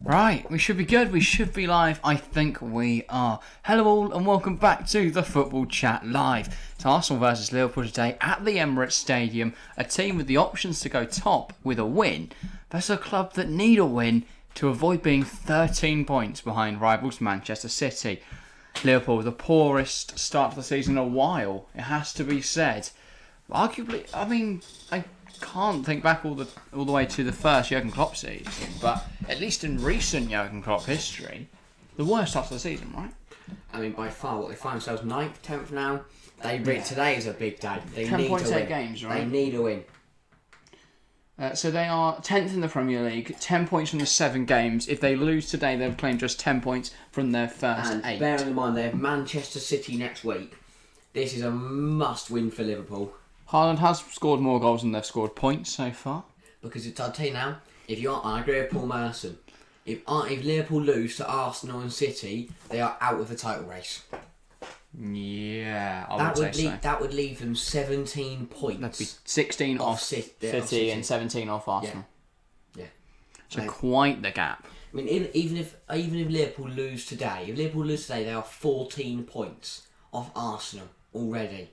Right, we should be good, we should be live, I think we are. Hello all and welcome back to the Football Chat Live. It's Arsenal versus Liverpool today at the Emirates Stadium, a team with the options to go top with a win, versus a club that need a win to avoid being 13 points behind rivals Manchester City. Liverpool, the poorest start to the season in a while, it has to be said. Arguably, I can't think back all the way to the first Jurgen Klopp season, but at least in recent Jurgen Klopp history, the worst start to the season, right? I mean, by far, they find themselves 9th, 10th now. Today is a big day. They 10 need points, to 8 win. games, right? They need a win. So they are 10th in the Premier League, 10 points from the 7 games. If they lose today, they'll claim just 10 points from their first And 8. bearing in mind they have Manchester City next week, this is a must-win for Liverpool. Haaland has scored more goals than they've scored points so far. Because I'll tell you now, I agree with Paul Merson, if Liverpool lose to Arsenal and City, they are out of the title race. Yeah, I would say so. That would leave them 17 points. That'd be 16 off City and 17 off Arsenal. Yeah. So quite the gap. I mean, even if Liverpool lose today, they are 14 points off Arsenal already.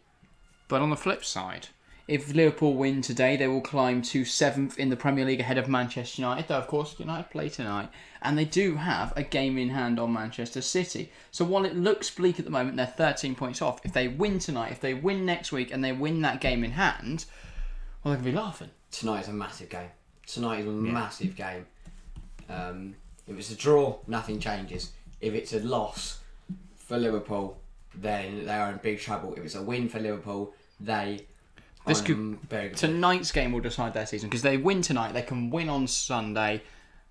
But on the flip side, if Liverpool win today, they will climb to 7th in the Premier League ahead of Manchester United. Though, of course, United play tonight. And they do have a game in hand on Manchester City. So while it looks bleak at the moment, they're 13 points off. If they win tonight, if they win next week, and they win that game in hand, well, they're going to be laughing. Tonight is a massive game. Massive game. If it's a draw, nothing changes. If it's a loss for Liverpool, then they are in big trouble. If it's a win for Liverpool, very good. Tonight's game will decide their season, because they win tonight, they can win on Sunday,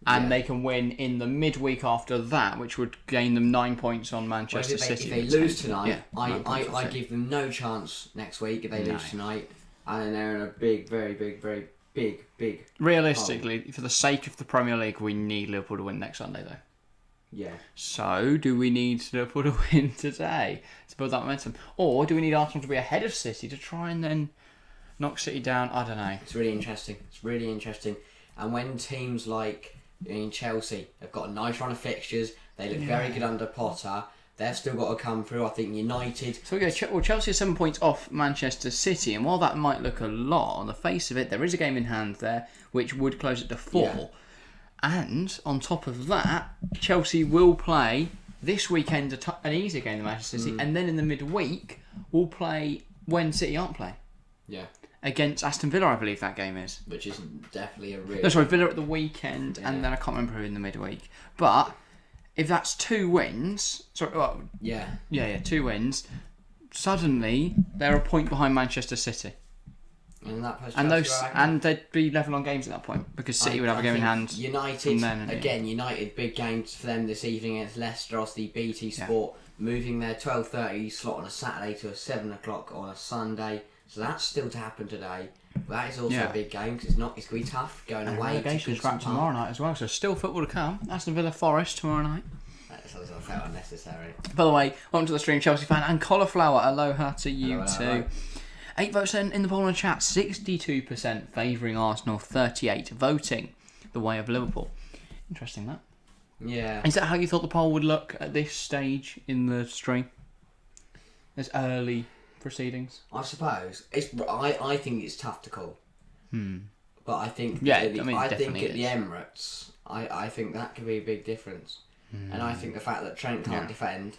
and they can win in the midweek after that, which would gain them 9 points on Manchester City. If they lose tonight, I give them no chance next week if they lose tonight, and then they're in a big, very big. Realistically, for the sake of the Premier League, we need Liverpool to win next Sunday, though. Yeah. So, do we need Liverpool to win today to build that momentum? Or do we need Arsenal to be ahead of City to try and then knock City down? I don't know. It's really interesting. And when teams like Chelsea have got a nice run of fixtures, they look very good under Potter, they've still got to come through. I think United... So, Chelsea are 7 points off Manchester City, and while that might look a lot, on the face of it, there is a game in hand there, which would close it to 4. Yeah. And on top of that, Chelsea will play this weekend an easier game than Manchester City, and then in the midweek will play when City aren't playing. Yeah. Against Aston Villa, I believe that game is. Which is definitely a real... No, sorry, Villa at the weekend, and then I can't remember who in the midweek. But if that's 2 wins... Sorry, well, Yeah, 2 wins. Suddenly, they're a point behind Manchester City. And they'd be level on games at that point, because City would have a game in hand. United, big games for them this evening against Leicester, obviously BT Sport, moving their 12:30 slot on a Saturday to a 7 o'clock on a Sunday. So that's still to happen today. But that is also a big game, because it's going to be tough going away. Relegation's back tomorrow night as well, so still football to come. Aston Villa Forest tomorrow night. That's also felt unnecessary. By the way, welcome to the stream, Chelsea fan, and Cauliflower, aloha to you too. 8 votes in the poll and chat, 62% favouring Arsenal, 38 voting the way of Liverpool. Interesting, that. Yeah. Is that how you thought the poll would look at this stage in the stream? There's early proceedings. I suppose. I think it's tough to call. But I think at the Emirates, I think that could be a big difference. And I think the fact that Trent can't defend...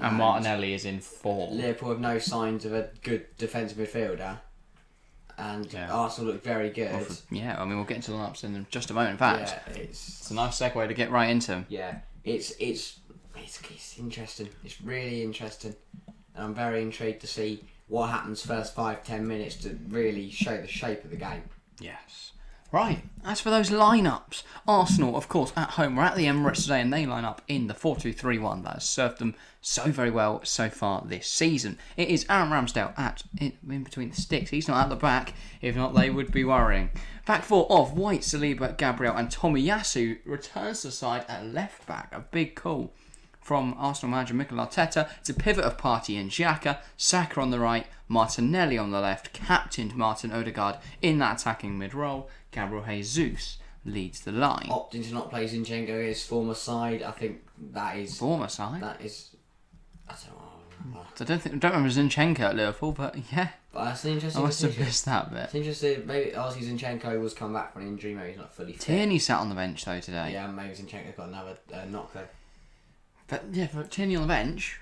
And Martinelli is in form. Liverpool have no signs of a good defensive midfielder. And Arsenal look very good. We'll get into the lineups in just a moment. In fact, it's a nice segue to get right into them. Yeah, it's interesting. It's really interesting. And I'm very intrigued to see what happens first 5-10 minutes to really show the shape of the game. Yes. Right, as for those lineups, Arsenal, of course, at home, we're at the Emirates today, and they line up in the 4-2-3-1 that has served them so very well so far this season. It is Aaron Ramsdale in between the sticks. He's not at the back. If not, they would be worrying. Back four of White, Saliba, Gabriel and Tomiyasu returns to the side at left back. A big call from Arsenal manager Mikel Arteta. It's a pivot of Partey and Xhaka, Saka on the right, Martinelli on the left, captained Martin Odegaard in that attacking mid-role, Gabriel Jesus leads the line. Opting to not play Zinchenko his former side, I think that is... Former side? That is... I don't know. I don't remember Zinchenko at Liverpool, but yeah. But that's an interesting I must have decision. missed that bit. It's interesting. Maybe obviously Zinchenko was come back from an injury. Maybe he's not fully fit. Tierney sat on the bench though today. Yeah, maybe Zinchenko got another knock though. But yeah, for Tierney on the bench,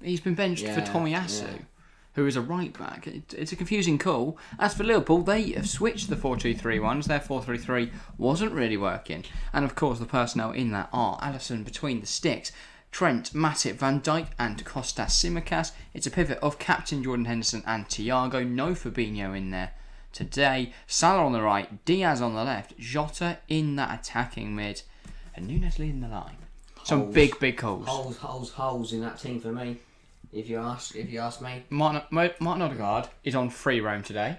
he's been benched for Tomiyasu, who is a right back. It's a confusing call. As for Liverpool, they have switched the 4-2-3-1. Their 4-3-3 wasn't really working. And of course, the personnel in that are Alisson between the sticks, Trent, Matip, Van Dijk and Kostas Tsimikas. It's a pivot of captain Jordan Henderson and Thiago. No Fabinho in there today. Salah on the right, Diaz on the left, Jota in that attacking mid, and Nunes leading the line. Some big calls. Holes in that team for me. If you ask me. Martin Odegaard is on free roam today.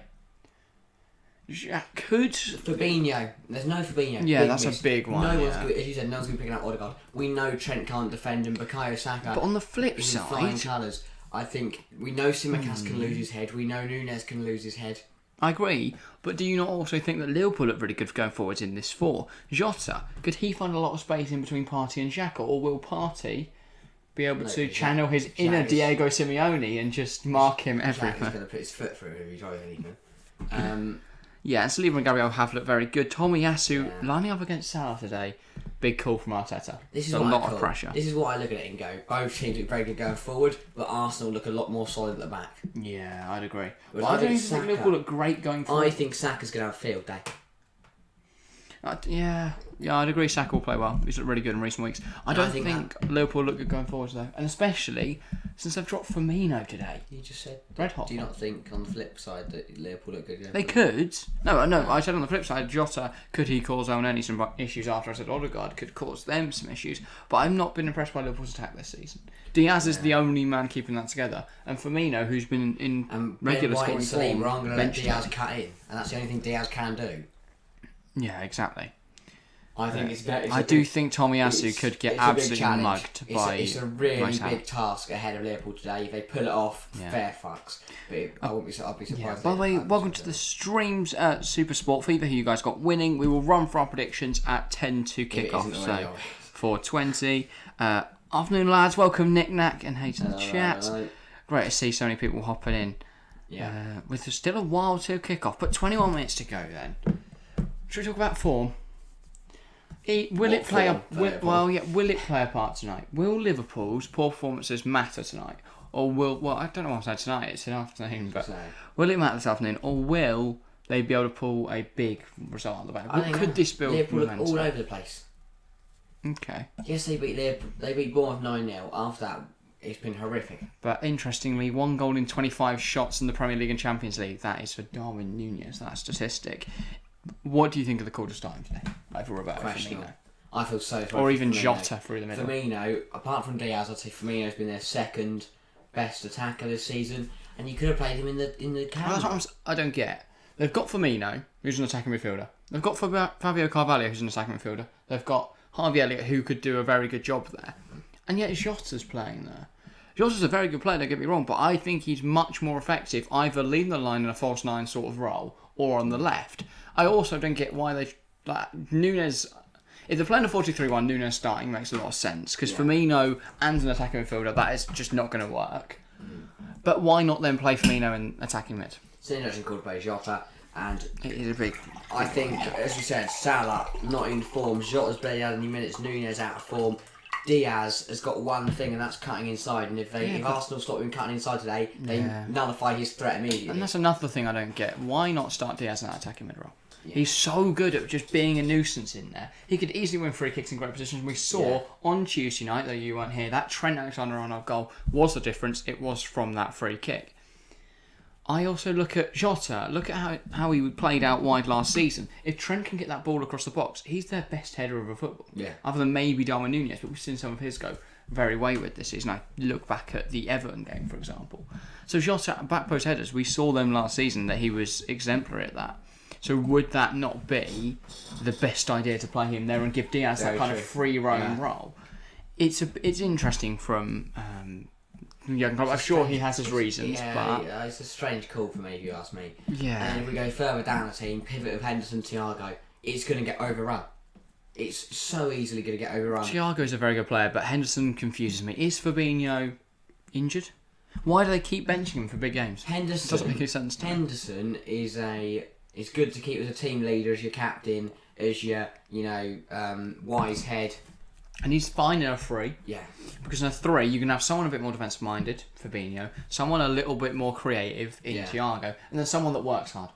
Fabinho. There's no Fabinho. Yeah, big that's miss. a big one. No one's good. As you said, no one's going to pick out Odegaard. We know Trent can't defend and Bukayo Saka. But on the flip is in flying side, colours. I think we know Tsimikas can lose his head. We know Nunes can lose his head. I agree, but do you not also think that Liverpool look really good for going forwards in this 4? Jota, could he find a lot of space in between Partey and Xhaka, or will Partey be able to channel his inner Diego Simeone and just mark him everywhere? He's going to put his foot through if he tries anything. Yeah, and Saliba and Gabriel have looked very good. Tomiyasu lining up against Salah today. Big call from Arteta. This is a lot of pressure. This is what I look at it and go, both teams look very good going forward, but Arsenal look a lot more solid at the back. Yeah, I'd agree. But I don't even think Liverpool look great going forward. I think Saka's going to have a field day. Yeah, I'd agree. Saka will play well. He's looked really good in recent weeks. I don't think Liverpool look good going forward though, and especially since they've dropped Firmino today. You just said red hot. Do you not think on the flip side that Liverpool look good? They could. No. I said on the flip side, Jota could he cause Elneny some issues after I said Odegaard could cause them some issues. But I've not been impressed by Liverpool's attack this season. Diaz is the only man keeping that together, and Firmino, who's been in regular scoring form, we're going to let Diaz cut in, and that's the only thing Diaz can do. Yeah, exactly. I think I do think Tomiyasu could get absolutely mugged by. It's a really big task ahead of Liverpool today. If they pull it off, fair fucks. But I'll be surprised. Yeah. By the way, welcome to the streams at Super Sport Fever, who you guys got winning. We will run for our predictions at 10 to kick off. So 4:20. Afternoon, lads. Welcome, Nick Nack and Hay to the chat. Great to see so many people hopping in. Yeah. With still a while to kick off, but 21 minutes to go. Then, should we talk about form? Will it play a part tonight? Will Liverpool's poor performances matter tonight? Or I don't know what I'm saying tonight, it's an afternoon, but will it matter this afternoon? Or will they be able to pull a big result out of the bag? Could this build Liverpool momentum? look all over the place. Okay. Yes, they beat Bournemouth 9-0. After that, it's been horrific. But interestingly, 1 goal in 25 shots in the Premier League and Champions League. That is for Darwin Núñez, that statistic. What do you think of the call to starting today? Like for Roberto Firmino? I feel so sorry. Or even Jota through the middle. Firmino, apart from Diaz, I'd say Firmino's been their second best attacker this season, and you could have played him in the camera. That's what I don't get. They've got Firmino, who's an attacking midfielder. They've got Fabio Carvalho, who's an attacking midfielder. They've got Harvey Elliott, who could do a very good job there. And yet Jota's playing there. Jota's a very good player, don't get me wrong, but I think he's much more effective either leading the line in a false nine sort of role or on the left. I also don't get why Núñez. If they're playing a 4-2-3-1, Núñez starting makes a lot of sense because Firmino and an attacking midfielder, that is just not going to work. But why not then play Firmino in attacking mid? It's an interesting call to play Jota, and it is a big. I think, as you said, Salah not in form. Jota's barely had any minutes. Núñez out of form. Diaz has got one thing, and that's cutting inside. And if Arsenal stop him cutting inside today, they nullify his threat immediately. And that's another thing I don't get. Why not start Diaz in that attacking mid role? Yeah. He's so good at just being a nuisance in there. He could easily win free kicks in great positions. We saw on Tuesday night, though you weren't here, that Trent Alexander-Arnold goal was the difference. It was from that free kick. I also look at Jota. Look at how he played out wide last season. If Trent can get that ball across the box, he's their best header of a football. Yeah. Other than maybe Darwin Núñez, but we've seen some of his go very wayward this season. I look back at the Everton game, for example. So Jota, back post headers, we saw them last season that he was exemplary at that. So would that not be the best idea to play him there and give Diaz that kind of free roam role? It's interesting from Jurgen Klopp. I'm sure he has his reasons, but it's a strange call for me if you ask me. Yeah. And if we go further down the team, pivot of Henderson, Thiago, it's going to get overrun. It's so easily going to get overrun. Thiago's a very good player, but Henderson confuses me. Is Fabinho injured? Why do they keep benching him for big games? Henderson Doesn't make any sense to me. Henderson is good to keep as a team leader, as your captain, as your wise head. And he's fine in a 3. Yeah. Because in a 3, you can have someone a bit more defensive minded, Fabinho, someone a little bit more creative in Thiago, and then someone that works hard.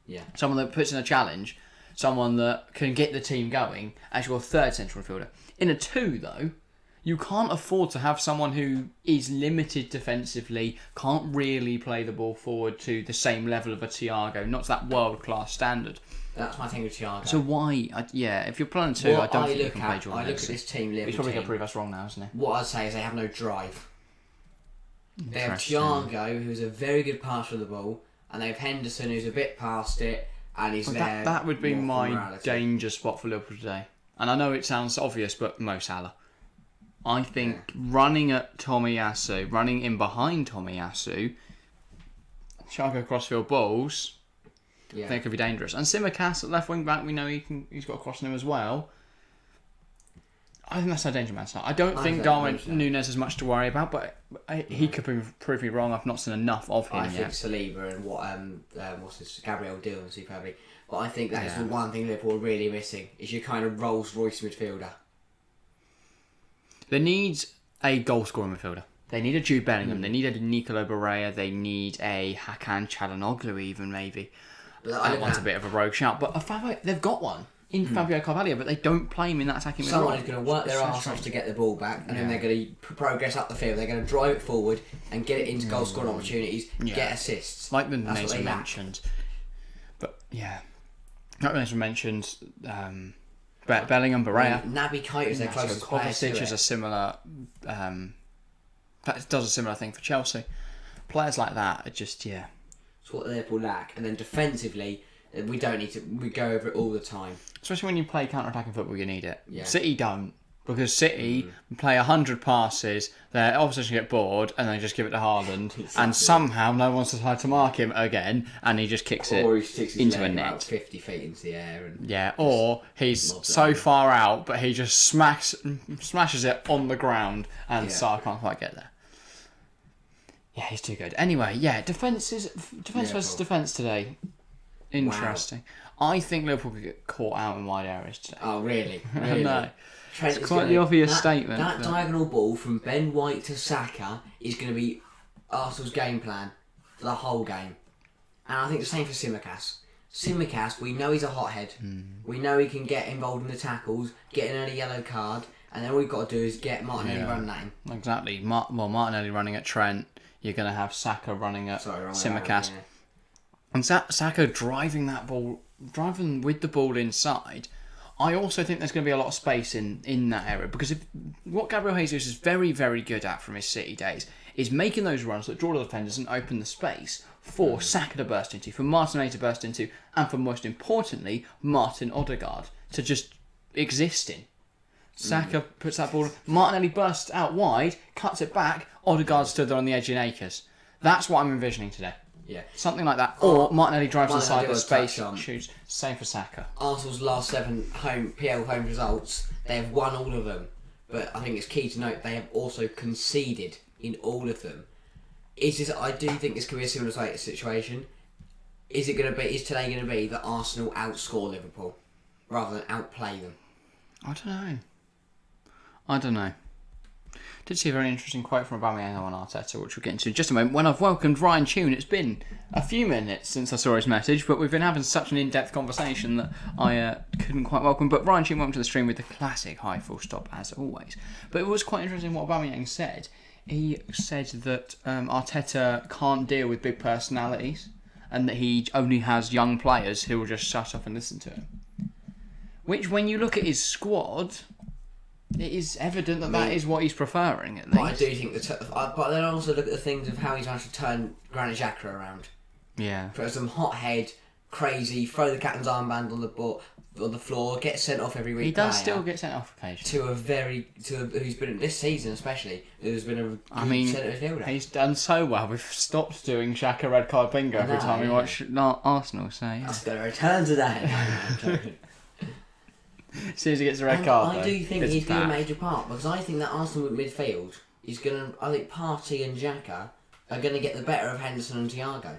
Yeah. Someone that puts in a challenge, someone that can get the team going as your third central midfielder. In a 2, though, you can't afford to have someone who is limited defensively, can't really play the ball forward to the same level of a Thiago, not to that world-class standard. That's my thing with Thiago. So why? If you're playing 2, I don't think you can play Jordan I look at this team, Liverpool He's probably team. going to prove us wrong now, isn't he? What I'd say is they have no drive. They have Thiago, who's a very good passer of the ball, and they have Henderson, who's a bit past it, and he's there. That would be my morality. danger spot for Liverpool today. And I know it sounds obvious, but Mo Salah. I think running at Tomiyasu, running in behind Tomiyasu, Thiago crossfield balls, I think it could be dangerous. And Tsimikas at left wing back, we know he's got a cross in him as well. I think that's our danger man start. I don't think Darwin Núñez has much to worry about, but he could prove me wrong. I've not seen enough of him yet. I think Saliba and what's this, Gabriel Dillon superbly. But I think that is the one thing Liverpool are really missing, is your kind of Rolls-Royce midfielder. They need a goal-scoring midfielder. They need a Jude Bellingham. They need a Nicolo Barella. They need a Hakan Çalhanoğlu even, maybe. That one's a bit of a rogue shout. But they've got one in Fabio Carvalho, but they don't play him in that attacking midfield. Someone is going to work their arse off to get the ball back, and then they're going to progress up the field. They're going to drive it forward and get it into goal-scoring opportunities, get assists. Like the names we mentioned. But, like the names we mentioned, Bellingham, Barella. Naby Keita's their closest player Kovacic is a similar... does a similar thing for Chelsea. Players like that are just, It's what Liverpool lack. And then defensively, we don't need to... We go over it all the time. Especially when you play counter-attacking football, you need it. Yeah. City don't. Because City play 100 passes, their opposition get bored, and they just give it to Haaland, and somehow no one's decided to mark him again, and he just kicks it into a net. 50 feet into the air. And or he's so far out, but he just smashes it on the ground, and Salah can't quite get there. Yeah, he's too good. Anyway, defence versus defence today. Interesting. Wow. I think Liverpool could get caught out in wide areas today. Oh, really? Really? No. It's quite the obvious statement. That diagonal ball from Ben White to Saka is going to be Arsenal's game plan for the whole game. And I think the same for Tsimikas. Tsimikas, we know he's a hothead. We know he can get involved in the tackles, get an early yellow card, and then all we've got to do is get Martinelli running at him. Exactly. Martinelli running at Trent. You're going to have Saka running at Tsimikas. And Saka driving with the ball inside. I also think there's going to be a lot of space in that area, because what Gabriel Jesus is very, very good at from his City days is making those runs that draw the defenders and open the space for Saka to burst into, for Martinelli to burst into, and for, most importantly, Martin Odegaard to just exist in. Saka puts that ball, Martinelli bursts out wide, cuts it back, Odegaard stood there on the edge in acres. That's what I'm envisioning today. Yeah. Something like that. Or Martinelli drives inside the space, shoots. Same for Saka. Arsenal's last 7 PL home results, they have won all of them. But I think it's key to note they have also conceded in all of them. I do think this could be a similar situation. Is today going to be that Arsenal outscore Liverpool rather than outplay them? I don't know. Did see a very interesting quote from Aubameyang on Arteta, which we'll get into in just a moment. When I've welcomed Ryan Tune, it's been a few minutes since I saw his message, but we've been having such an in-depth conversation that I couldn't quite welcome. But Ryan Tune went to the stream with the classic high full stop, as always. But it was quite interesting what Aubameyang said. He said that Arteta can't deal with big personalities, and that he only has young players who will just shut up and listen to him. Which, when you look at his squad, it is evident that is what he's preferring, at least. But I do think but then I also look at the things of how he's managed to turn Granit Xhaka around. Yeah. For some hothead, crazy, throw the captain's armband on the floor, get sent off every week. He does still get sent off occasionally. Who's been this season especially, who's been a good centre midfielder. He's done so well. We've stopped doing Xhaka red card bingo every time we watch Arsenal. So that's going to return today. As soon as he gets a red card, I do think it's he's going to back. be a major part because I think that Arsenal midfield is going to. I think Partey and Xhaka are going to get the better of Henderson and Thiago.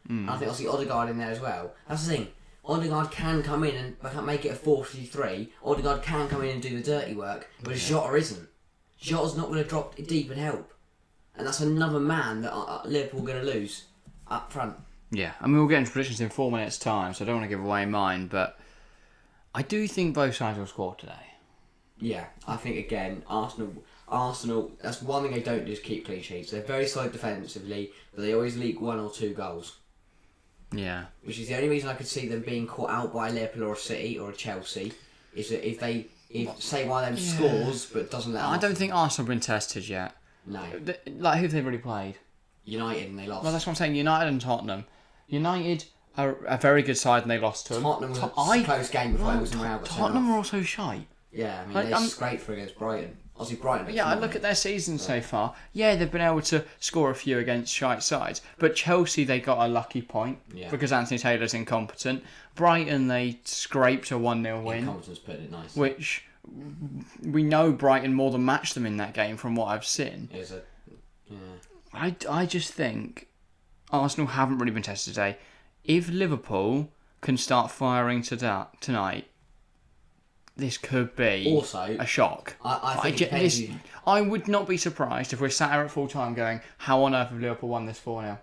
I think I'll see Odegaard in there as well. That's the thing. Odegaard can come in and make it a 4-3. Odegaard can come in and do the dirty work, but Jota isn't. Jota's not going to drop deep and help. And that's another man that Liverpool are going to lose up front. Yeah, I mean, we'll get into predictions in 4 minutes' time, so I don't want to give away mine, but I do think both sides will score today. Yeah, I think, again, Arsenal, that's one thing they don't do is keep clean sheets. They're very solid defensively, but they always leak 1 or 2 goals. Yeah. Which is the only reason I could see them being caught out by Liverpool or a City or a Chelsea, is that if say one of them scores but doesn't let I don't think Arsenal have been tested yet. No. Like, who have they really played? United and they lost. Well, that's what I'm saying. United and Tottenham. United are a very good side and they lost to them. Tottenham was a close game before it was in Real. Tottenham are also shite. Yeah, I mean, they scraped for against Brighton. Obviously, Brighton. Yeah, I look at their season so far. Yeah, they've been able to score a few against shite sides. But Chelsea, they got a lucky point because Anthony Taylor's incompetent. Brighton, they scraped a 1-0 win. Incompetence put it nice. Which we know Brighton more than matched them in that game from what I've seen. Is it? Yeah. I just think Arsenal haven't really been tested today. If Liverpool can start firing tonight, this could be also a shock. I think I would not be surprised if we're sat here at full time going, how on earth have Liverpool won this 4-0?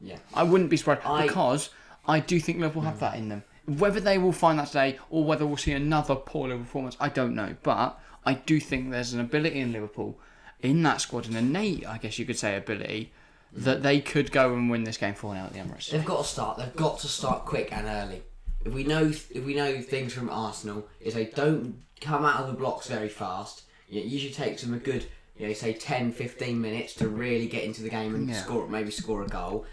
Yeah. I wouldn't be surprised because I do think Liverpool have that in them. Whether they will find that today or whether we'll see another poor Liverpool performance, I don't know. But I do think there's an ability in Liverpool, in that squad, an innate, I guess you could say, ability, that they could go and win this game 4-0 at the Emirates. They've got to start. They've got to start quick and early. If we know things from Arsenal, is they don't come out of the blocks very fast. It usually takes them a good, say 10-15 minutes to really get into the game and score a goal.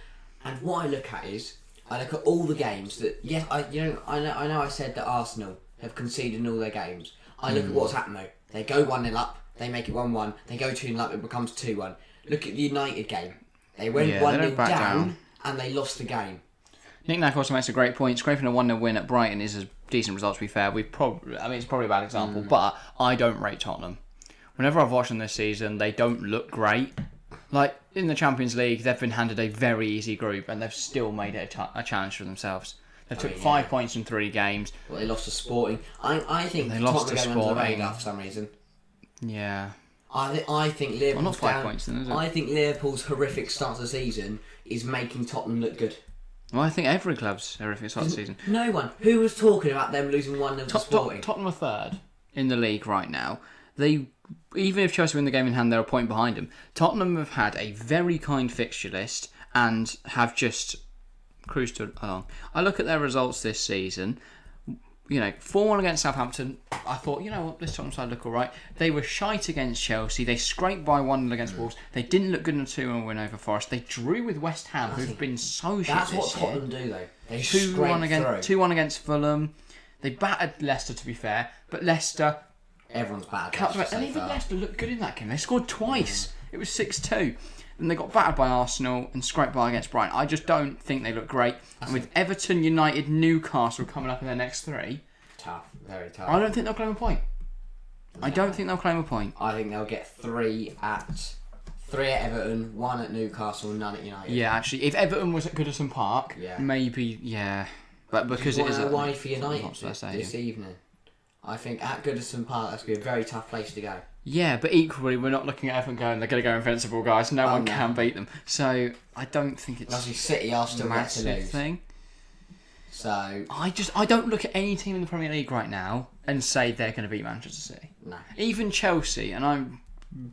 And what I look at is, I look at all the games that I know I said that Arsenal have conceded in all their games. I look at what's happened though. They go 1-0 up, they make it 1-1. They go 2-0 up, it becomes 2-1. Look at the United game. They went 1-0 down and they lost the game. Nick Nack also makes a great point. Scraping a 1-0 win at Brighton is a decent result, to be fair. It's probably a bad example, but I don't rate Tottenham. Whenever I've watched them this season, they don't look great. Like, in the Champions League, they've been handed a very easy group, and they've still made it a challenge for themselves. They took 5 points in 3 games. Well, they lost to Sporting. I think they lost to Tottenham under the Sporting radar for some reason. Yeah. I think Liverpool's not 5 points then, is it? I think Liverpool's horrific start to the season is making Tottenham look good. Well, I think every club's horrific start to the season. No one. Who was talking about them losing 1-0 to Sporting? Tottenham are third in the league right now. Even if Chelsea win the game in hand, they're a point behind them. Tottenham have had a very kind fixture list and have just cruised along. I look at their results this season. 4-1 against Southampton. I thought, you know what, this Tottenham side look alright. They were shite against Chelsea. They scraped by 1-0 against Wolves. They didn't look good in a 2-1 win over Forest. They drew with West Ham, who've been so shit That's this what Tottenham year. do, though. They 2-1 against Fulham. They battered Leicester, to be fair, but Leicester... Everyone's bad. And even Leicester looked good in that game. They scored twice. It was 6-2. And they got battered by Arsenal and scraped by against Brighton. I just don't think they look great. And with Everton, United, Newcastle coming up in their next 3... Tough. Very tough. I don't think they'll claim a point. I don't think they'll claim a point. I think they'll get 3 at Everton, 1 at Newcastle, none at United. Yeah, actually, if Everton was at Goodison Park, maybe, But because it is a wide for United this evening. I think at Goodison Park, that's going to be a very tough place to go. Yeah, but equally, we're not looking at Everton going, they're going to go invincible, guys. No one can beat them. So, I don't think it's obviously City are still yet to lose. Thing. So I don't look at any team in the Premier League right now and say they're going to beat Manchester City. No. Even Chelsea, and I'm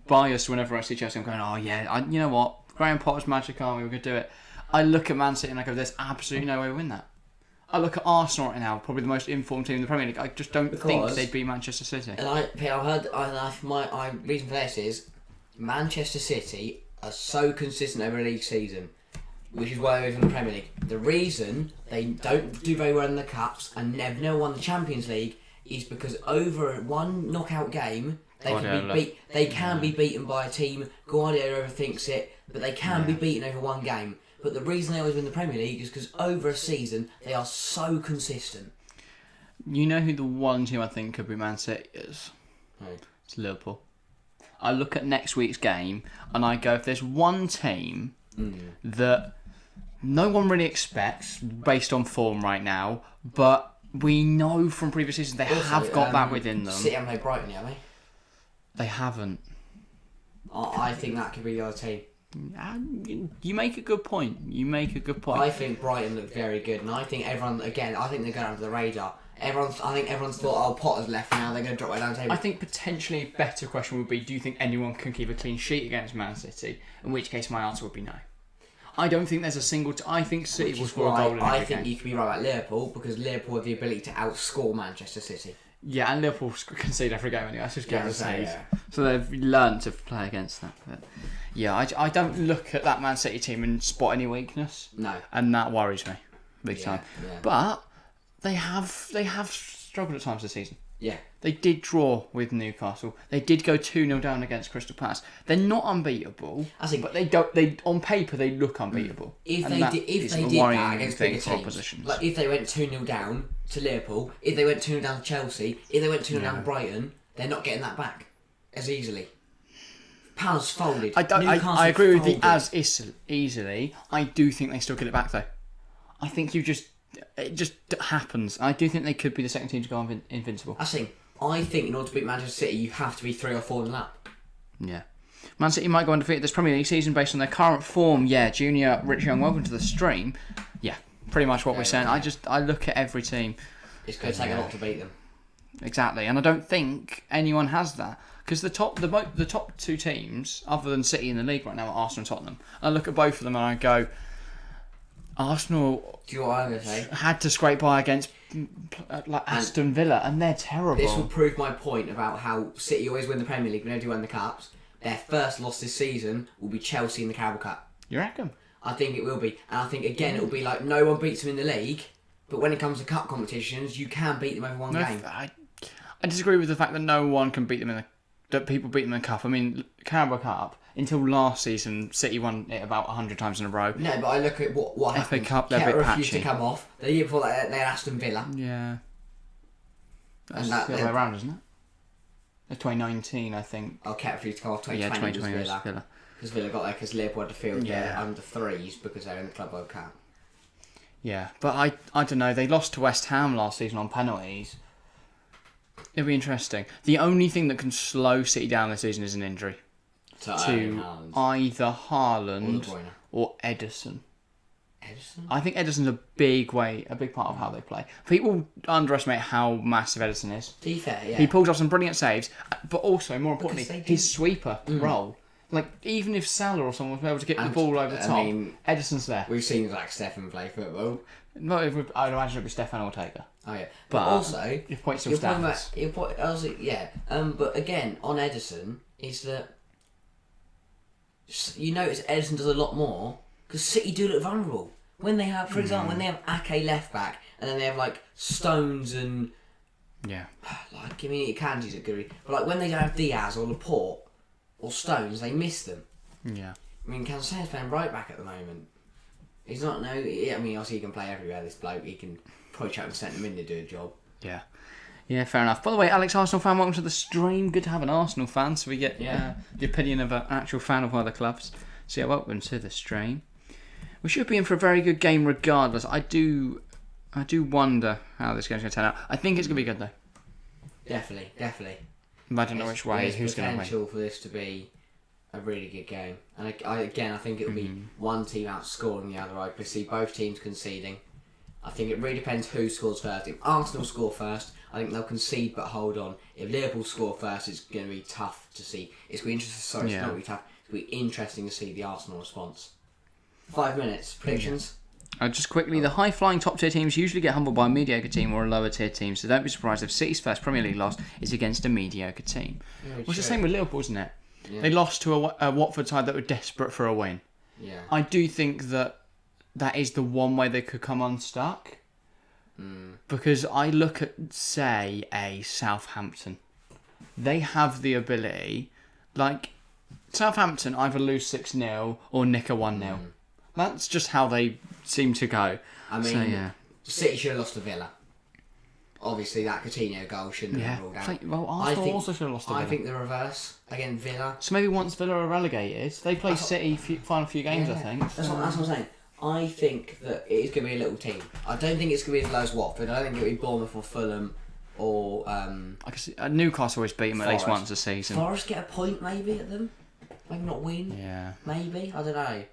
biased whenever I see Chelsea, I'm going, oh yeah, you know what? Graham Potter's Magic Army, we're going to do it. I look at Man City and I go, there's absolutely no way we win that. I look at Arsenal right now, probably the most informed team in the Premier League. I just don't think they'd beat Manchester City. And I've heard, my reason for this is Manchester City are so consistent over a league season, which is why they're in the Premier League. The reason they don't do very well in the Cups and never won the Champions League is because over one knockout game, they can be beaten by a team. Guardiola overthinks it, but they can be beaten over one game. But the reason they always win the Premier League is because over a season, they are so consistent. You know who the one team I think could be Man City is? Who? It's Liverpool. I look at next week's game and I go, if there's one team that no one really expects based on form right now, but we know from previous seasons they have got that within them. City haven't played Brighton yet, have They haven't. I think that could be the other team. You make a good point. I think Brighton look very good, and I think everyone, again, I think they're going under the radar. I think everyone's thought, oh, Potter's left now, they're going to drop right down the table. I think potentially a better question would be, do you think anyone can keep a clean sheet against Man City? In which case my answer would be no. I don't think there's a single... I think City will score a goal in every I think game. you could be right about Liverpool, because Liverpool have the ability to outscore Manchester City. Yeah, and Liverpool concede every game anyway. That's just guaranteed. Yeah. So they've learned to play against that. But yeah, I don't look at that Man City team and spot any weakness. No. And that worries me big time. Yeah. But they have struggled at times this season. Yeah. They did draw with Newcastle. They did go 2-0 down against Crystal Palace. They're not unbeatable, but they don't. They on paper they look unbeatable. If they did that against bigger teams, like if they went 2-0 down to Liverpool, if they went 2-0 down to Chelsea, if they went 2-0 down to Brighton, they're not getting that back as easily. Palace folded. I agree with you as easily. I do think they still get it back though. I think it just happens. I do think they could be the second team to go invincible. I think in order to beat Manchester City, you have to be 3 or 4 in lap. Yeah. Man City might go undefeated this Premier League season based on their current form. Yeah, Junior, Rich Young, welcome to the stream. Yeah, pretty much what we're saying. I look at every team. It's going to take a lot to beat them. Exactly, and I don't think anyone has that. Because the top two teams, other than City in the league right now, are Arsenal and Tottenham. I look at both of them and I go, Arsenal do you know what I'm going to say? Had to scrape by against Aston Villa, and they're terrible. This will prove my point about how City always win the Premier League, but never do win the Cups. Their first loss this season will be Chelsea in the Carabao Cup. You reckon? I think it will be. And I think, again, it will be like no one beats them in the league, but when it comes to cup competitions, you can beat them over one game. I disagree with the fact that no one can beat them that people beat them in the Cup. I mean, Carabao Cup, until last season, City won it about 100 times in a row. No, but I look at what FA happened. Cup, they're a bit refused patchy. to come off. The year before that, they had Aston Villa. Yeah. That's And that- the other way around, isn't it? It's 2019, I think. Oh, Ket refused to come off. Yeah, 2020 was 2020 was Villa. Villa. Because Villa got there because Liverpool had to field their Yeah. under threes because they're in the Club World Cup. Yeah, but I don't know. They lost to West Ham last season on penalties. It'll be interesting. The only thing that can slow City down this season is an injury To to either Haaland Or De Bruyne. or Ederson. Edison? I think Ederson's a big part of how they play. People underestimate how massive Ederson is. To be fair, yeah. He pulls off some brilliant saves, but also, more Because importantly, they do- his sweeper role. Like, even if Salah or someone was able to get the And, ball over the I top, mean, Ederson's there. We've seen Zach Steffen play football. Not if I'd imagine it'd be Stefan Ortega. Oh yeah, But also your point still your point stands. about, your point, also, yeah. But again, on Edison is that you notice Edison does a lot more because City do look vulnerable when they have, for example, when they have Ake left back and then they have like Stones and Yeah. like I mean, Kanji's a good, but like when they don't have Diaz or Laporte or Stones, they miss them. Yeah. I mean, Cancelo's playing right back at the moment. He's not I mean, obviously he can play everywhere. This bloke, he can probably chuck and send him in to do a job. Yeah. Yeah, fair enough. By the way, Alex, Arsenal fan, welcome to the stream. Good to have an Arsenal fan, so we get the opinion of an actual fan of other clubs. So yeah, welcome to the stream. We should be in for a very good game regardless. I do wonder how this game's going to turn out. I think it's going to be good though. Definitely. But I don't know which way, There's who's going to win. potential for this to be a really good game. And I think it'll be one team outscoring the other. I could see both teams conceding. I think it really depends who scores first. If Arsenal score first, I think they'll concede but hold on. If Liverpool score first, it's going to be tough to see. It's going to be interesting. It's not going to be tough. It's going to be interesting to see the Arsenal response. 5 minutes. Predictions? Just quickly, the high-flying top-tier teams usually get humbled by a mediocre team or a lower-tier team, so don't be surprised if City's first Premier League loss is against a mediocre team. Very Well, it's the true. same with Liverpool, isn't it? Yeah. They lost to a Watford side that were desperate for a win. Yeah. I do think that is the one way they could come unstuck. Because I look at, say, a Southampton. They have the ability, like, Southampton either lose 6-0 or nick a 1-0. That's just how they seem to go. I mean, so, yeah. City should have lost to Villa. obviously that Coutinho goal shouldn't have been ruled out. Well, Arsenal also should have lost to Villa. I think the reverse against Villa. So maybe once Villa are relegated, they play City final few games, I think. That's what I'm saying. I think that it is going to be a little team. I don't think it's going to be as low as Watford. I don't think it'll be Bournemouth or Fulham or... I can see, Newcastle always beat them at least once a season. Forest get a point maybe at them? Maybe not win? Yeah. Maybe? I don't know. Make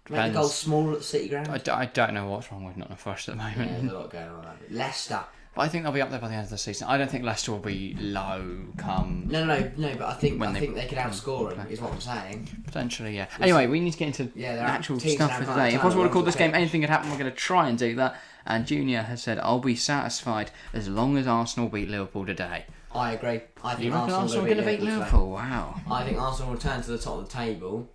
Depends. the goal small at the City ground? I don't know what's wrong with Nottingham Forest at the moment. Yeah, there's a lot going on there. Leicester. But I think they'll be up there by the end of the season. I don't think Leicester will be low come... No, but I think they could outscore them, is what I'm saying. Potentially, yeah. Anyway, we need to get into the actual stuff for today. Impossible to call this game. Anything could happen. We're going to try and do that. And Junior has said, I'll be satisfied as long as Arsenal beat Liverpool today. I agree. I think Arsenal are going to beat Liverpool? Today. Wow. I think Arsenal will return to the top of the table.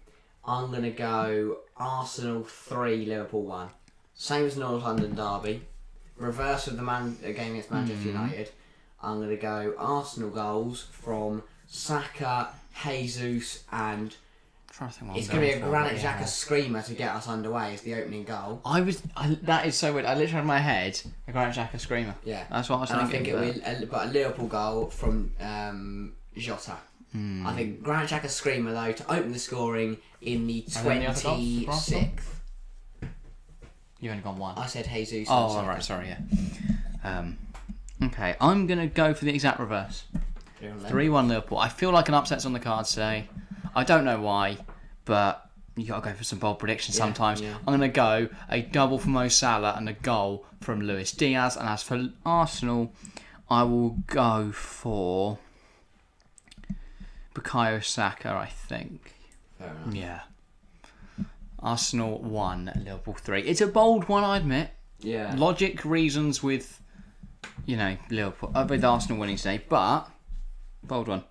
I'm going to go Arsenal 3, Liverpool 1. Same as North London derby. Reverse of the game against Manchester United. I'm going to go Arsenal goals from Saka, Jesus and... It's going to be a Granit Xhaka screamer to get us underway as the opening goal. That is so weird. I literally had in my head a Granit Xhaka screamer. Yeah. That's what I was thinking. I think it'll be a Liverpool goal from Jota. I think Granit Xhaka screamer though to open the scoring in the 26th. You've only gone one. I said Jesus. Oh, right, sorry, yeah. Okay, I'm going to go for the exact reverse. 3-1 Liverpool. I feel like an upset's on the cards today. I don't know why, but you got to go for some bold predictions sometimes. Yeah. I'm going to go a double from Mo Salah and a goal from Luis Diaz. And as for Arsenal, I will go for Bukayo Saka, I think. Fair enough. Yeah. Arsenal 1, Liverpool 3. It's a bold one, I admit. Yeah. Logic reasons with, Liverpool with Arsenal winning today, but bold one.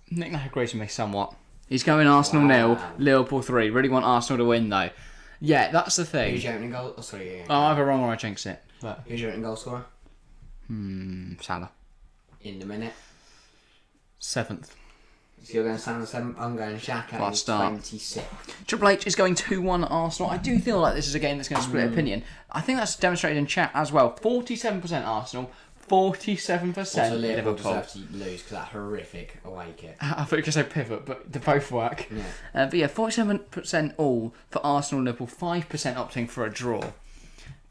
Nick agrees with me somewhat. He's going Arsenal 0, Liverpool 3. Really want Arsenal to win though. Yeah, that's the thing. Who's your opening goal? Oh, sorry. I have a wrong or I jinx it. But who's your opening goal scorer? Salah. In the minute. 7th. So you're going Salah 7th. I'm going Xhaka in 26th. Triple H is going 2-1 Arsenal. I do feel like this is a game that's going to split opinion. I think that's demonstrated in chat as well. 47% Arsenal, 47% also, Liverpool Liverpool. deserve to lose because that horrific away kit. I thought you could say pivot, but they both work. Yeah. But yeah, 47% all for Arsenal, Liverpool, 5% opting for a draw.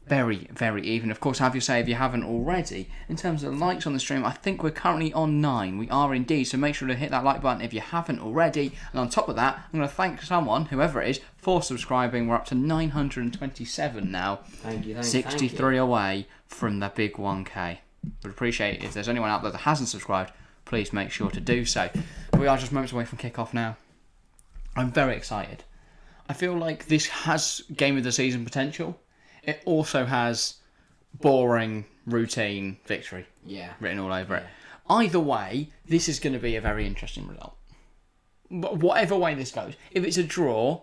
Very, very even. Of course, have your say if you haven't already. In terms of likes on the stream, I think we're currently on 9. We are indeed, so make sure to hit that like button if you haven't already. And on top of that, I'm going to thank someone, whoever it is, for subscribing. We're up to 927 now. Thank you. 63 away from the big 1k. Would appreciate it if there's anyone out there that hasn't subscribed, please make sure to do so. We are just moments away from kick-off now. I'm very excited. I feel like this has game of the season potential. It also has boring, routine victory written all over it. Either way, this is going to be a very interesting result. But whatever way this goes, if it's a draw,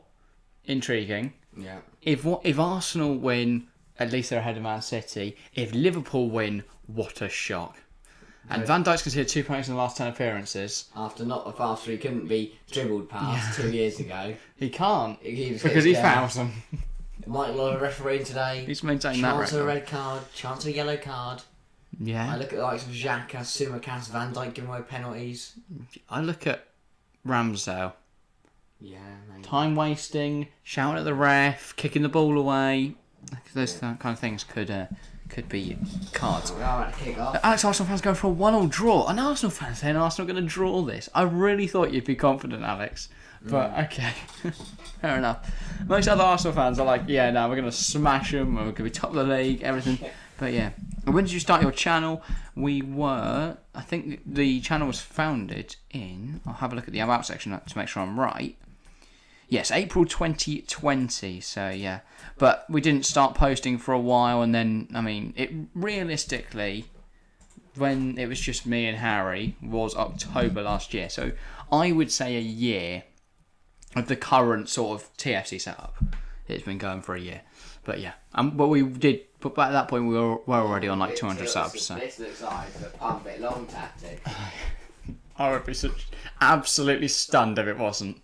intriguing. Yeah. If Arsenal win, at least they're ahead of Man City. If Liverpool win, what a shock. And Van Dijk's considered 2 points in the last 10 appearances. After he couldn't be dribbled past 2 years ago. He can't. Because he fouls them. Michael Oliver refereeing today. He's maintained that record. Chance of a red card, chance of a yellow card. Yeah. I look at the likes of Xhaka, Tsimikas, Van Dijk giving away penalties. I look at Ramsdale. Yeah, maybe. Time wasting, shouting at the ref, kicking the ball away. Those kind of things could be cards. We are at kick off. Alex, Arsenal fans going for a 1-1 draw. An Arsenal fan saying Arsenal going to draw this. I really thought you'd be confident, Alex. But okay, fair enough. Most other Arsenal fans are like, yeah, no, we're going to smash them. We're going to be top of the league, everything. But yeah. When did you start your channel? I think the channel was founded in, I'll have a look at the About section to make sure I'm right. Yes, April 2020, so yeah. But we didn't start posting for a while, and then, it realistically, when it was just me and Harry, was October last year. So I would say a year of the current sort of TFC setup. It's been going for a year. But yeah, but at that point we were already on like 200 subs. So. This looks like the pump it long tactic. I would be absolutely stunned if it wasn't.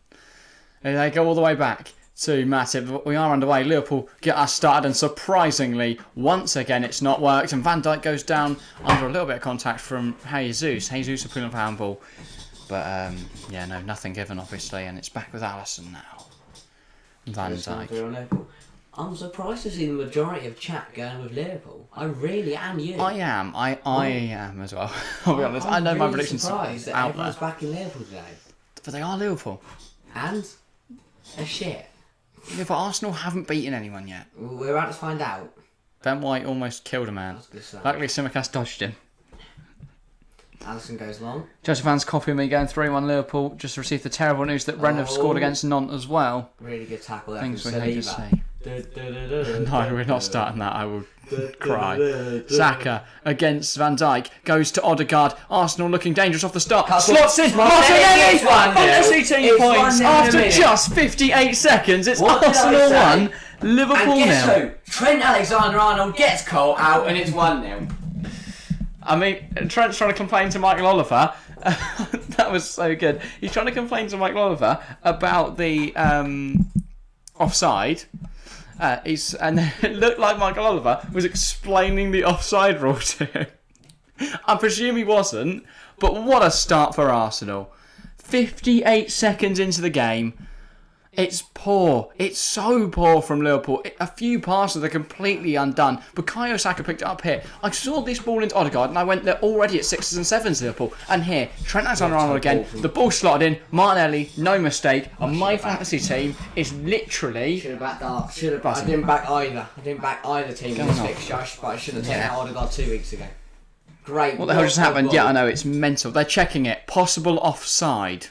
And they go all the way back to Matip. We are underway. Liverpool get us started, and surprisingly, once again, it's not worked. And Van Dijk goes down under a little bit of contact from Jesus. Jesus appealing for handball. But, nothing given, obviously. And it's back with Alisson now. Van Dijk. I'm surprised to see the majority of chat going with Liverpool. I really am. You. I am. I am as well. I'll be honest. I know my predictions surprised that out everyone's there. back in Liverpool today. But they are Liverpool. And they're shit. Yeah, but Arsenal haven't beaten anyone yet. We're about to find out. Ben White almost killed a man. Luckily, Simicast dodged him. Alisson goes long. Chelsea fans copying me going 3-1 Liverpool. Just received the terrible news that Rennes have scored against Nantes as well. Really good tackle there. Things we hate to see. No, we're not starting that. I will cry. Saka against Van Dijk goes to Odegaard. Arsenal looking dangerous off the start. Slots in. Martinelli! Honestly, 2 points after just 58 seconds. It's Arsenal 1, Liverpool 0. Trent Alexander-Arnold gets Cole out and it's 1-0. I mean, Trent's trying to complain to Michael Oliver. That was so good. He's trying to complain to Michael Oliver about the offside. And it looked like Michael Oliver was explaining the offside rule to him. I presume he wasn't, but what a start for Arsenal. 58 seconds into the game. It's poor. It's so poor from Liverpool. A few passes are completely undone. Bukayo Saka picked it up here. I saw this ball into Odegaard and I went, they're already at 6s and 7s Liverpool. And here, Trent Alexander-Arnold again. The ball slotted in. Martinelli, no mistake. And my fantasy team is literally... Should have backed that. I didn't back either. I didn't back either team in this fixture, but I should have taken out Odegaard 2 weeks ago. Great. What the hell just happened? Yeah, I know, it's mental. They're checking it. Possible offside.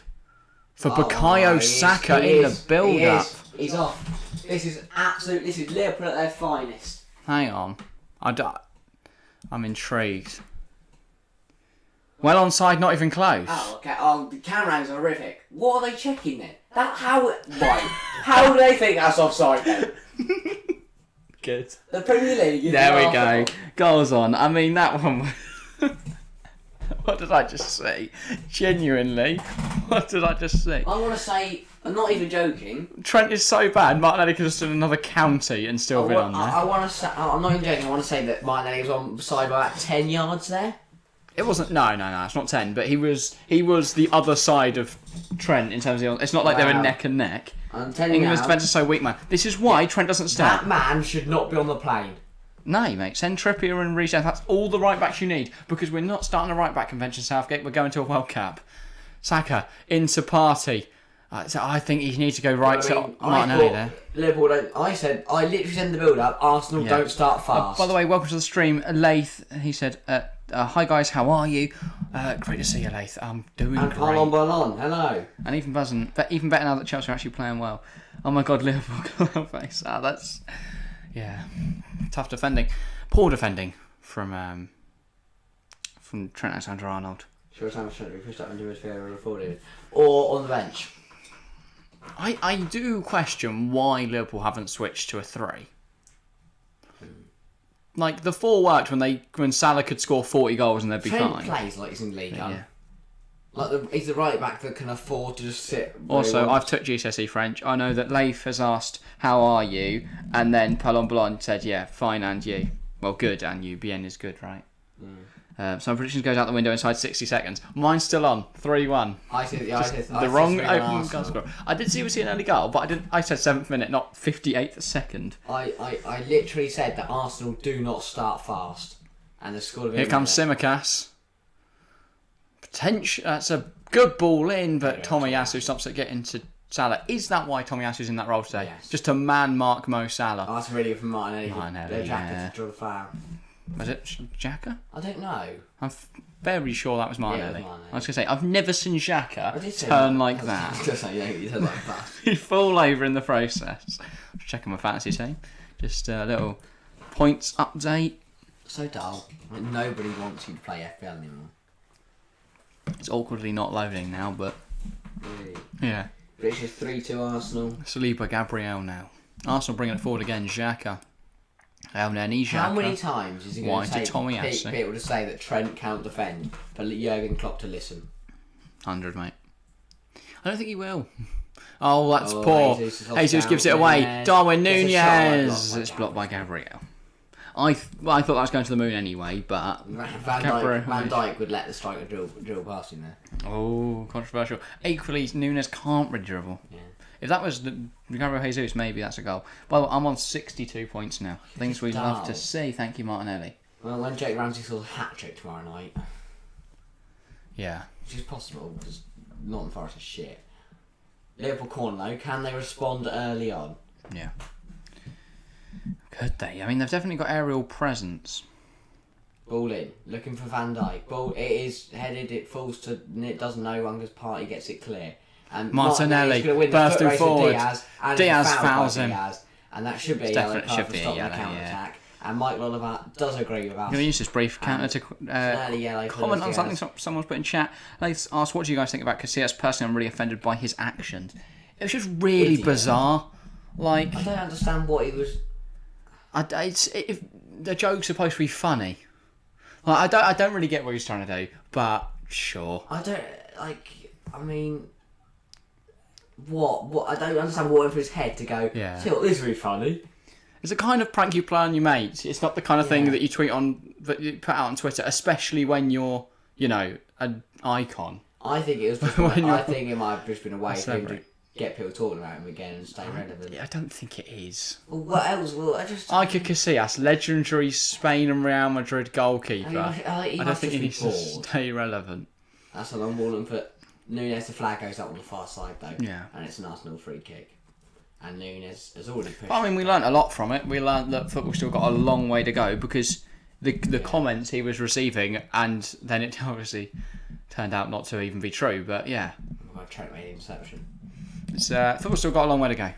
For Bukayo Saka in the build-up. He's off. This is Liverpool at their finest. Hang on. I'm intrigued. Well onside, not even close. Oh, okay. Oh, the camera angles are horrific. What are they checking then? How do they think that's offside then? Good. The Premier League is there we go. Goals on. I mean, that one was... What did I just say? Genuinely, what did I just say? I want to say, I'm not even joking. Trent is so bad, Martinelli could have stood in another county and still been on there. I want to say, I'm not even joking, I want to say that Martinelli was on side by about 10 yards there. It wasn't, no, it's not 10, but he was the other side of Trent in terms of, it's not like they were neck and neck. I'm telling you England's defence is so weak, man. This is why Trent doesn't start. That man should not be on the plane. No, mate. Send Trippier and Reece. That's all the right backs you need because we're not starting a right back convention, Southgate. We're going to a World Cup. Saka into Partey. So I think you need to go right to Martinelli there. Liverpool don't. I literally said in the build-up, Arsenal don't start fast. By the way, welcome to the stream, Laith. He said, "Hi guys, how are you? Great to see you, Laith. I'm doing great." And Ballon, hello. And even better now that Chelsea are actually playing well. Oh my God, Liverpool clown face. That's. Yeah, tough defending, poor defending from Trent Alexander-Arnold. Sure, time to be pushed up into midfield or on the bench. I do question why Liverpool haven't switched to a 3. Like the 4 worked when Salah could score 40 goals and they'd be Trent fine. Plays like he's in League One. Yeah. Like he's the right back that can afford to just sit. Also, I've took GCSE French. I know that Leif has asked, "How are you?" and then Palon Blonde said, "Yeah, fine, and you." Well, good, and you. Bien is good, right? So my prediction goes out the window inside 60 seconds. Mine's still on 3-1. I said the wrong opening goal score. I did see we see an early goal, but I said 7th minute, not 58th second. I literally said that Arsenal do not start fast, and the score. Here comes Simicast. Potential. That's a good ball in, but Tomiyasu stops it getting to Salah. Is that why Tomiyasu's in that role today? Yes. Just to man mark Mo Salah. Oh, that's really good from Martinelli. Yeah. To draw the foul. Was it Xhaka? I don't know. I'm very sure that was Martinelli. Yeah, it was Martinelli. I was going to say, I've never seen Xhaka turn like that. You said like that. He fall over in the process. Just checking my fantasy team. Just a little points update. So dull. Like, nobody wants you to play FPL anymore. It's awkwardly not loading now, but yeah. British 3-2 Arsenal. Saliba Gabriel now. Arsenal bringing it forward again. Xhaka. How many times is he going to take people to say that Trent can't defend for Jurgen Klopp to listen? 100, mate. I don't think he will. Oh, that's poor. Jesus gives it away. Darwin Gets a shot away, Nunez. It's blocked by Gabriel. I thought that was going to the moon anyway, but Van Dijk would let the striker drill past him there. Oh, controversial. Equally, Nunez can't really dribble. Yeah. If that was Gabriel Jesus, maybe that's a goal. By the way, I'm on 62 points now. Things we'd love to see. Thank you, Martinelli. Well, when Jake Ramsey scores a hat-trick tomorrow night... Yeah. Which is possible, because Nottingham Forest is shit. Liverpool corner, though. Can they respond early on? Yeah. Could they? I mean, they've definitely got aerial presence. Ball in. Looking for Van Dijk. Ball, it is headed, it falls to... It doesn't know one because Party gets it clear. And Martinelli, bursting forward. Diaz fouls him. Diaz, and that should be a yellow card for stopping the counter-attack. And Mike Oliver does agree with us. I'm going to use this brief counter to comment on something someone's put in chat. Let's ask, what do you guys think about Casillas? Personally, I'm really offended by his actions. It was just really bizarre. Like, I don't understand what he was... If the joke's supposed to be funny. Like, I don't really get what he's trying to do, but sure. I don't... I mean... What? I don't understand what went through his head to go, see what, this is really funny. It's the kind of prank you play on your mates. It's not the kind of thing that you tweet on, that you put out on Twitter, especially when you're, an icon. I think it was just I think it might have just been a way for him to get people talking about him again and stay relevant. I don't think it is. Well, what else? Well, Iker Casillas, legendary Spain and Real Madrid goalkeeper. I don't think he needs to stay relevant. That's a long ball and put Nunez, the flag goes up on the far side though. Yeah. And it's an Arsenal free kick. And Nunez has already pushed. But, I mean, we learnt a lot from it. We learnt that football's still got a long way to go because the comments he was receiving, and then it obviously turned out not to even be true. But yeah, Trent made an interception. It's football's still got a long way to go.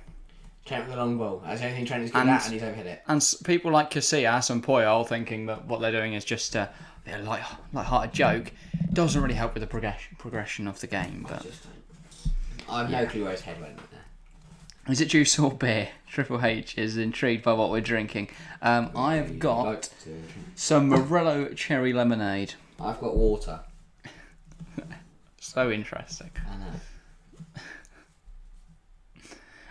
Trent with the long ball. That's the only thing Trent is good at, and he's overhit it. And people like Casillas and Puyol thinking that what they're doing is just a light-hearted joke doesn't really help with the progression of the game. But I have no clue where his head went there. Is it juice or beer? Triple H is intrigued by what we're drinking. I have got some Morello cherry lemonade. I've got water. So interesting. I know.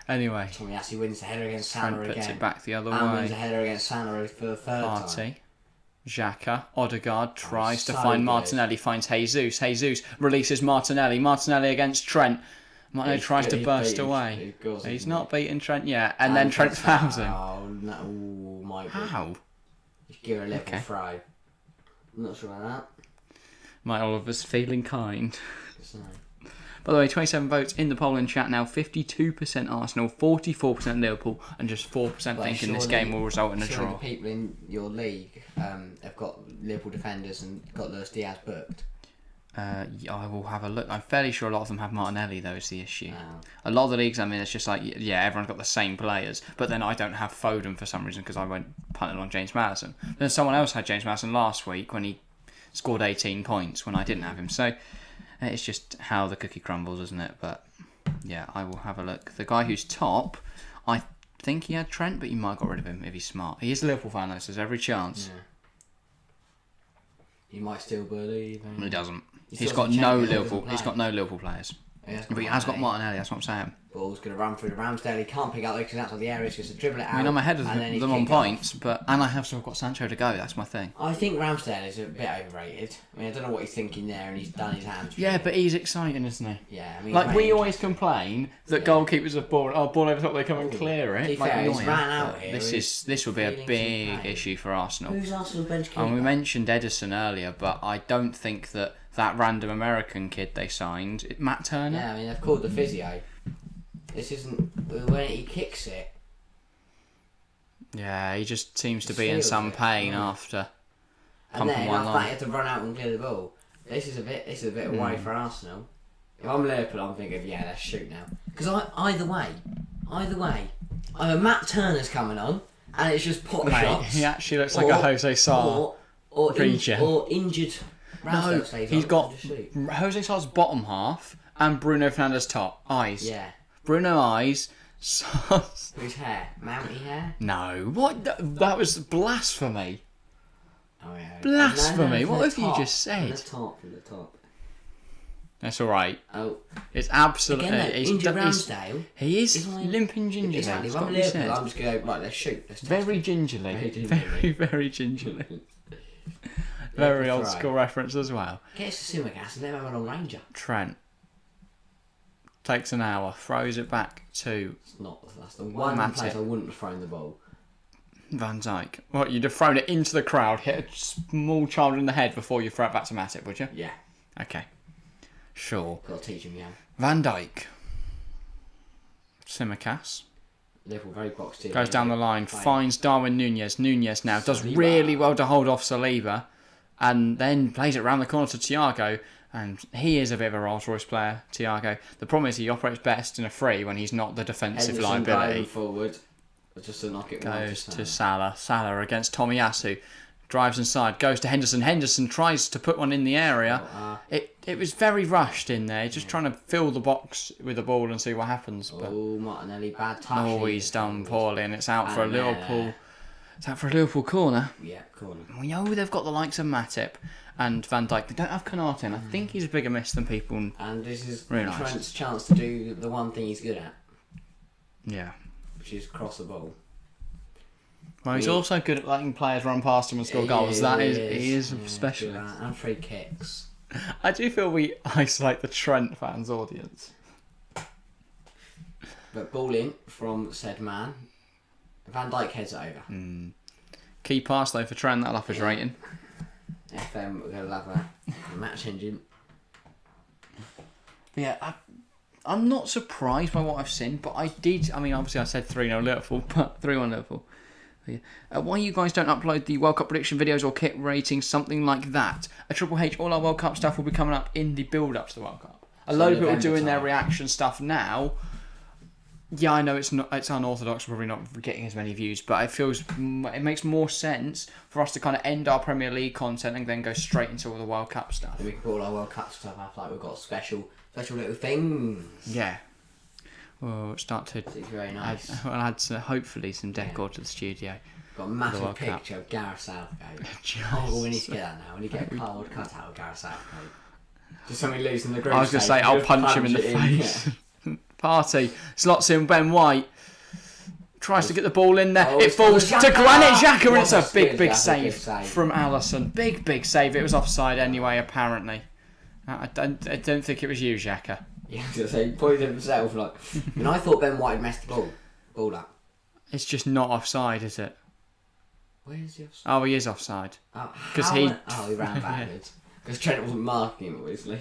Anyway. Tomiyasu wins the header against Salah again. Puts it back the other way. And wins the header against Salah for the third time. Xhaka, Odegaard tries to find Martinelli, finds Jesus. Jesus releases Martinelli. Martinelli against Trent. Martinelli tries to burst away. He's not beaten Trent yet. And then Trent fouls him. Oh, no. Ooh, my God. How? Just give her a little throw. I'm not sure about that. Mike Oliver's feeling kind. By the way, 27 votes in the poll in chat now. 52% Arsenal, 44% Liverpool, and just 4% thinking this game will result in a draw. The people in your league have got Liverpool defenders and got Luis Diaz booked. I will have a look. I'm fairly sure a lot of them have Martinelli, though, is the issue. Oh. A lot of the leagues I'm in, it's just like, everyone's got the same players, but then I don't have Foden for some reason because I went punting on James Maddison. Then someone else had James Maddison last week when he scored 18 points when I didn't have him. So it's just how the cookie crumbles, isn't it? But yeah, I will have a look. The guy who's top, I think he had Trent, but you might have got rid of him if he's smart. He is a Liverpool fan, though, so there's every chance. Yeah. He might still believe. He doesn't. He's got no Liverpool. He's got no Liverpool players. But he has got Martinelli. That's what I'm saying. Ball's going to run through the Ramsdale. He can't pick up because outside the area. He's going to dribble it out. I mean, I'm ahead of them on points, and I have still got Sancho to go. That's my thing. I think Ramsdale is a bit overrated. I mean, I don't know what he's thinking there, and he's done his hands. Yeah, but he's exciting, isn't he? Yeah, I mean, like we always complain that goalkeepers are ball over top. They come and clear it. To be fair, he's ran out here. This will be a big issue for Arsenal. Who's Arsenal's bench keeper? And we mentioned Edison earlier, but I don't think that random American kid they signed, Matt Turner. Yeah, I mean they've called the physio. This isn't when he kicks it. Yeah, he just seems to be in some pain after. And then after that, he had to run out and clear the ball. This is a bit away for Arsenal. If I'm Liverpool, I'm thinking, let's shoot now. Because either way, either Matt Turner's coming on, and it's just pot shots. He actually looks like a Jose Sarr or injured. No, he's got Jose Sarr's bottom half and Bruno Fernandes top eyes. Yeah. Bruno eyes. Whose hair? Mounty hair? No. What? That was blasphemy. Oh yeah. Blasphemy. What have you just From said? the top. That's all right. Oh, It's absolutely. again, though, injured Ramsdale. He is limping gingerly. Exactly. If It's got I'm to be Liverpool, said. I'm just going right. Let's shoot. Let's test Very it. gingerly. Very gingerly. Very gingerly. Very old school reference as well. Get us to Simicast and let him have a long ranger. Trent takes an hour, throws it back to That's the one Matip. place I wouldn't have thrown the ball. Van Dijk. What, you'd have thrown it into the crowd, hit a small child in the head before you throw it back to Matip, would you? Yeah. Okay. Sure. Got to teach him, yeah. Van Dijk. Simicast. Liverpool very boxed in. Goes down the line, finds Darwin Núñez. Núñez now does Saliba. really well to hold off Saliba, and then plays it around the corner to Thiago, and he is a bit of a Rolls Royce player, Thiago. The problem is he operates best in a free when he's not the defensive Henderson liability. diving forward, just to knock it wide. Goes to Salah. Salah against Tomiyasu. Drives inside, goes to Henderson. Henderson tries to put one in the area. It was very rushed in there, just trying to fill the box with the ball and see what happens. But Martinelli, bad touch. always done poorly, and it's out for a And, Liverpool. It's out for a Liverpool corner. Yeah, corner. We know they've got the likes of Matip and Van Dijk. They don't have Konate, and I think he's a bigger miss than people. And this is Really Trent's nice. chance to do the one thing he's good at, Yeah. which is cross the ball. Well, he's also good at letting players run past him and score goals. He is a specialist. And free kicks. I do feel we isolate the Trent fans' audience. But ball in from said man. Van Dijk heads it over. Key pass though for Trent. That'll up his rating. FM, we're going to have a match engine. But yeah, I'm not surprised by what I've seen, but I mean, obviously I said 3-0 Liverpool, but 3-1 Liverpool. Why you guys don't upload the World Cup prediction videos or kit ratings, something like that? A Triple H, all our World Cup stuff will be coming up in the build-up to the World Cup. A load of people are doing their reaction stuff now. Yeah, I know it's unorthodox, probably not getting as many views, but it makes more sense for us to kind of end our Premier League content and then go straight into all the World Cup stuff. And we can put all our World Cup stuff up, like we've got special little things. Yeah. We'll start to. It's very nice. I'll add hopefully some decor to the studio. Got a massive picture of Gareth Southgate. Oh, we need to get that now. We need to get a card cut out of Gareth Southgate. Just something loose in the group. I was going to say, I'll punch him in the face. Yeah. Party. Slots in Ben White. Tries to get the ball in there. It falls to Granit Xhaka, and it's a big save from Alisson. Big save. It was offside anyway, apparently. I don't think it was you, Xhaka. Yeah, so he pointed at himself like. And I thought Ben White had messed the ball up. It's just not offside, is it? Where is he offside? Oh, he is offside. He ran backwards. Because Trent wasn't marking him, obviously.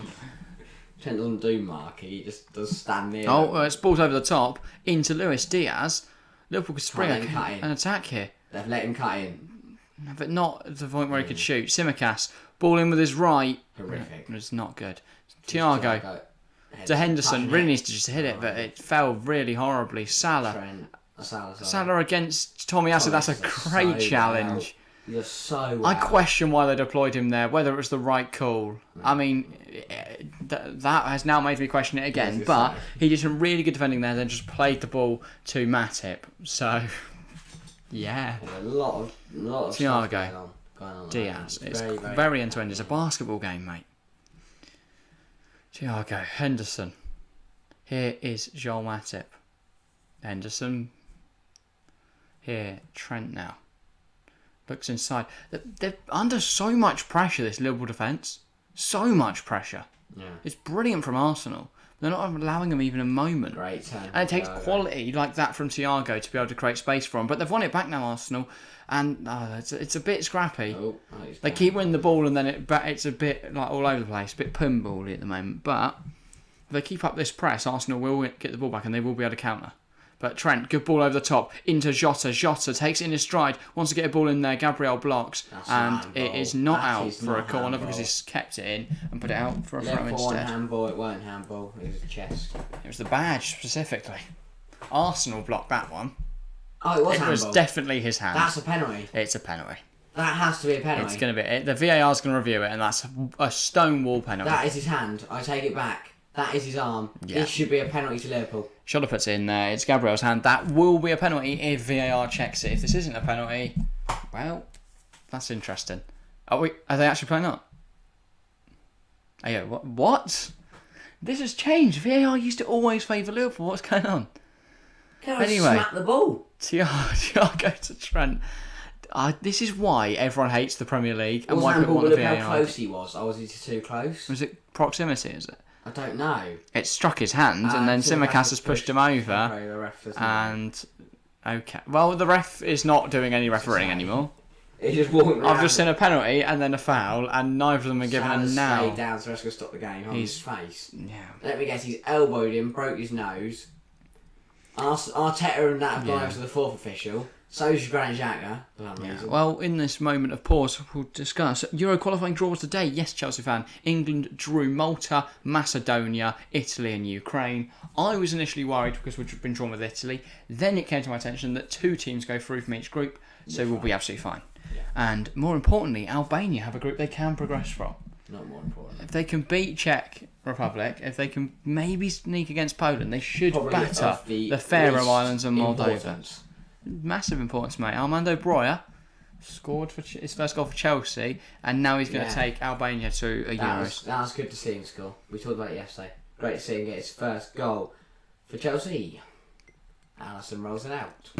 Trent doesn't do marking, he just does stand near. It's balls over the top into Luis Diaz. Liverpool could spring an attack here. They've let him cut in. But not at the point where he could shoot. Simicast, ball in with his right. Horrific. It's not good. Thiago. To Henderson, really needs to just hit it, but it fell really horribly. Salah against Tomiyasu, that's a great challenge. You're so I question why they deployed him there, whether it was the right call. I mean, that has now made me question it again, but he did some really good defending there, then just played the ball to Matip. So, yeah. A lot of Thiago, stuff going on Diaz. It's very end-to-end. It's a basketball game, mate. Thiago, Henderson. Here is Joel Matip. Henderson. Here, Trent now. Looks inside. They're under so much pressure, this Liverpool defence. So much pressure. Yeah. It's brilliant from Arsenal. They're not allowing them even a moment. Great turn. And it takes quality like that from Thiago to be able to create space for them. But they've won it back now, Arsenal. And it's a bit scrappy. They keep winning the ball and then it's a bit like all over the place. A bit pinball-y at the moment. But if they keep up this press, Arsenal will get the ball back and they will be able to counter. But Trent, good ball over the top, into Jota. Jota takes it in his stride, wants to get a ball in there. Gabriel blocks, and it is not out for a corner because he's kept it in and put it out for a throw instead. Handball, it weren't handball, it was a chest. It was the badge specifically. Arsenal blocked that one. Oh, it was handball. It was definitely his hand. That's a penalty. It's a penalty. That has to be a penalty. It's going to be it. The VAR's going to review it, and that's a stonewall penalty. That is his hand. I take it back. That is his arm. Yeah. It should be a penalty to Liverpool. Shoulder puts it in there. It's Gabriel's hand. That will be a penalty if VAR checks it. If this isn't a penalty, well, that's interesting. Are they actually playing up? Oh, yeah. What? This has changed. VAR used to always favour Liverpool. What's going on? Anyway, smack the ball. Thiago to Trent. This is why everyone hates the Premier League and why people want the Look VAR. how close he was. Was he too close? Was it proximity, is it? I don't know. It struck his hand and then Tsimikas has pushed him over. Okay, the ref doesn't Okay. Well, the ref is not doing any refereeing anymore. He's just walking around. I've just seen a penalty and then a foul, and neither of them are given a now. Laid down, so that's going to stop the game on his face. Yeah. Let me guess, he's elbowed him, broke his nose. Arteta and that have gone over to the fourth official. So's Granit Xhaka, for some reason. Well, in this moment of pause, we'll discuss. Euro qualifying draws today. Yes, Chelsea fan. England drew Malta, Macedonia, Italy and Ukraine. I was initially worried because we'd been drawn with Italy. Then it came to my attention that 2 teams go through from each group, so we'll be absolutely fine. Yeah. And more importantly, Albania have a group they can progress from. Not more important. If they can beat Czech Republic, if they can maybe sneak against Poland, they should Probably batter the Faroe Islands and Moldova. Massive importance, mate. Armando Broja scored for his first goal for Chelsea, and now he's going to take Albania to a Euros. That was good to see him score. We talked about it yesterday. Great to see him get his first goal for Chelsea. Alisson rolls it out.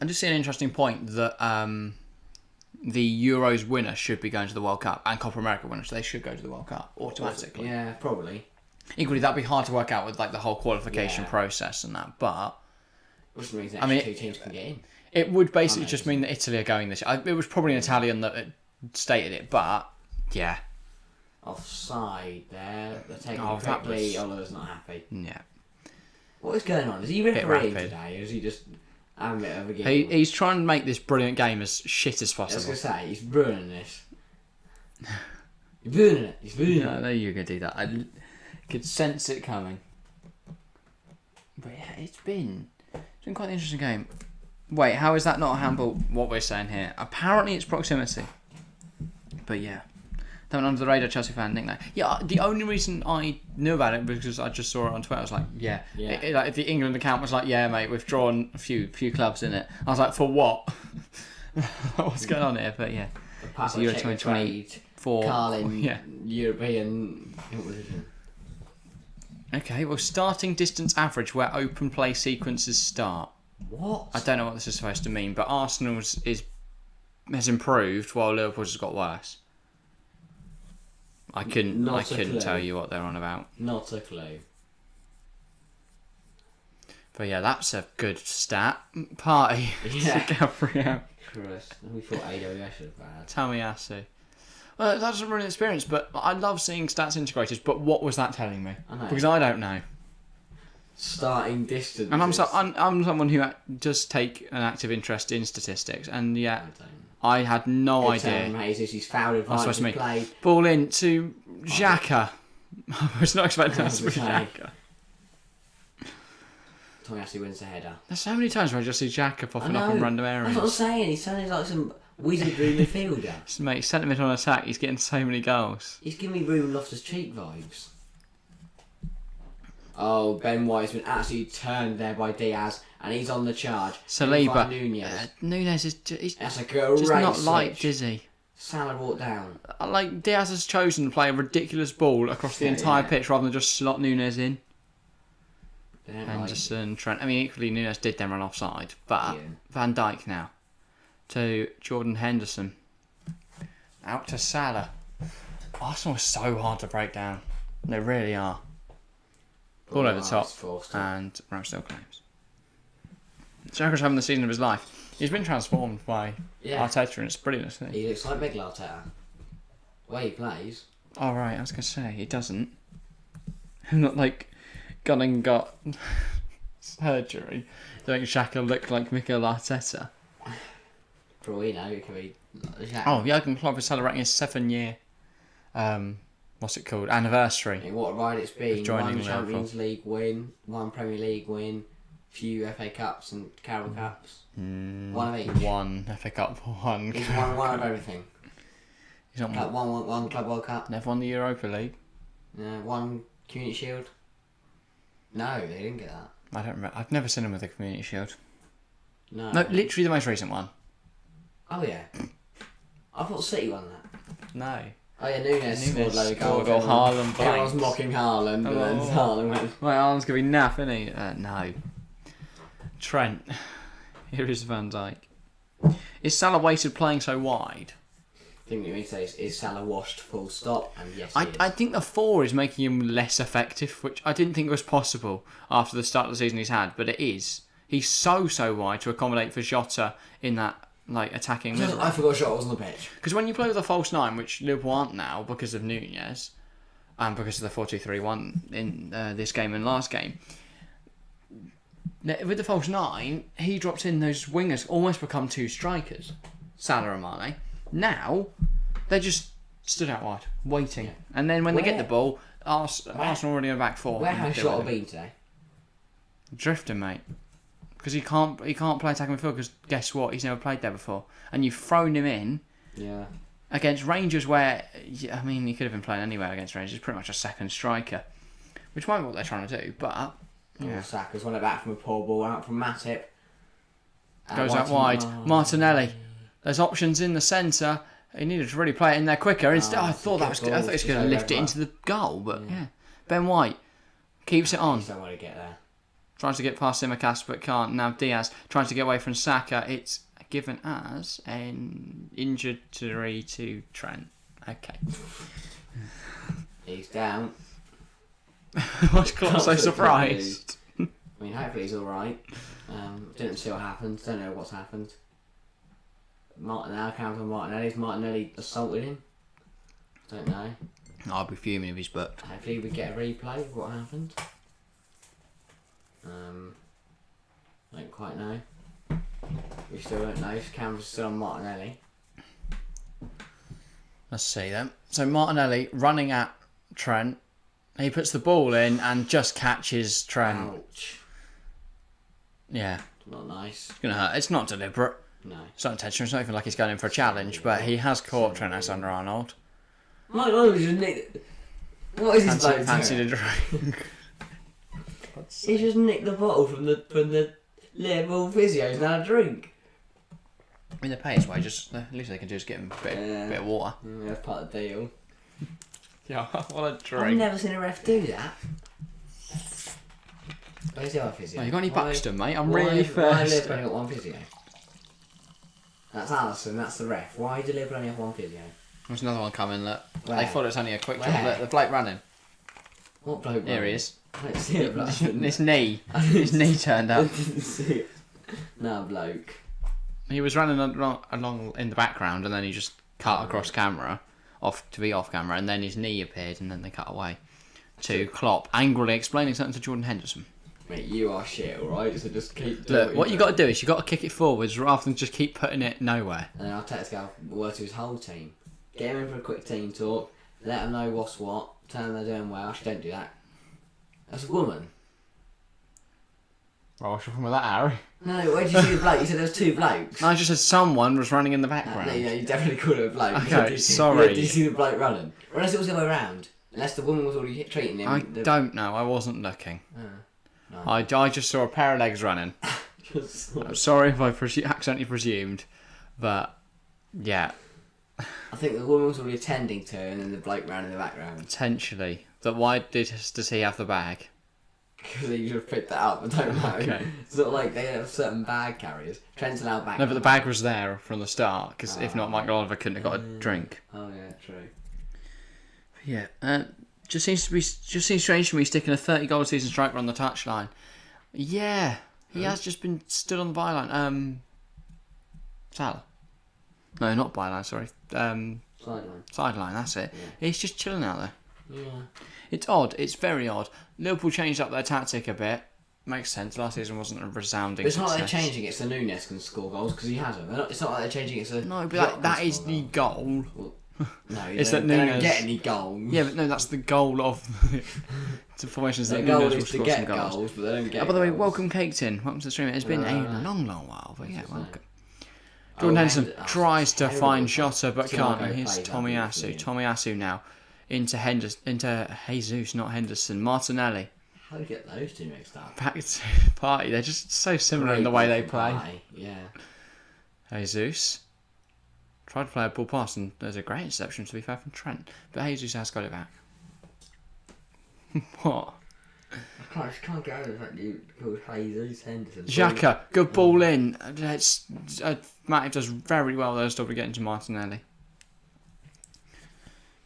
I just see an interesting point that the Euros winner should be going to the World Cup, and Copa America winners, they should go to the World Cup automatically. Yeah, probably. Equally, that'd be hard to work out with like the whole qualification process and that, but which means that 2 teams can get in. It would basically just mean that Italy are going this year. It was probably an Italian that stated it, but yeah. Offside there. They're taking it quickly. Oliver's not happy. Yeah. What is going on? Is he refereeing today, or is he just having a bit of a game? He's trying to make this brilliant game as shit as possible. I was going to say, he's ruining this. He's ruining it. He's ruining it. I know you're going to do that. I could sense it coming. But yeah, it's been quite an interesting game. Wait, how is that not a handball? What we're saying here. Apparently it's proximity. But yeah. That went under the radar, Chelsea fan, didn't they? Yeah, the only reason I knew about it was because I just saw it on Twitter. I was like, yeah. Like, the England account was like, yeah, mate, we've drawn a few clubs in it. I was like, for what? What's going on here? But yeah. It's the Euro 2024. Carling European. Okay, well, starting distance average where open play sequences start. What? I don't know what this is supposed to mean, but Arsenal's has improved while Liverpool's has got worse. I couldn't tell you what they're on about. Not a clue. But yeah, that's a good stat. Party. Yeah. Gabriel. Christ. We thought AWS was bad. Tamiyasu. Well, that's a brilliant experience, but I love seeing stats integrated, but what was that telling me? I know. Because I don't know. Starting distance. And I'm someone who does take an active interest in statistics, and yeah, I had no idea. He's fouled advantage played. Ball in to Xhaka. I was not expecting that to be Xhaka. Tomiyasu wins the header. There's so many times where I just see Xhaka popping up in random areas. That's what I'm saying. He's sounding like some wizardry midfielder. Mate, sentiment on attack. He's getting so many goals. He's giving me Ruben Loftus-Cheek vibes. Oh, Ben White's been absolutely turned there by Diaz, and he's on the charge. Saliba. Nunez. Nunez is That's a great just not switch. light, is he? Salah walked down. Like, Diaz has chosen to play a ridiculous ball across the entire pitch rather than just slot Nunez in. Henderson, Trent. I mean, equally, Nunez did then run offside, but Van Dijk now to Jordan Henderson. Out to Salah. Arsenal are so hard to break down. They really are. Ball over the top, and Ramsdale claims. Xhaka's having the season of his life. He's been transformed by Arteta, and it's brilliant, isn't he? He looks like Miguel Arteta. The way he plays. Oh, right, I was going to say, he doesn't. Not like gone and got surgery to make Xhaka look like Mikel Arteta. For all we know, it could be Xhaka. Oh, Jurgen Klopp is celebrating his 7-year, what's it called, anniversary. Yeah, what a ride it's been. Joining one Champions League win, one Premier League win, few FA Cups and Carroll Cups. One of each. One FA Cup, one. He's won one of everything. He's not one Club World Cup. Never won the Europa League. One Community Shield. No, they didn't get that. I don't remember. I've never seen him with a Community Shield. No, literally the most recent one. Oh yeah. I thought City won that. No. Oh yeah, Nunes scored a load of scored, goals. or Haaland Everyone's blanked. mocking Haaland, and then Haaland went. Right, Haaland's going to be naff, isn't he? No. Trent. Here is Van Dijk. Is Salah wasted playing so wide? I think what you mean to say is Salah washed full stop, and yes, I think the 4 is making him less effective, which I didn't think was possible after the start of the season he's had, but it is. He's so wide to accommodate for Jota in that attacking middle. I forgot Jota was on the pitch. Because when you play with a false 9, which Liverpool aren't now because of Nunez, and because of the 4-2-3-1 in this game and last game, with the false 9, he drops in those wingers, almost become 2 strikers, Salah and Mane. Now, they just stood out wide, waiting. Yeah. And then when they get the ball, Arsenal already in the back 4. Where has Jota been today? Drifting, mate. Because he can't play attacking midfield, because guess what? He's never played there before. And you've thrown him in against Rangers where, I mean, he could have been playing anywhere against Rangers. He's pretty much a second striker, which might be what they're trying to do, but... Yeah. Saka's won it back from a poor ball out from Matip. Goes out wide. Martinelli. There's options in the centre. He needed to really play it in there quicker. Instead, I thought that was good. I thought he was going to lift it into the goal, but yeah. Ben White keeps it on. He's don't want to get there. Tries to get past Simicast, but can't. Now Diaz trying to get away from Saka. It's given as an injury to Trent. Okay. He's down. Was Klopp so surprised? I mean, hopefully he's alright. Didn't see what happened. Don't know what's happened. Martinelli assaulted him. Don't know. I'll be fuming if he's booked. Hopefully we get a replay of what happened. Don't quite know. We still don't know. Camera's still on Martinelli. Let's see then. So Martinelli running at Trent. He puts the ball in and just catches Trent. Ouch. Yeah. Not nice. It's going to hurt. It's not deliberate. No. It's not intentional. It's not even like he's going in for a challenge, but he has caught Trent Alexander-Arnold. My God, what is his bloke Fancy the drink. He just nicked the bottle from the Liverpool physios and had a drink. I mean, they pay his way. Just at least they can just get him a bit of water. Yeah, that's part of the deal. Yeah, what a drink. I've never seen a ref do that. Where's the other physio? Oh, you got any Buxton, mate? I'm Why really thirsty. Liverpool only got one physio? That's Alisson, that's the ref. Why do Liverpool only have one physio? There's another one coming, look. Where? They thought it was only a quick Where? job. Look, the bloke running. What bloke? Here he is. I don't see it, bloke. His knee. His knee turned I up. didn't see it. No, bloke. He was running along in the background and then he just cut across camera, off camera, and then his knee appeared and then they cut away to Klopp, angrily explaining something to Jordan Henderson. Mate, you are shit, alright? So just keep doing Look, what you got to do is you got to kick it forwards rather than just keep putting it nowhere. And then I'll text Gal word to his whole team. Get him in for a quick team talk, let them know what's what, tell them they're doing well. Actually, don't do that. That's a woman. Well, what's wrong with that, Harry? No, where did you see the bloke? You said there was 2 blokes. No, I just said someone was running in the background. No, you definitely called it a bloke. Okay, sorry. Did you see the bloke running? Or unless it was the other way around. Unless the woman was already treating him. I don't know. I wasn't looking. No. I just saw a pair of legs running. I'm sorry if I accidentally presumed, but yeah. I think the woman was already attending to her and then the bloke ran in the background. Potentially. But why does he have the bag? Because he should have picked that up, I don't know. Okay. It's not like they have certain bag carriers. Trent's allowed bag. No, but the bag was there from the start, because if not, Michael Oliver couldn't have got a drink. Oh yeah, true. Yeah, just seems strange to me sticking a 30-goal season striker on the touchline. Yeah, he has just been stood on the byline. Salah. No, not byline. Sorry. Sideline. Sideline. That's it. Yeah. He's just chilling out there. Yeah. It's odd. It's very odd. Liverpool changed up their tactic a bit. Makes sense. Last season wasn't a resounding But it's not like success. they're changing it so Nunes can score goals because he hasn't. It's not like they're changing it so. No, but that is the goal. Well, no, It's they that don't Nunes- get any goals. Yeah, but no, that's the goal of the formations Their that goal Nunes will is to score get some goals. goals, but they don't get. Oh, by the way, goals. welcome Caked in. Welcome to the stream. It's been a No. long while, but yeah, What's his welcome. name? Jordan Henderson Henderson tries to terrible find pass. Jota but Thiago can't. Here's plays that Tomiyasu. beautifully. Tomiyasu now into Jesus, not Henderson. Martinelli. How do you get those two mixed up? Back to Party. They're just so similar in the way they play. Yeah. Jesus. Tried to play a ball pass, and there's a great interception, to be fair, from Trent. But Jesus has got it back. What? I just can't get over the fact you called Jesus Henderson. Xhaka, good ball in. Matip does very well there, still getting to Martinelli.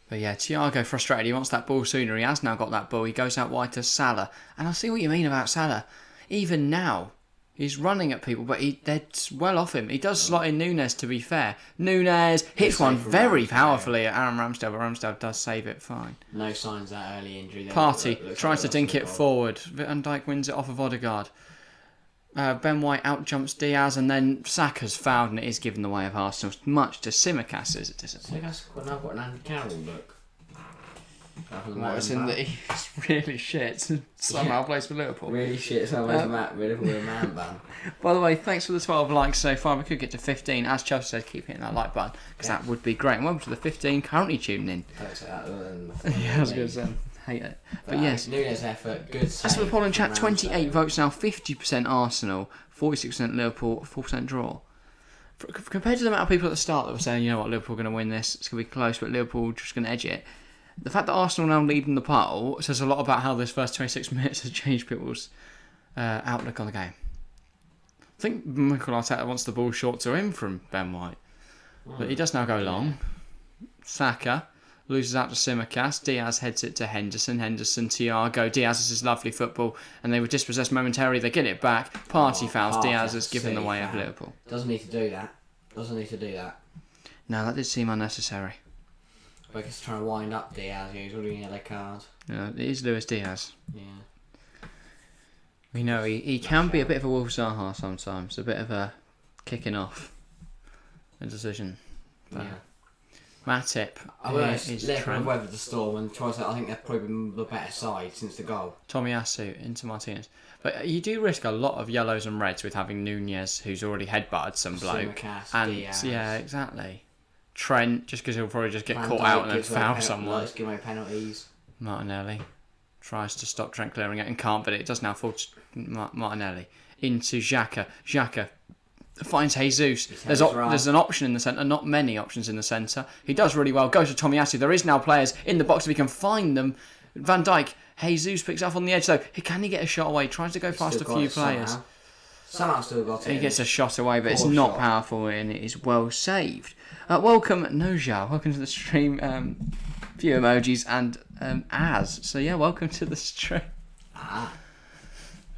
But yeah, Thiago frustrated. He wants that ball sooner. He has now got that ball. He goes out wide to Salah. And I see what you mean about Salah. Even now, he's running at people, but they're well off him. He does slot in Núñez, to be fair. Núñez hits one very powerfully at Aaron Ramsdale, but Ramsdale does save it fine. No signs of that early injury. Partey tries to dink it forward. Van Dijk wins it off of Odegaard. Ben White out-jumps Diaz, and then Saka's fouled, and it is given the way of Arsenal, much to Simicast's disappointment. Simicast's now got an Andy Carroll look. It's in that he's really shit. Somehow plays for Liverpool. Really shit. Someone's Liverpool with a man bun. By the way, thanks for the 12 likes so far. We could get to 15. As Chelsea said, keep hitting that like button, because that would be great. And welcome to the 15 currently tuning in. Yeah, I was going to say. Hate it. But yes. Núñez effort, good save. As for the polling chat, 28 votes now, 50% Arsenal, 46% Liverpool, 4% draw. Compared to the amount of people at the start that were saying, you know what, Liverpool are going to win this, it's going to be close, but Liverpool just going to edge it. The fact that Arsenal now leading the poll says a lot about how this first 26 minutes has changed people's outlook on the game. I think Mikel Arteta wants the ball short to him from Ben White, but he does now go long. Saka loses out to Simicast. Diaz heads it to Henderson. Henderson, Thiago. Diaz is his lovely football, and they were dispossessed momentarily. They get it back. Partey fouls. Diaz has given the way of Liverpool. Doesn't need to do that. No, that did seem unnecessary. I guess trying to wind up Diaz. He's already in a yellow card. Yeah, it is Luis Diaz. Yeah. We know he can be a bit of a Wolf Zaha sometimes. A bit of a kicking off a decision. But yeah. Matip is Liverpool weathered the storm, and I think they've probably been the better side since the goal. Tomiyasu into Martinez. But you do risk a lot of yellows and reds with having Núñez, who's already headbutted some bloke. Simicast, and Diaz. Yeah, exactly. Trent, just because he'll probably just get caught out and then foul someone. Let's give away penalties. Martinelli tries to stop Trent clearing it and can't, but it does now fall to Martinelli. Into Xhaka. Xhaka finds Jesus. There's an option in the centre, not many options in the centre. He does really well. Goes to Tomiyasu. There is now players in the box if he can find them. Van Dijk. Jesus picks up on the edge though. Can he get a shot away? Tries to go past a few players. Somehow still got it. He gets a shot away, but it's not powerful and it is well saved. Welcome, Noja. Welcome to the stream. Few emojis and Az. So yeah, welcome to the stream.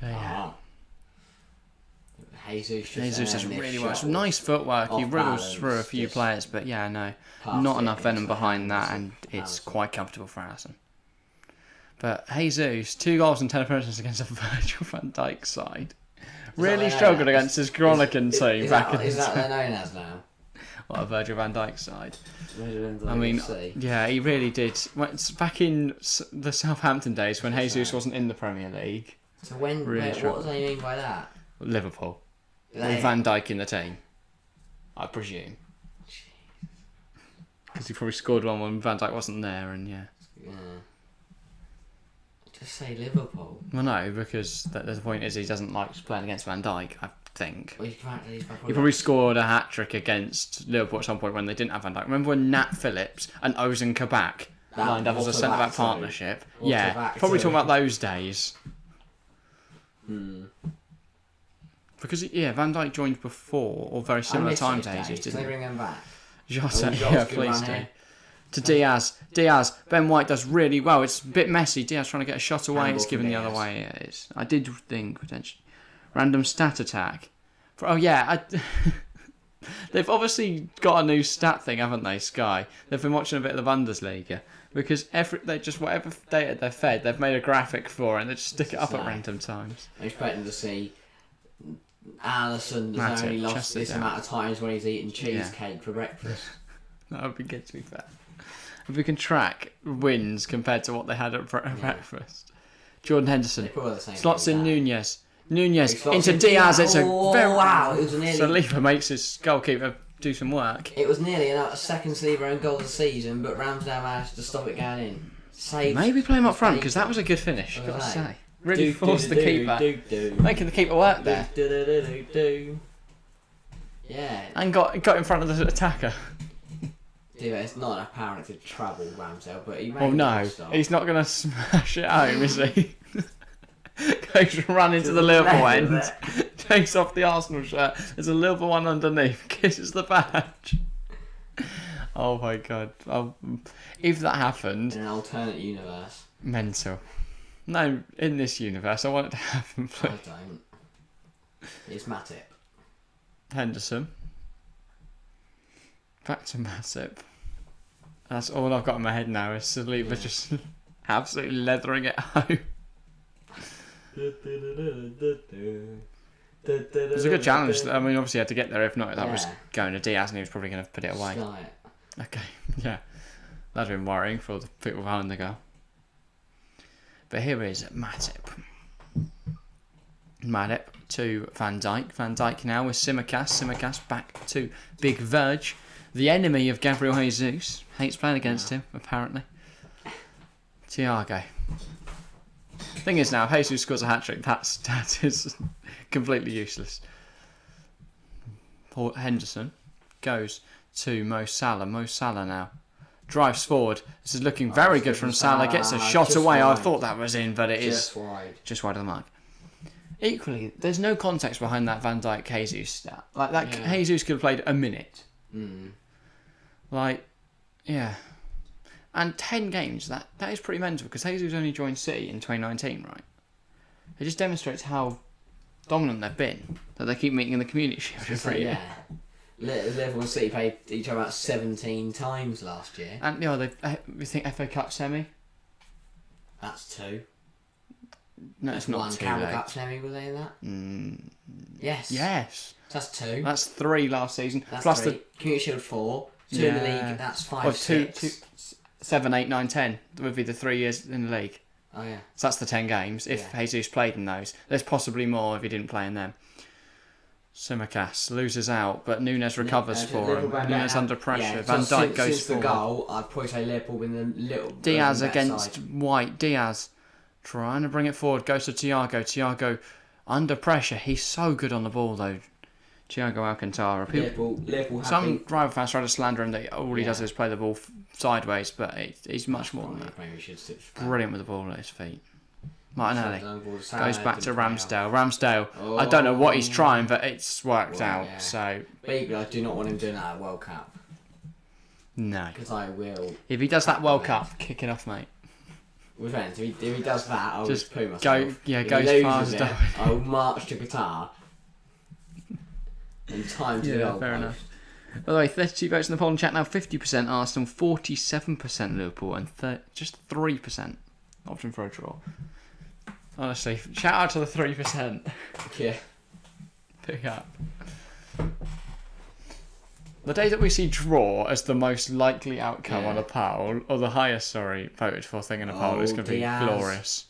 Yeah. Jesus does really well. It's nice footwork. He wriggles through a few players, but yeah, no, not enough venom behind that, and it's quite comfortable for Alisson. But Jesus, 2 goals and 10 appearances against a Virgil van Dijk side. Really struggled against his Groningen team back in the day. Is that what they're known as now? What, a Virgil van Dijk side? I mean, yeah, he really did. Back in the Southampton days when Jesus wasn't in the Premier League. So what do they mean by that? Liverpool. With Van Dijk in the team, I presume. Because he probably scored one when Van Dijk wasn't there, and yeah. Just say Liverpool. Well, no, because the point is he doesn't like playing against Van Dijk, I think. Well, he probably scored a hat-trick against Liverpool at some point when they didn't have Van Dijk. Remember when Nat Phillips and Ozan Kabak lined up as a centre-back partnership? Yeah, probably talking about those days. Because, Van Dijk joined before, or very similar time to Jesus, didn't he? Can they bring him back? Jota, yeah, please do. To Diaz. Ben White does really well. It's a bit messy. Diaz trying to get a shot away. It's given the other way. It is. I did think, potentially. Random stat attack. They've obviously got a new stat thing, haven't they, Sky? They've been watching a bit of the Bundesliga. Because whatever data they're fed, they've made a graphic for it and they just stick it up at random times. I'm expecting to see Alisson has only lost this amount of times when he's eating cheesecake for breakfast. That would be good, to be fair. If we can track wins compared to what they had at breakfast. Jordan Henderson slots in Núñez into Diaz. It's a very wow. It was nearly. Saliba makes his goalkeeper do some work. It was nearly a second Saliba own goal of the season, but Ramsdale managed to stop it going in. Maybe play him up front because that was a good finish. Got to say, really forced the keeper, making the keeper work there. Yeah, and got in front of the attacker. Yeah, it's not apparent to trouble Ramsdale, but he made Well, no, he's not going to smash it home, is he? Goes run into the Liverpool end, takes off the Arsenal shirt. There's a Liverpool one underneath, kisses the badge. Oh my god! If that happened, in an alternate universe, mental. No, in this universe, I want it to happen. Please. I don't. It's Matip. Henderson. Back to Matip. That's all I've got in my head now. Is Saliba just absolutely leathering it home. It was a good challenge. I mean, obviously, he had to get there. If not, that was going to Diaz, and he was probably going to put it away. Okay, yeah. That'd have been worrying for the people behind the goal. But here is Matip. Matip to Van Dijk. Van Dijk now with Simicast. Simicast back to Big Verge. The enemy of Gabriel Jesus. Hates playing against him, apparently. Thiago. Thing is now, if Jesus scores a hat-trick, that is completely useless. Henderson goes to Mo Salah. Mo Salah now drives forward. This is looking very good from Salah. Gets a shot away. I thought that was in, but it is just wide of the mark. Equally, there's no context behind that Van Dijk Jesus stat. Like that, Jesus could have played a minute. Like, yeah. And 10 games, that is pretty mental, because Jesus only joined City in 2019, right? It just demonstrates how dominant they've been, that they keep meeting in the Community Shield every year. Liverpool and City played each other about 17 times last year. And, we think FA Cup semi? That's 2. No, it's not one 2. Carabao Cup semi, were they in that? Yes. Yes. So that's 2. That's 3 last season. That's plus 3. the Community Shield 4. 2 in the league, that's 5, 6. 7, 8, 9, 10 would be the 3 years in the league. Oh, yeah. So that's the 10 games. If Jesus played in those, there's possibly more if he didn't play in them. Simicast loses out, but Nunes recovers for him. Nunes under pressure. Yeah, Van Dijk goes since the forward. goal, I'd probably say Liverpool been a little. Diaz against White. Diaz trying to bring it forward. Goes to Thiago. Thiago under pressure. He's so good on the ball though. Thiago Alcantara. Liverpool some rival fans try to slander him that all he does is play the ball sideways, but he's much more than that. Brilliant with the ball at his feet. Martinelli goes back to Ramsdale. Ramsdale, I don't know what he's trying, but it's worked out. Yeah. So, but I do not want him doing that at World Cup. No. Because I will. If he does that World Cup, kick it off, mate. With friends, if he does that, I'll just poo myself. Go if as far as Darwin. I'll march to Qatar. In time to the goal fair post. enough. By the way, 32 votes in the polling chat now. 50% Arsenal, 47% Liverpool, and just 3% opting for a draw. Honestly, shout out to the 3%. Yeah. Pick up. The day that we see draw as the most likely outcome on a poll, or the highest, voted for thing in a poll, is going to be glorious.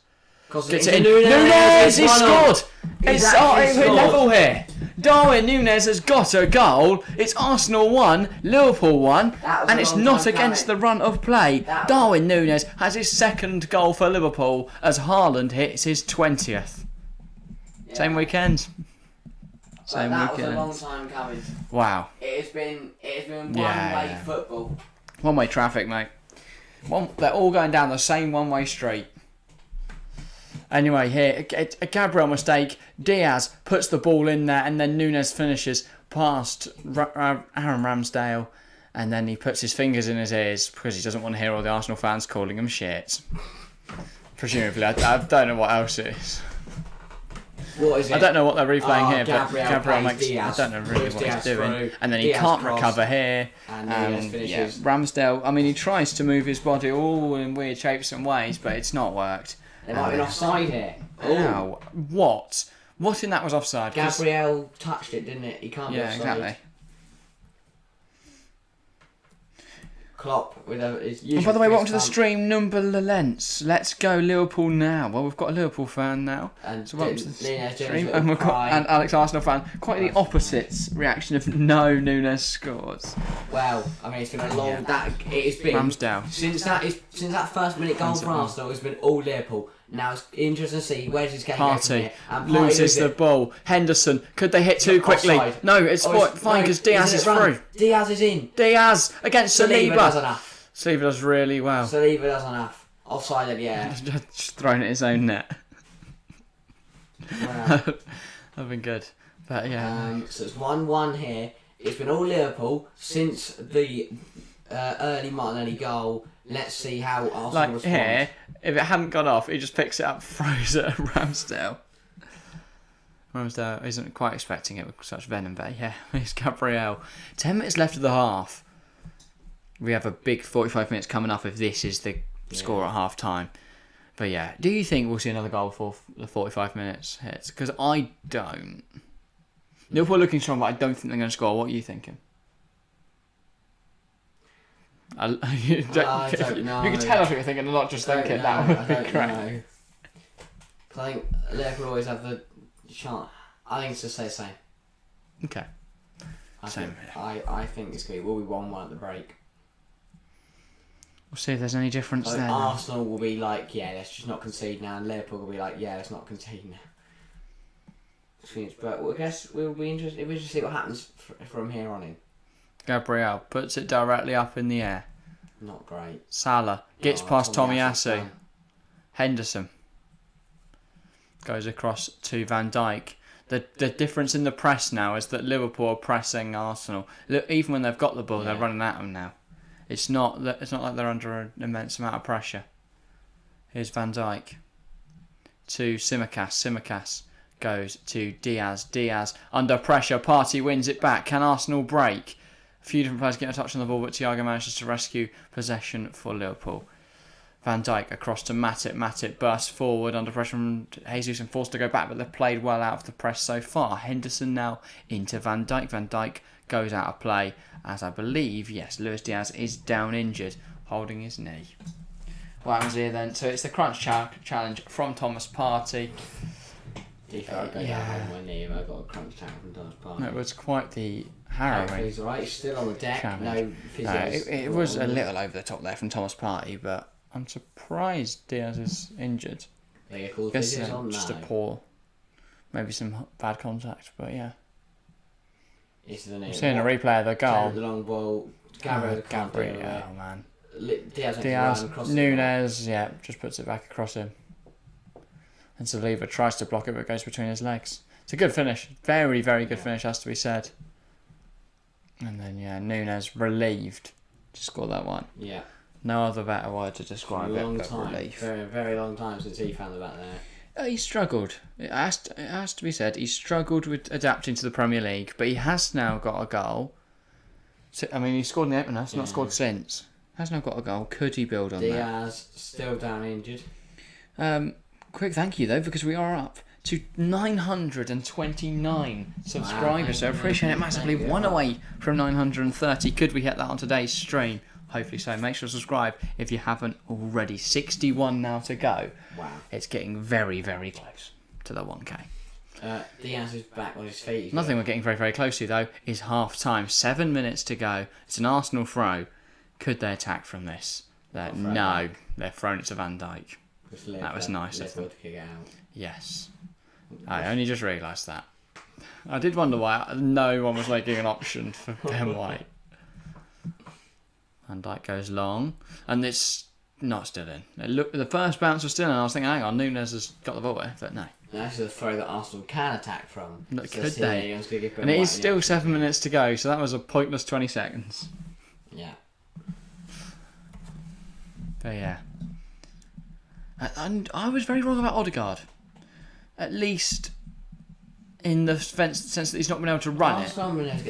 Gets it in. Nunes! He scored! It's level here. Darwin Nunes has got a goal. It's Arsenal 1, Liverpool 1, and it's not against the run of play. Darwin Nunes has his second goal for Liverpool as Haaland hits his 20th. Yeah. Same weekend. Same weekend. That was a long time coming. Wow. It has been one-way football. One-way traffic, mate. They're all going down the same one-way street. Anyway, here, a Gabriel mistake. Diaz puts the ball in there, and then Nunes finishes past Aaron Ramsdale, and then he puts his fingers in his ears because he doesn't want to hear all the Arsenal fans calling him shit. Presumably, I don't know what else it is. What is it? I don't know what they're replaying here, but Gabriel makes. Diaz. I don't know really what he's doing, through, and then he Diaz can't cross, recover here. And finishes. Ramsdale. I mean, he tries to move his body all in weird shapes and ways, but it's not worked. They might have been offside here. Ow. What? What in that was offside? Gabriel touched it, didn't it? He can't be offside. Yeah, exactly. Klopp with his usual. And by the way, welcome to the stream, Number Lens. Let's go Liverpool now. Well, we've got a Liverpool fan now. And so welcome to the stream. And we've got an Alex Arsenal fan. Quite the opposite reaction of no Nunes scores. Well, I mean, it's been a long. It has been Ramsdale. since that first minute goal for Arsenal. It's been all Liverpool. Now it's interesting to see where's his game Party and loses the ball. Henderson, could they hit too quickly? Offside. No, it's fine because Diaz is through. Diaz is in. Diaz against Saliba does Saliba. enough. Saliba does really well. Saliba does enough. Offside at the air. Just throwing at his own net. Wow. That'd been good. But yeah. So it's 1-1 here. It's been all Liverpool since the early Martinelli goal. Let's see how Arsenal Like respond. here, if it hadn't gone off, he just picks it up, throws it at Ramsdale. Ramsdale isn't quite expecting it with such venom, but yeah, it's Gabriel. 10 minutes left of the half. We have a big 45 minutes coming up if this is the score at half time. But yeah, do you think we'll see another goal before the 45 minutes hits? Because I don't. Liverpool are looking strong, but I don't think they're going to score. What are you thinking? You don't know. You can tell us what you're thinking and not just thinking. That would be great. Know. I think Liverpool always have the chance. I think it's just the same. Okay. Same. I think it's will be 1-1 at the break. We'll see if there's any difference there. Arsenal will be like, yeah, let's just not concede now, and Liverpool will be like, yeah, let's not concede now. But I guess we'll be interested. We'll just see what happens from here on in. Gabriel puts it directly up in the air. Not great. Salah gets past Tomiyasu. Tomiyasu. Henderson goes across to Van Dijk. The difference in the press now is that Liverpool are pressing Arsenal. Even when they've got the ball, they're running at them now. It's not like they're under an immense amount of pressure. Here's Van Dijk to Tsimikas. Tsimikas goes to Diaz. Diaz under pressure. Partey wins it back. Can Arsenal break? A few different players getting a touch on the ball, but Thiago manages to rescue possession for Liverpool. Van Dijk across to Matip. Matip bursts forward under pressure from Jesus and forced to go back, but they've played well out of the press so far. Henderson now into Van Dijk. Van Dijk goes out of play as I believe, yes, Luis Diaz is down injured, holding his knee. What happens here then? So it's the crunch challenge from Thomas Partey. If I go down on my knee, if I got a crunch challenge from Thomas Partey. It was quite the harrowing. He's alright, he's still on the deck. Challenge. No, it was a little over the top there from Thomas Partey, but I'm surprised Diaz is injured. They get called Guess physios on just now. a poor, maybe some bad contact, but yeah. I'm seeing a replay of the goal. The long ball. Gabriel, man. Diaz, Nunes, just puts it back across him. And Saliba tries to block it, but it goes between his legs. It's a good finish. Very, very good finish, has to be said. And then, Nunes relieved to score that one. Yeah. No other better word to describe it but relief. Very, very long time since he found the back there. He struggled. It has to be said. He struggled with adapting to the Premier League, but he has now got a goal. I mean, he scored in the opener. He's not scored since. Has now got a goal. Could he build on that? Diaz still down injured. Quick thank you though, because we are up to 929 subscribers. So I appreciate it massively. One away from 930. Could we hit that on today's stream? Hopefully so. Make sure to subscribe if you haven't already. 61 now to go. Wow. It's getting very, very close to the 1K. Diaz is back on his feet. Nothing we're getting very, very close to, though, is half time. 7 minutes to go. It's an Arsenal throw. Could they attack from this? No. They're throwing it to Van Dijk. That was nice of them. Yes. I only just realised that. I did wonder why no one was making an option for Ben White. Van Dijk goes long, and it's not still in. The first bounce was still in, and I was thinking, hang on, Nunes has got the ball there, but no. That's a throw that Arsenal can attack from. Could they? And it is still 7 minutes to go, so that was a pointless 20 seconds. Yeah. But yeah. And I was very wrong about Odegaard. At least in the sense that he's not been able to run it.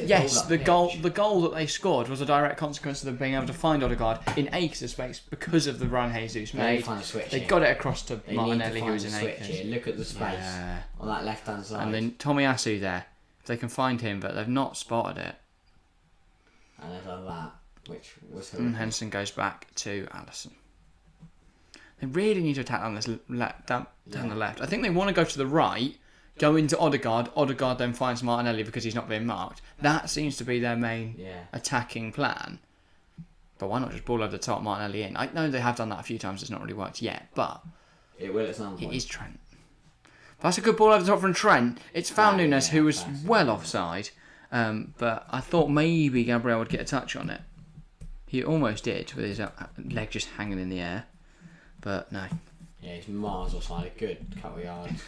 Yes, the goal that they scored was a direct consequence of them being able to find Odegaard in acres of space because of the run Jesus made. They got it across to Martinelli, who was in acres. Look at the space on that left hand side. And then Tomiyasu there. If they can find him, but they've not spotted it. And there's that, which was Henderson goes back to Alisson. They really need to attack down the left. I think they want to go to the right, go into Odegaard. Odegaard then finds Martinelli because he's not being marked. That seems to be their main attacking plan. But why not just ball over the top, Martinelli in? I know they have done that a few times. It's not really worked yet, but It will at some It point. is Trent. That's a good ball over the top from Trent. It's found Nunes, who was well offside. But I thought maybe Gabriel would get a touch on it. He almost did with his leg just hanging in the air. But no. Yeah, he's miles offside. A good couple of yards.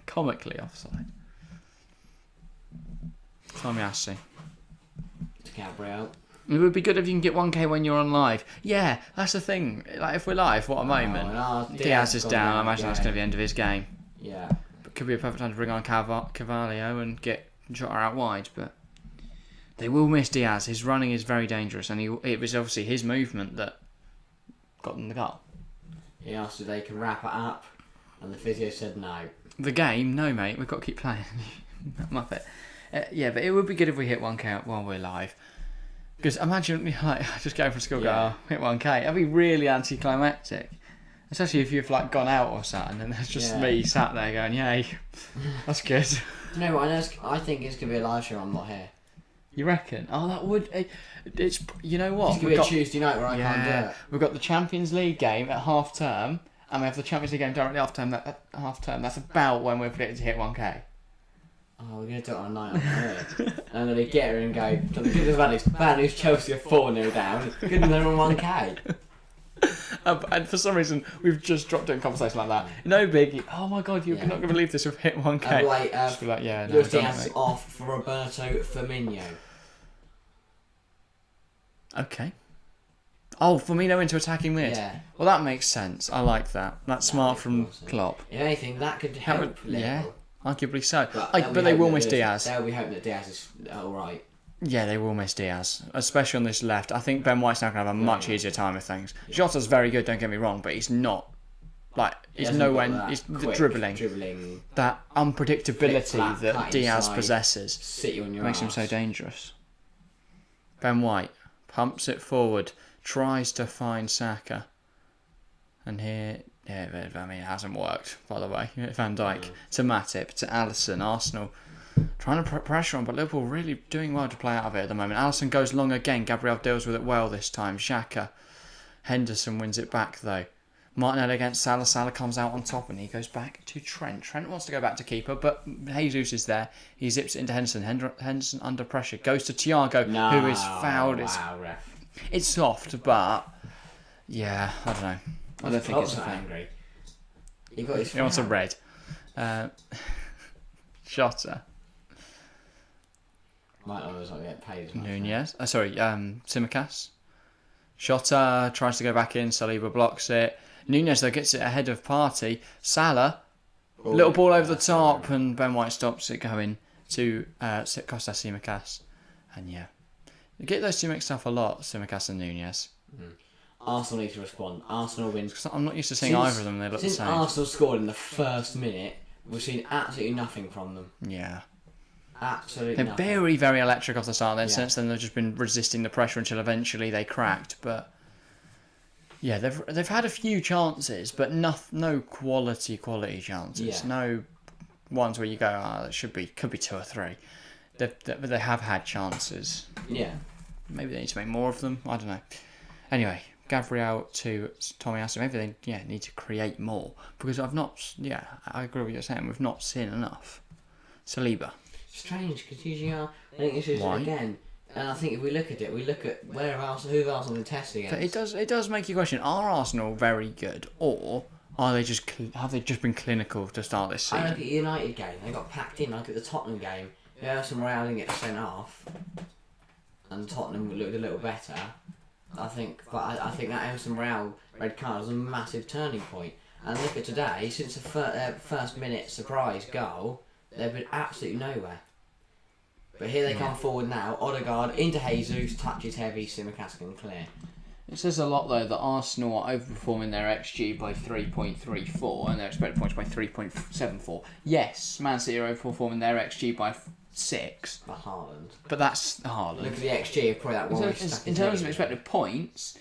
Comically offside. Tomiyasu. To Gabriel. It would be good if you can get 1k when you're on live. Yeah, that's the thing. Like, if we're live, what a moment. Diaz is down. I imagine that's going to be the end of his game. Yeah. But could be a perfect time to bring on Carvalho and get Jota out wide. But they will miss Diaz. His running is very dangerous, and it was obviously his movement that got them the goal. He asked if they can wrap it up, and the physio said no. The game? No, mate. We've got to keep playing. Muppet. Yeah, but it would be good if we hit 1k out while we're live. Because imagine, like, just going from school, hit 1k. That'd be really anticlimactic. Especially if you've like gone out or something, and there's just me sat there going, "Yay, that's good." You know what? I think it's gonna be a live show. I'm not here. You reckon? Oh, that would. It's you know what? It's gonna be a Tuesday night where I can't do it. We've got the Champions League game at half term, and we have the Champions League game directly after term. Half term. That's about when we're predicted to hit 1k. Oh, we're going to do it on a night on here. And then they get her and go, bad news, Chelsea are 4-0 down. Good and they're on 1k. And for some reason, we've just dropped it in conversation like that. No biggie. Oh my god, you're not going to believe this. We've hit 1k. Just be like, yeah, no, Luis Diaz is off for Roberto Firmino. Okay. Oh, Firmino into attacking mid. Yeah. Well, that makes sense. I like that. That's smart from Klopp. If anything, that could help. Yeah. Arguably so. But they will miss Diaz. They'll be hoping that Diaz is alright. Yeah, they will miss Diaz, especially on this left. I think Ben White's now going to have a much easier time with things. Jota's very good, don't get me wrong, but he's not, like, he's nowhere, he's dribbling. That unpredictability that Diaz possesses makes him so dangerous. Ben White pumps it forward, tries to find Saka. And here... Yeah, I mean, it hasn't worked, by the way. Van Dijk to Matip, to Alisson, Arsenal trying to put pressure on, but Liverpool really doing well to play out of it at the moment. Alisson goes long again. Gabriel deals with it well this time. Xhaka. Henderson wins it back, though. Martinelli against Salah. Salah comes out on top, and he goes back to Trent. Trent wants to go back to keeper, but Jesus is there. He zips it into Henderson. Henderson under pressure. Goes to Thiago, who is fouled. It's soft, but... Yeah, I don't know. I don't think it's angry. He wants a red. Jota. Might always not get paid as much. Nunez. Tsimikas. Jota tries to go back in. Saliba blocks it. Nunez, though, gets it ahead of Partey. Salah. Little ball over the top, and Ben White stops it going to Costa Tsimikas. And yeah. You get those two mixed up a lot, Tsimikas and Nunez. Arsenal need to respond. Arsenal win. I'm not used to seeing either of them. They look the same. Since Arsenal scored in the first minute, we've seen absolutely nothing from them. Yeah. Absolutely nothing. They're very, very electric off the start. Then since then, they've just been resisting the pressure until eventually they cracked. But yeah, they've had a few chances, but no quality chances. Yeah. No ones where you go, that could be 2 or 3. They have had chances. Yeah. Maybe they need to make more of them. I don't know. Anyway. Gabriel to Tomiyasu. Maybe they need to create more, because I agree with what you're saying. We've not seen enough. Saliba. Strange, because usually I think it's just again, and I think if we look at it, we look at who Arsenal been testing against. But it does make you question: are Arsenal very good, or have they just been clinical to start this season? I look at the United game; they got packed in. I look at the Tottenham game; some Real didn't get sent off, and Tottenham looked a little better. I think that Emerson Real red card was a massive turning point. And look at today, since the first minute surprise goal, they've been absolutely nowhere. But here they come forward now. Odegaard into Jesus, touches heavy, Tsimikas can clear. It says a lot, though, that Arsenal are overperforming their XG by 3.34 and their expected points by 3.74. Yes, Man City are overperforming their XG by 6. For Haaland. But that's Haaland. Look at the XG, probably that one. In terms of expected points,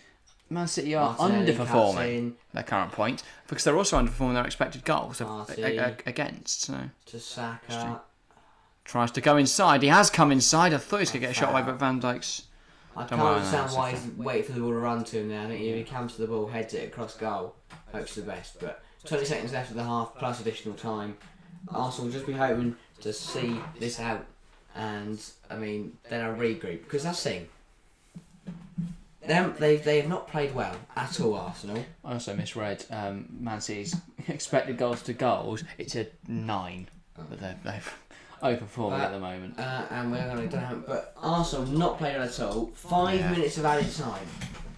Man City are underperforming their current point, because they're also underperforming their expected goals against. So. To Saka. Tries to go inside. He has come inside. I thought he was going to get a shot away, but Van Dijk's... I can't understand why he's waiting for the ball to run to him now. I think if he comes to the ball, heads it across goal, hopes for the best. But 20 seconds left of the half plus additional time. Arsenal will just be hoping to see this out, and I mean then a regroup, because that's the thing. They have not played well at all, Arsenal. I also misread Man City's expected goals to goals. It's a 9, but they've overperforming at the moment. And we're going to do, but Arsenal not played well at all. 5 minutes of added time.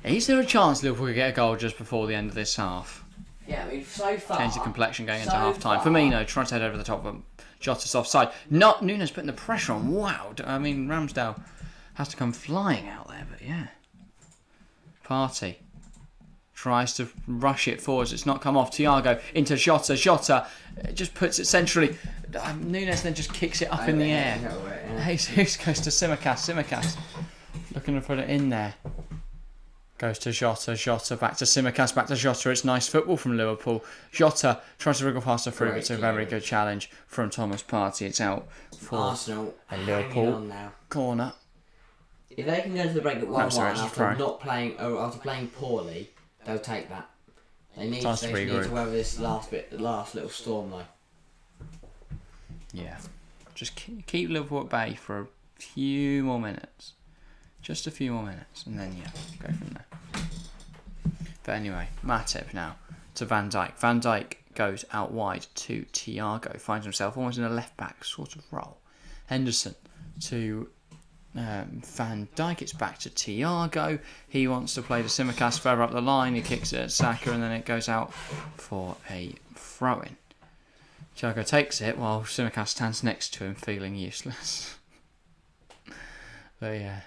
Is there a chance Liverpool could get a goal just before the end of this half? Yeah, I mean, so far. Change the complexion going into half time. Firmino trying to head over the top of him. Jota's offside. Not Nunes putting the pressure on. Wow. I mean, Ramsdale has to come flying out there, but yeah. Partey tries to rush it forwards. It's not come off. Thiago into Jota. Jota just puts it centrally. Nunes then just kicks it up in the air. Jesus goes to Simicast. Simicast looking to put it in there. Goes to Jota. Jota back to Simicast. Back to Jota. It's nice football from Liverpool. Jota tries to wriggle past the through. It's a very good challenge from Thomas Partey. It's out for Arsenal a Liverpool corner. If they can go to the break at 1-1 after playing poorly, they'll take that. They need to weather this last little storm though. Yeah, just keep Liverpool at bay for a few more minutes, just a few more minutes, and then go from there. But anyway, Matip now to Van Dijk. Van Dijk goes out wide to Thiago, finds himself almost in a left back sort of role. Henderson to Van Dijk. It's back to Thiago. He wants to play the Simicast further up the line. He kicks it at Saka, and then it goes out for a throw-in. Thiago takes it while Simicast stands next to him, feeling useless. But yeah,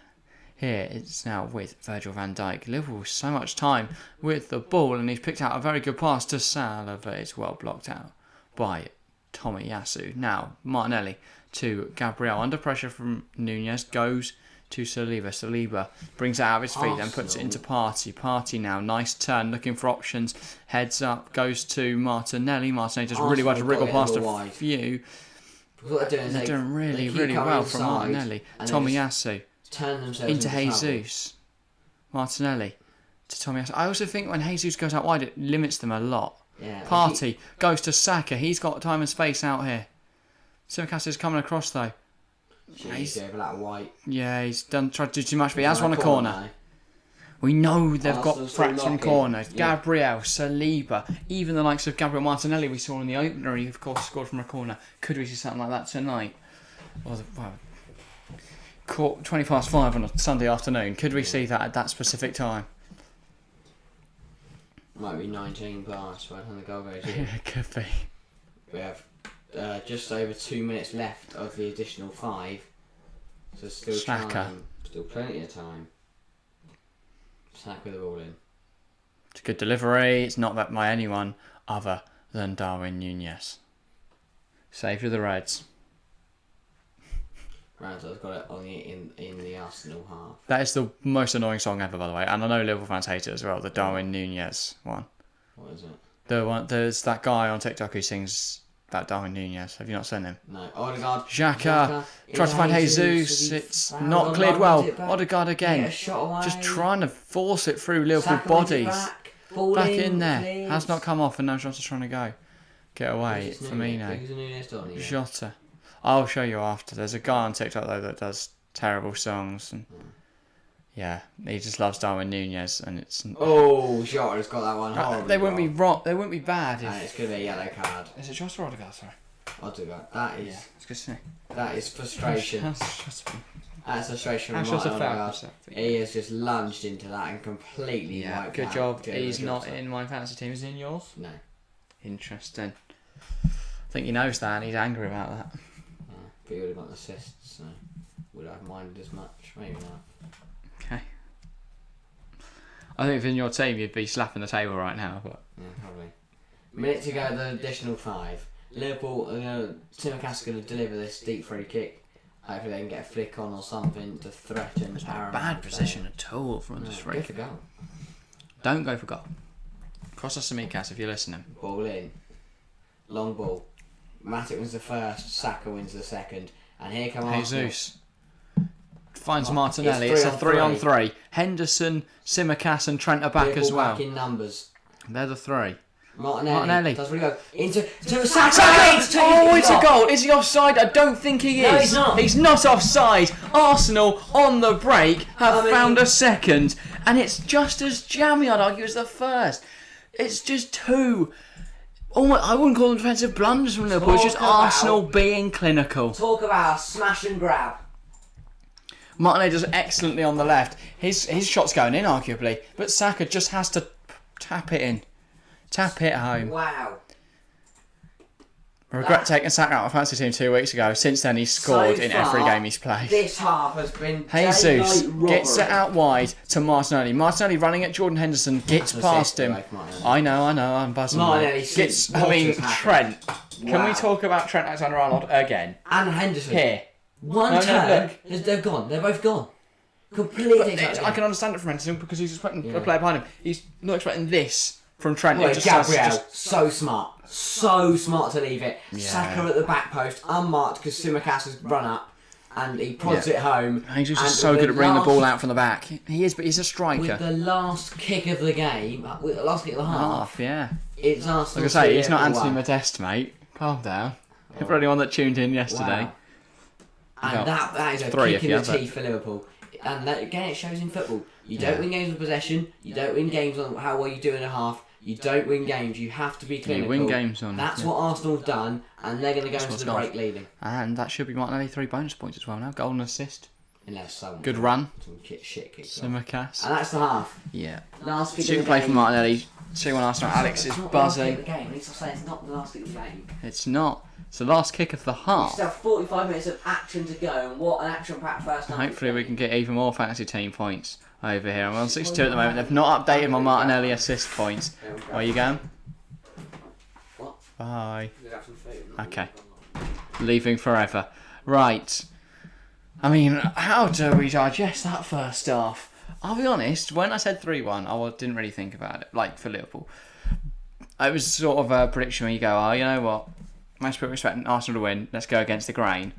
here it's now with Virgil van Dijk. Liverpool with so much time with the ball, and he's picked out a very good pass to Salah, but it's well blocked out by Tomiyasu. Now Martinelli to Gabriel, under pressure from Nunes, goes to Saliba. Saliba brings it out of his feet and puts it into Partey. Partey now, nice turn, looking for options, heads up, goes to Martinelli. Martinelli does really well to wriggle past a few. What they're doing really, really well from Martinelli. Tomiyasu into Jesus. Martinelli to Tomiyasu. I also think when Jesus goes out wide, it limits them a lot. Yeah, Partey goes to Saka. He's got time and space out here. Simicast is coming across though. He's white. Yeah, he's tried to do too much, but he has won a corner. We know they've got threats from corners. Yeah. Gabriel, Saliba, even the likes of Gabriel Martinelli we saw in the opener, he of course scored from a corner. Could we see something like that tonight? Well, 5:20 on a Sunday afternoon. Could we see that at that specific time? Might be 19 past by the time the goal goes in. It could be. We have just over 2 minutes left of the additional 5. So still time. Still plenty of time. Saka with the ball in. It's a good delivery. It's not that by anyone other than Darwin Núñez. Save to the Reds. Ramsdale's got it on in the Arsenal half. That is the most annoying song ever, by the way, and I know Liverpool fans hate it as well. The Darwin Núñez one. What is it? The one. There's that guy on TikTok who sings that Darwin Núñez. Have you not seen him? No. Odegaard. Xhaka tries to find Jesus. It's not cleared well. Odegaard again. Just trying to force it through Liverpool bodies. Back in there. Please. Has not come off, and now Jota's trying to go. Get away. Firmino. Jota. I'll show you after. There's a guy on TikTok though that does terrible songs, and yeah, he just loves Darwin Núñez, and it's. Oh, Jota's got that one. They wouldn't be wrong. They wouldn't be bad. It's gonna be a yellow card. Is it Jota or Odegaard? Sorry. Odegaard. That is. Yeah, it's good to see. That is frustration. That's frustration. Odegaard. He has just lunged into that and completely wiped out. Good job. He's not in my fantasy team. Is he in yours? No. Interesting. I think he knows that, and he's angry about that. But he would have got an assist, so would I have minded as much? Maybe not. Okay. I think if in your team you'd be slapping the table right now, but yeah, probably. Minute to go, the additional 5. Liverpool, Simicast going to deliver this deep free kick. Hopefully they can get a flick on or something to threaten. It's not a bad position at all from this free kick. Don't go for goal. Cross us Simicast if you're listening. Ball in. Long ball. Matip wins the first, Saka wins the second, and here come Jesus. Finds Martinelli. It's a 3-on-3. Henderson, Simicast, and Trent are back as well. Back in numbers. They're the 3. Martinelli does really well. To Saka! Oh, it's a goal. Is he offside? I don't think he is. No, he's not. He's not offside. Arsenal, on the break, have found a second. And it's just as jammy, I'd argue, as the first. It's just two. Oh, I wouldn't call them defensive blunders from Liverpool. It's just Arsenal being clinical. Talk about a smash and grab. Martinelli does excellently on the left. His shot's going in, arguably. But Saka just has to tap it in. Tap it home. Wow. I regret taking Saka out of fantasy team 2 weeks ago. Since then, he's scored in every game he's played. This half has been Jesus gets it out wide to Martinelli. Martinelli running at Jordan Henderson, gets past him. I know, I'm buzzing. Martinelli Trent. Can we talk about Trent Alexander-Arnold again? And Henderson. Here. They're gone. They're both gone. Completely. I can understand it from Henderson because he's expecting a player behind him. He's not expecting this from Trent. Well, Gabriel, so smart. So smart to leave it. Yeah. Saka at the back post, unmarked because Tsimikas has run up and he prods it home. He's just so good at bringing the ball out from the back. He is, but he's a striker. With the last kick of the game, with the last kick of the half, it's Arsenal. Like I say, he's not Anthony Modeste, mate. Calm down. For anyone that tuned in yesterday. Wow. And that is a kick in the teeth for Liverpool. And that, again, it shows in football. You don't win games with possession. You don't win games on how well you do in a half. You don't win games. You have to be clinical. You win games on. That's what Arsenal have done, and they're going to go into the break leading. And that should be Martinelli 3 bonus points as well now. Goal and assist. Unless someone good run. Some shit kicks. Tsimikas. And that's the half. Yeah. Last kick Super of the play game. from Martinelli. 2-1 Arsenal. Alex is buzzing. It's not the last kick of the game. It's not. It's the last kick of the half. We still have 45 minutes of action to go, and what an action-packed first half. Hopefully we can get even more fantasy team points over here. I'm on 62 at the moment. They've not updated my Martinelli assist points. Where are you going? What? Bye. Okay. Leaving forever. Right. I mean, how do we digest that first half? I'll be honest, when I said 3-1, I didn't really think about it, like for Liverpool. It was sort of a prediction where you go, oh, you know what? Most people expecting Arsenal to win. Let's go against the grain.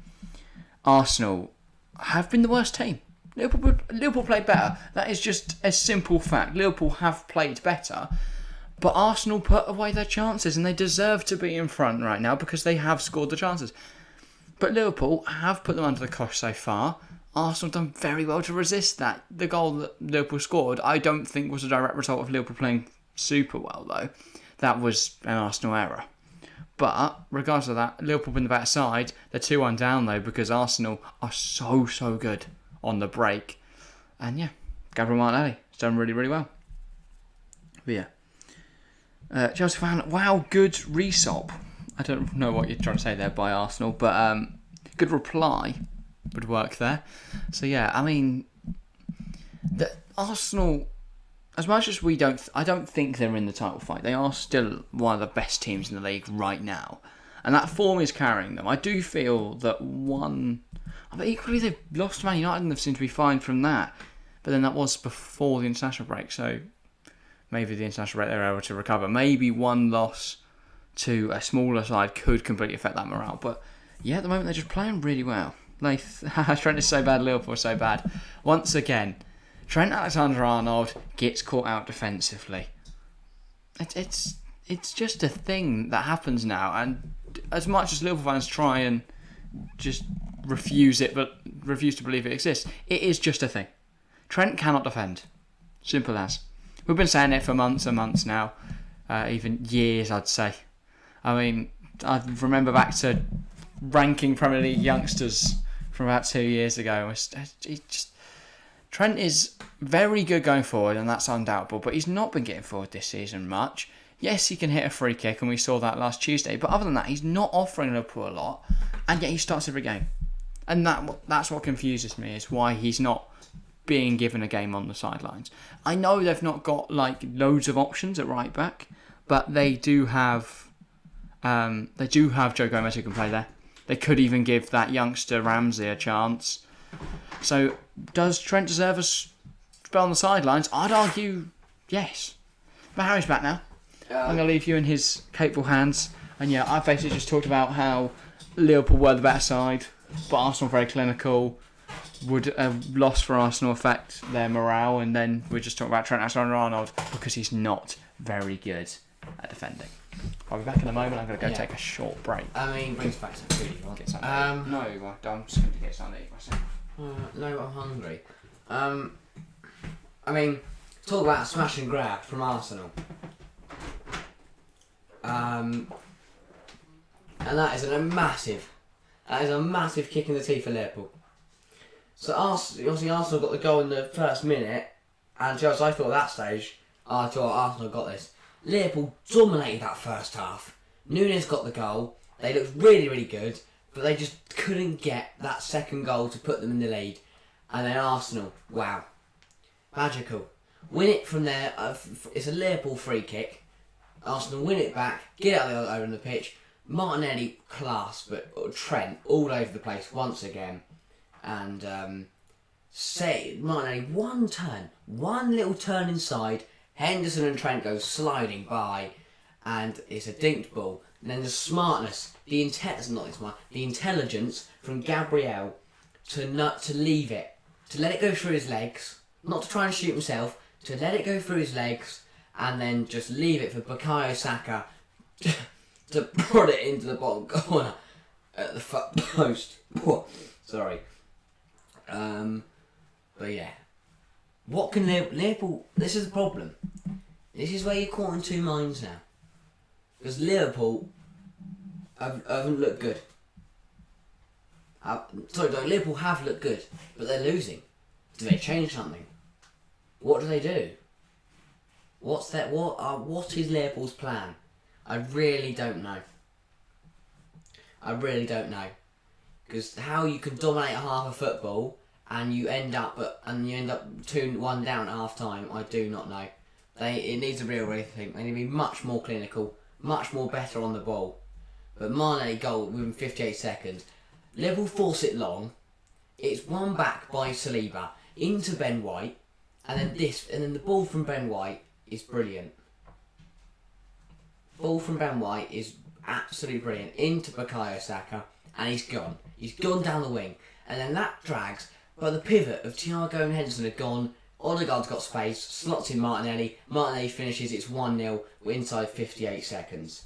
Arsenal have been the worst team. Liverpool played better. That is just a simple fact. Liverpool have played better. But Arsenal put away their chances and they deserve to be in front right now because they have scored the chances. But Liverpool have put them under the cosh so far. Arsenal done very well to resist that. The goal that Liverpool scored, I don't think was a direct result of Liverpool playing super well, though. That was an Arsenal error. But, regardless of that, Liverpool been the better side. They're 2-1 down, though, because Arsenal are so good on the break. And, yeah, Gabriel Martinelli has done really, really well. But, yeah. Chelsea fan, wow, good resop. I don't know what you're trying to say there by Arsenal, but good reply would work there. So, yeah, I mean, the Arsenal, as much as I don't think they're in the title fight. They are still one of the best teams in the league right now. And that form is carrying them. I do feel that but equally they've lost to Man United and they've seemed to be fine from that. But then that was before the international break, so maybe the international break they were able to recover. Maybe one loss to a smaller side could completely affect that morale. But yeah, at the moment they're just playing really well. Trent is so bad, Liverpool is so bad. Once again, Trent Alexander-Arnold gets caught out defensively. It's just a thing that happens now, and as much as Liverpool fans try and just refuse to believe it exists, it is just a thing. Trent cannot defend. Simple as. We've been saying it for months and months now, even years, I'd say. I mean, I remember back to ranking Premier League youngsters from about 2 years ago. Trent is very good going forward, and that's undoubtable, but he's not been getting forward this season much. Yes, he can hit a free kick, and we saw that last Tuesday, but other than that, he's not offering Liverpool a lot, and yet he starts every game. And that's what confuses me, is why he's not being given a game on the sidelines. I know they've not got loads of options at right back, but they do have Joe Gomez who can play there. They could even give that youngster Ramsey a chance. So, does Trent deserve a spell on the sidelines? I'd argue yes. But Harry's back now. I'm going to leave you in his capable hands. And yeah, I basically just talked about how Liverpool were the better side, but Arsenal very clinical. Would a loss for Arsenal affect their morale? And then we're just talking about Trent Alexander-Arnold because he's not very good. at defending. I'll be back in a moment. I'm going to go Yeah. take a short break. I mean, brings back some food if you want. Get something to eat. No, I'm just going to get something to eat myself. No, I'm hungry. I mean, talk about smash and grab from Arsenal. And that is a massive kick in the teeth for Liverpool. So obviously Arsenal got the goal in the first minute, and just I thought at that stage, I thought Arsenal got this. Liverpool dominated that first half. Núñez got the goal. They looked really, really good, but they just couldn't get that second goal to put them in the lead. And then Arsenal, wow, magical. Win it from there. It's a Liverpool free kick. Arsenal win it back, get out over on the pitch. Martinelli, class, but Trent all over the place once again. And Martinelli, one little turn inside. Henderson and Trent go sliding by, and it's a dinked ball. And then the smartness, the intelligence from Gabriel to leave it, to let it go through his legs, not to try and shoot himself, to let it go through his legs, and then just leave it for Bukayo Saka to put it into the bottom corner at the post. Sorry. But yeah. What can Liverpool... This is the problem. This is where you're caught in two minds now. Because Liverpool haven't looked good. Liverpool have looked good, but they're losing. Do they change something? What do they do? What is Liverpool's plan? I really don't know. Because how you can dominate a half of football and you end up 2-1 down at half time, I do not know. It needs a real rethink. They need to be much more clinical, much more better on the ball. But Mane goal within 58 seconds. Liverpool force it long. It's won back by Saliba into Ben White, and then the ball from Ben White is brilliant. Ball from Ben White is absolutely brilliant into Bukayo Saka, and he's gone. He's gone down the wing, and then that drags. But the pivot of Thiago and Henderson have gone. Odegaard's got space, slots in Martinelli. Martinelli finishes. It's 1-0 inside 58 seconds.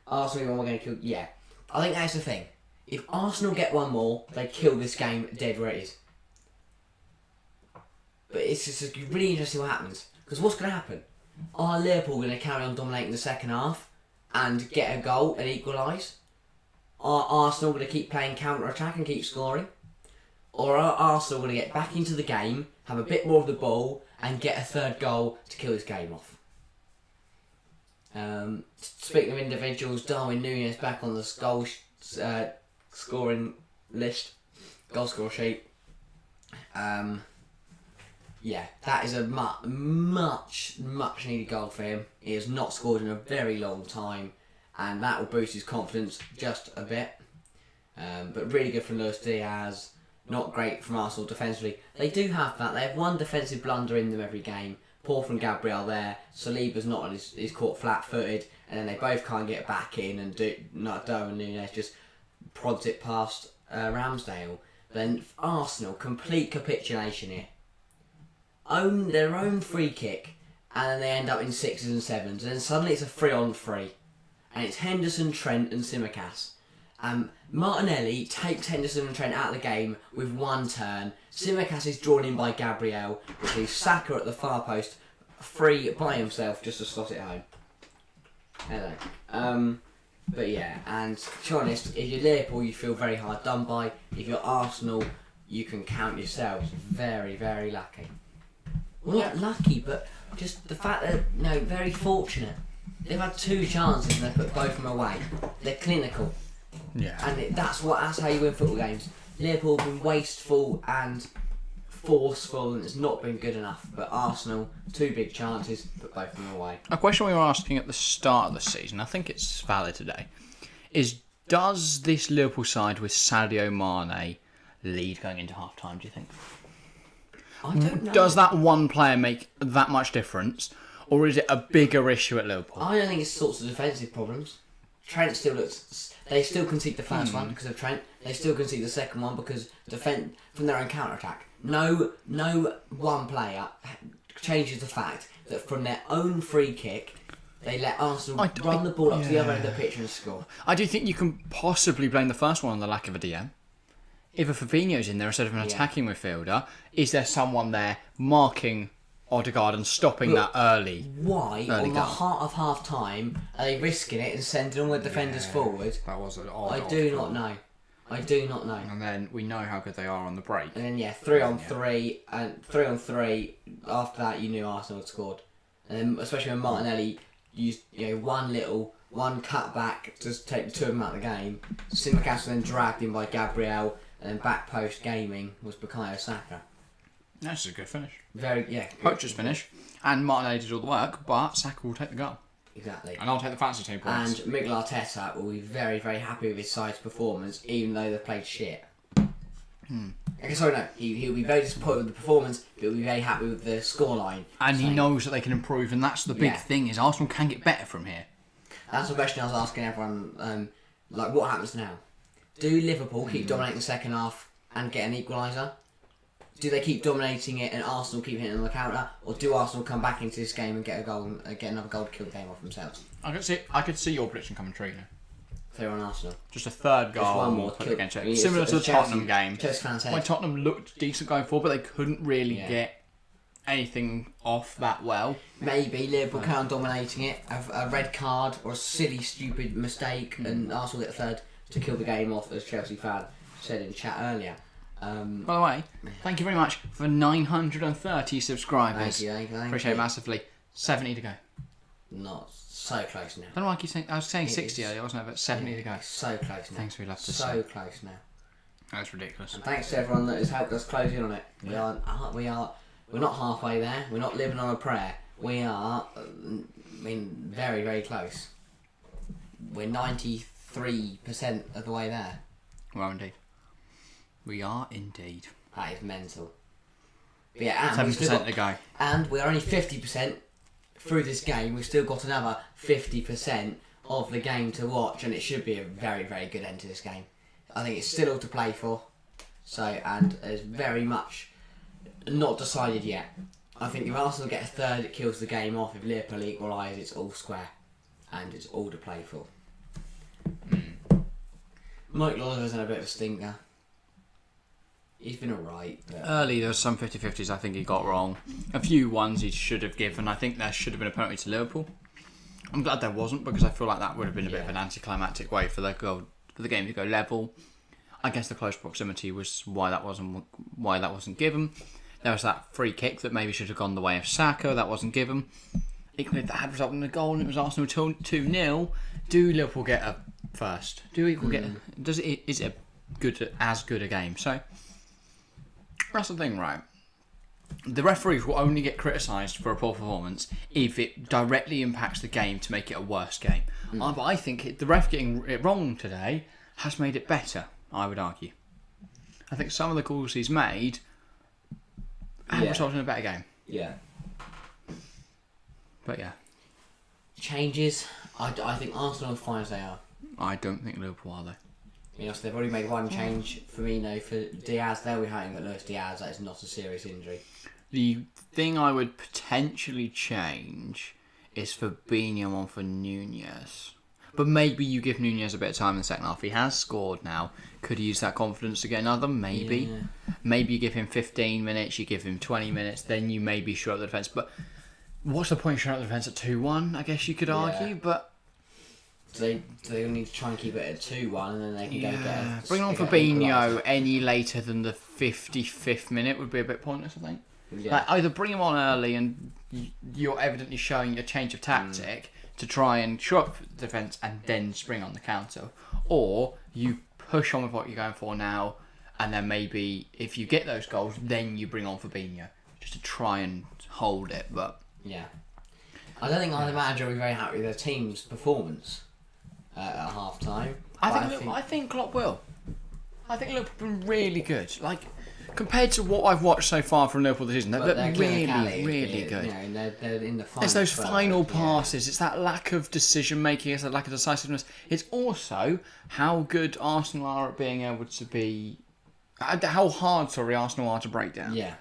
Arsenal are going to kill. Yeah, I think that's the thing. If Arsenal get one more, they kill this game dead where it is. But it's just really interesting what happens. Because what's going to happen? Are Liverpool going to carry on dominating the second half and get a goal and equalise? Are Arsenal going to keep playing counter-attack and keep scoring? Or are Arsenal going to get back into the game, have a bit more of the ball, and get a third goal to kill this game off? Speaking of individuals, Darwin Núñez back on the goal scoring list, goal score sheet. Yeah, that is a much needed goal for him. He has not scored in a very long time, and that will boost his confidence just a bit. But really good from Luis Diaz. Not great from Arsenal defensively. They do have that. They have one defensive blunder in them every game. Poor from Gabriel there. Saliba's not on he's caught flat-footed, and then they both can't get back in, and Darwin Núñez just prods it past Ramsdale. Then Arsenal, complete capitulation here. Own their own free kick, and then they end up in 6s and 7s, and then suddenly it's a 3-on-3, and it's Henderson, Trent, and Tsimikas. Martinelli takes Henderson and Trent out of the game with one turn. Tsimikas is drawn in by Gabriel, which leaves Saka at the far post, free by himself just to slot it home. Hello. But yeah, and to be honest, if you're Liverpool, you feel very hard done by. If you're Arsenal, you can count yourselves very, very lucky. Well, not lucky, but just the fact that, very fortunate. They've had two chances and they put both of them away. They're clinical. Yeah. And that's how you win football games. Liverpool have been wasteful and forceful, and it's not been good enough. But Arsenal, two big chances, put both of them away. A question we were asking at the start of the season, I think it's valid today, is does this Liverpool side with Sadio Mane lead going into half-time, do you think? I don't know. Does that one player make that much difference, or is it a bigger issue at Liverpool? I don't think it's sorts of defensive problems. Trent still looks... They still concede the first one because of Trent. They still concede the second one because defend from their own counter-attack. No one player changes the fact that from their own free kick, They let Arsenal run the ball up to the other end of the pitch and score. I do think you can possibly blame the first one on the lack of a DM. If a Fabinho's in there instead of an attacking midfielder, is there someone there marking Odegaard and stopping that early? Why, on the heart of half time, are they risking it and sending all the defenders forward? That was an odd. I do not know. And then we know how good they are on the break. And then 3 on 3, and 3 on 3. After that, you knew Arsenal had scored. And then, especially when Martinelli used one cut back to take the two of them out of the game. Simicast then dragged in by Gabriel, and then back post gaming was Bukayo Saka. That's a good finish. Poacher's finish. And Martinelli did all the work, but Saka will take the goal. Exactly. And I'll take the fantasy team points. And Miguel Arteta will be very, very happy with his side's performance, even though they played shit. He'll be very disappointed with the performance, but he'll be very happy with the scoreline. And he knows that they can improve, and that's the big thing, is Arsenal can get better from here. That's the question I was asking everyone, what happens now? Do Liverpool keep dominating the second half and get an equaliser? Do they keep dominating it and Arsenal keep hitting on the counter, or do Arsenal come back into this game and get a goal, get another goal to kill the game off themselves? I could see your prediction coming true now. They're on Arsenal. Just a third goal. Just one more. Similar to the Tottenham game. Chelsea when Tottenham looked decent going forward, but they couldn't really get anything off that well. Maybe Liverpool carry on dominating it, have a red card or a silly, stupid mistake, and Arsenal get a third to kill the game off, as Chelsea fan said in chat earlier. By the way, thank you very much for 930 subscribers. Thank you. Appreciate it massively. 70 to go. Not so close now. I don't know why I keep saying. I was saying 60 earlier, wasn't I? But 70 to go. So close now. Thanks, we love to so close now. That's ridiculous. And thanks to everyone that has helped us close in on it. We're not halfway there. We're not living on a prayer. We are, very, very close. We're 93% of the way there. Well, indeed. We are indeed. That is mental. But and 7% to go. And we're only 50% through this game. We've still got another 50% of the game to watch, and it should be a very, very good end to this game. I think it's still all to play for. And it's very much not decided yet. I think if Arsenal get a third, it kills the game off. If Liverpool equalise, it's all square. And it's all to play for. Mike Oliver's had a bit of a stinker. He's been alright. Early, there was some 50-50s I think he got wrong. A few ones he should have given. I think there should have been a penalty to Liverpool. I'm glad there wasn't, because I feel like that would have been a bit of an anticlimactic way for the game to go level. I guess the close proximity was why that wasn't given. There was that free kick that maybe should have gone the way of Saka. That wasn't given. Equally, if that had resulted in a goal and it was Arsenal 2-0, do Liverpool get a first? Do Liverpool get? Is it as good a game? So that's the thing, right? The referees will only get criticised for a poor performance if it directly impacts the game to make it a worse game. But I think the ref getting it wrong today has made it better, I would argue. I think some of the calls he's made have resulted in a better game. Yeah. But yeah. Changes. I think Arsenal are fine as they are. I don't think Liverpool are, though. So they've already made one change. Firmino for Diaz. They'll be hoping that Luis Diaz, that is not a serious injury. The thing I would potentially change is Fabinho on for Nunez. But maybe you give Nunez a bit of time in the second half. He has scored now. Could he use that confidence to get another? Maybe. Yeah. Maybe you give him 15 minutes, you give him 20 minutes, then you maybe shut up the defence. But what's the point of shutting up the defence at 2-1, I guess you could argue. But they need to try and keep it at 2-1, and then they can go get bring on Fabinho any later than the 55th minute would be a bit pointless, I think. Yeah. Like, either bring him on early and you're evidently showing a change of tactic to try and shut up the defence and then spring on the counter, or you push on with what you're going for now, and then maybe if you get those goals, then you bring on Fabinho just to try and hold it. But yeah, I don't think either manager will be very happy with their team's performance at half time. I think Klopp will. I think Liverpool have been really good. Like, compared to what I've watched so far from Liverpool this season, they're really, really good. They're in the final. It's those final passes. It's that lack of decision making. It's that lack of decisiveness. It's also how good Arsenal are at being able to be. How hard, Arsenal are to break down. Yeah.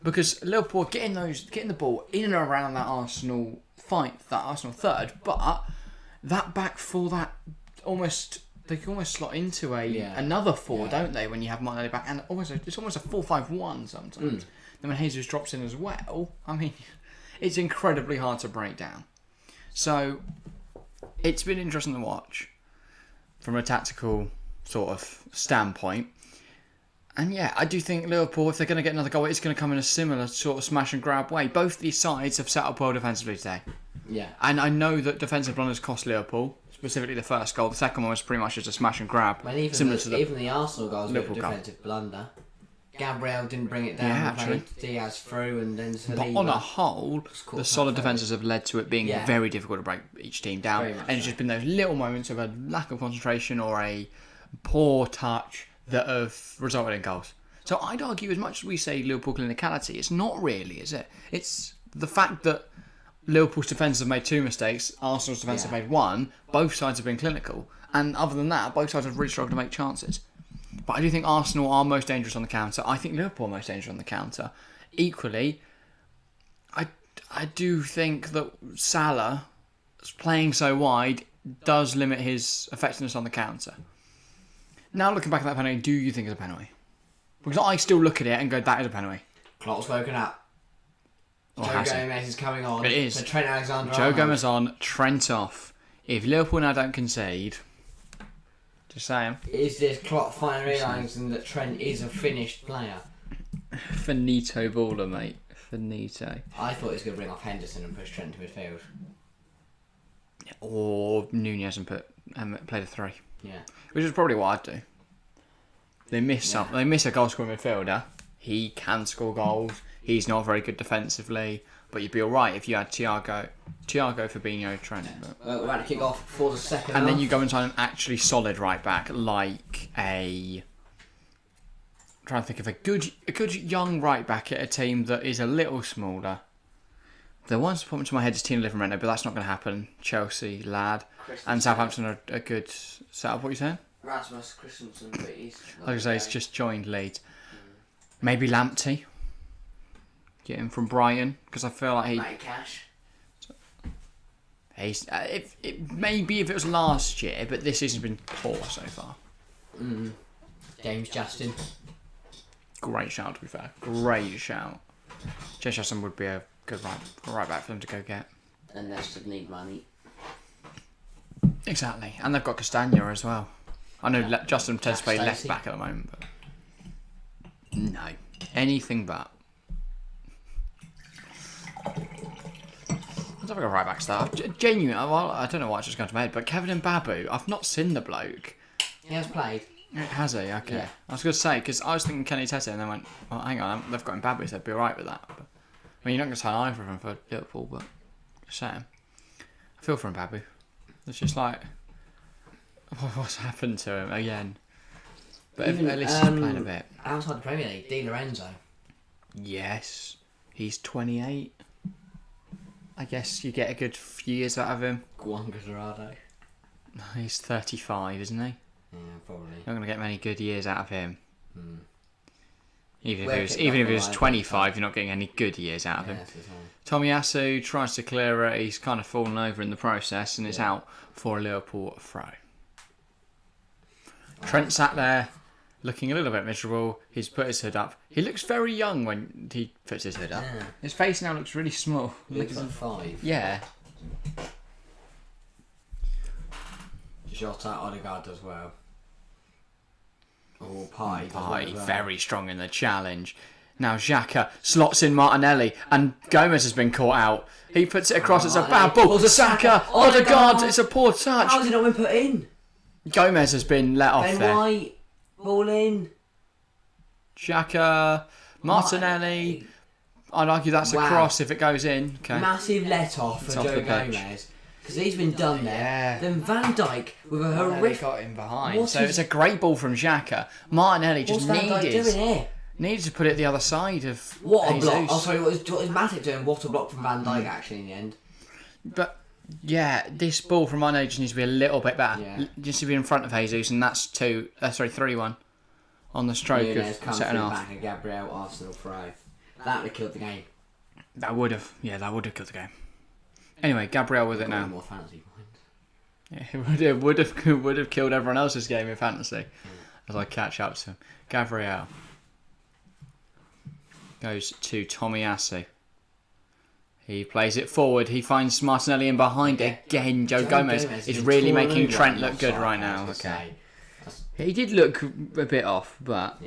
because Liverpool are getting the ball in and around that Arsenal fight, that Arsenal third, but that back four, they can almost slot into another four, don't they? When you have Martinelli back, and it's almost a 4-5-1 sometimes. Then when Jesus drops in as well, I mean, it's incredibly hard to break down. So it's been interesting to watch from a tactical sort of standpoint. And yeah, I do think Liverpool, if they're going to get another goal, it's going to come in a similar sort of smash and grab way. Both these sides have set up well defensively today. Yeah. And I know that defensive blunders cost Liverpool, specifically the first goal. The second one was pretty much just a smash and grab. Well, even the Arsenal goals were a defensive blunder. Gabriel didn't bring it down. Yeah, actually. Diaz through and then Saliba. But on a whole, the solid defences have led to it being very difficult to break each team down. And it's just been those little moments of a lack of concentration or a poor touch that have resulted in goals. So I'd argue, as much as we say Liverpool clinicality, it's not really, is it? It's the fact that Liverpool's defence have made 2 mistakes, Arsenal's defence have made 1, both sides have been clinical, and other than that, both sides have really struggled to make chances. But I do think Arsenal are most dangerous on the counter. I think Liverpool are most dangerous on the counter. Equally, I do think that Salah playing so wide does limit his effectiveness on the counter. Now looking back at that penalty, do you think it's a penalty? Because I still look at it and go, that is a penalty. Clock's woken up. Joe Gomez is coming on. It is. So Trent Alexander. Joe Gomez on, Trent off. If Liverpool now don't concede, just saying. Is this Klopp finally realising that Trent is a finished player? Finito baller, mate. Finito. I thought he was going to bring off Henderson and push Trent to midfield. Or Nunez and play the 3. Yeah. Which is probably what I'd do. They miss a goal scoring midfielder. He can score goals. He's not very good defensively. But you'd be alright if you had Thiago, Fabinho, Trent. We're about to kick off for the second And half. then you go and sign an actually solid right back, like I'm trying to think of a good young right back at a team that is a little smaller. The ones that pop into my head is Tino Livramento, but that's not going to happen. Chelsea, lad. And Southampton are a good setup. What are you saying? Rasmus Christensen, but he's... Like I say, he's just joined Leeds. Maybe Lamptey. Get him from Brighton, because I feel like Matty Cash. Maybe if it was last year, but this season's been poor so far. James Justin. Great shout, to be fair. Great shout. James Justin would be a good right back for them to go get. And Leicester need money. Exactly. And they've got Castagna as well. I know Justin tends to play left back at the moment, but no. Anything but. Let's have a right back start. Genuinely, I don't know why it's just gone to my head, but Kevin Mbabu, I've not seen the bloke. He has played. Has he? Okay. Yeah. I was going to say, because I was thinking Kenny Tete, and then went, well, hang on, they've got Mbabu, so I'd be alright with that. But, I mean, you're not going to sign either of them for Liverpool, but just saying. I feel for Mbabu. It's just like, what's happened to him again? But Even, at least he's playing a bit. Outside the Premier League, Di Lorenzo. Yes. He's 28. I guess you get a good few years out of him. Juan Guajardo. He's 35, isn't he? Yeah, probably. Not going to get many good years out of him. Even Where if he was 25, you're not getting any good years out of him. Tomiyasu tries to clear it. He's kind of fallen over in the process and is out for a Liverpool throw. Trent sat there looking a little bit miserable. He's put his hood up. He looks very young when he puts his hood up. Yeah. His face now looks really small. He looks like 5. Yeah. Jota, Odegaard as well. Oh, Partey. Partey, very strong in the challenge. Now Xhaka slots in Martinelli and Gomez has been caught out. He puts it across, it's a bad ball. Saka, Odegaard, it's a poor touch. How's it not been put in? Gomez has been let off Ben there. White, ball in. Xhaka, Martinelli. I'd argue that's a cross if it goes in. Okay. Massive let off for off Joe the pitch. Gomez. Because he's been done there. Yeah. Then Van Dijk with a Martinelli horrific... got him behind. What So is- it's a great ball from Xhaka. Martinelli just What's Van Dijk doing here? needed to put it the other side of What a Jesus. block. Oh, sorry, what is Matip doing? What a block from Van Dijk, actually, in the end. But yeah, this ball from Martinelli just needs to be a little bit better. Yeah. Just to be in front of Jesus, and that's 3-1 on the stroke Nunez of comes setting through off. back of Gabriel, Arsenal throw. That would have killed the game. That would have killed the game. Anyway, Gabriel with it now. More fantasy points. Yeah, it would have killed everyone else's game in fantasy. As I catch up to him. Gabriel goes to Tomiyasu. He plays it forward. He finds Martinelli in behind again. Joe Gomez is really making Trent look good right now. Okay. He did look a bit off, but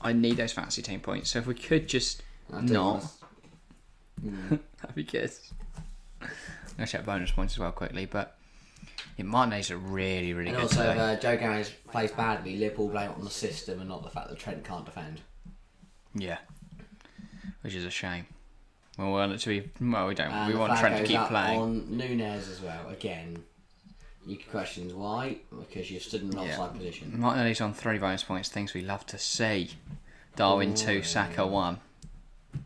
I need those fantasy team points. So if we could just not. That'd be good. I'm going to check bonus points as well quickly, but Martinelli's a really, really good today. And also, Joe Gomez plays badly. Liverpool blame it on the system and not the fact that Trent can't defend. Yeah. Which is a shame. We want it to be. Well, we don't. And we want Trent to keep playing. On Nunes as well. Again, you could question why, because you've stood in an offside position. Martinelli's on 3 bonus points. Things we love to see. Darwin 2, Saka 1. Do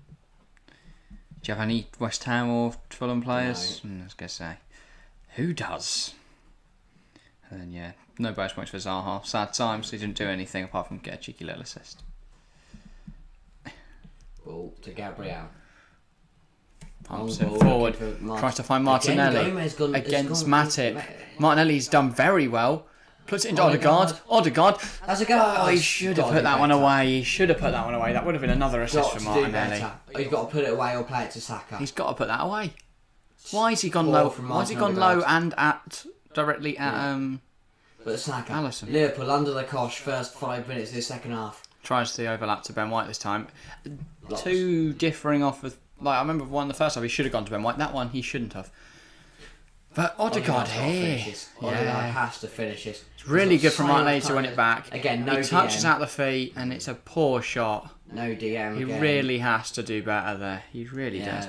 you have any West Ham or Fulham players? No. I was going to say. Who does? And then, no bonus points for Zaha. Sad times. He didn't do anything apart from get a cheeky little assist. Ball to Gabriel. Pumps it forward. Tries to find Martinelli against Matip. Martinelli's done very well. Puts it into Odegaard. That's a goal. Oh, he should have put that one away. That would have been another assist for Martinelli. He's got to put it away or play it to Saka. He's got to put that away. Why has he gone low? Why has he gone low and directly at But Saka, Alisson. Liverpool under the cosh. First 5 minutes of the second half. Tries to overlap to Ben White this time. Two differing off of. I remember one the first time he should have gone to Ben White. That one he shouldn't have. But Odegaard here. Odegaard has to finish it. It's really good for Martinelli to win it back. Again, no he touches out the feet and it's a poor shot. No DM. He really has to do better there. He really does.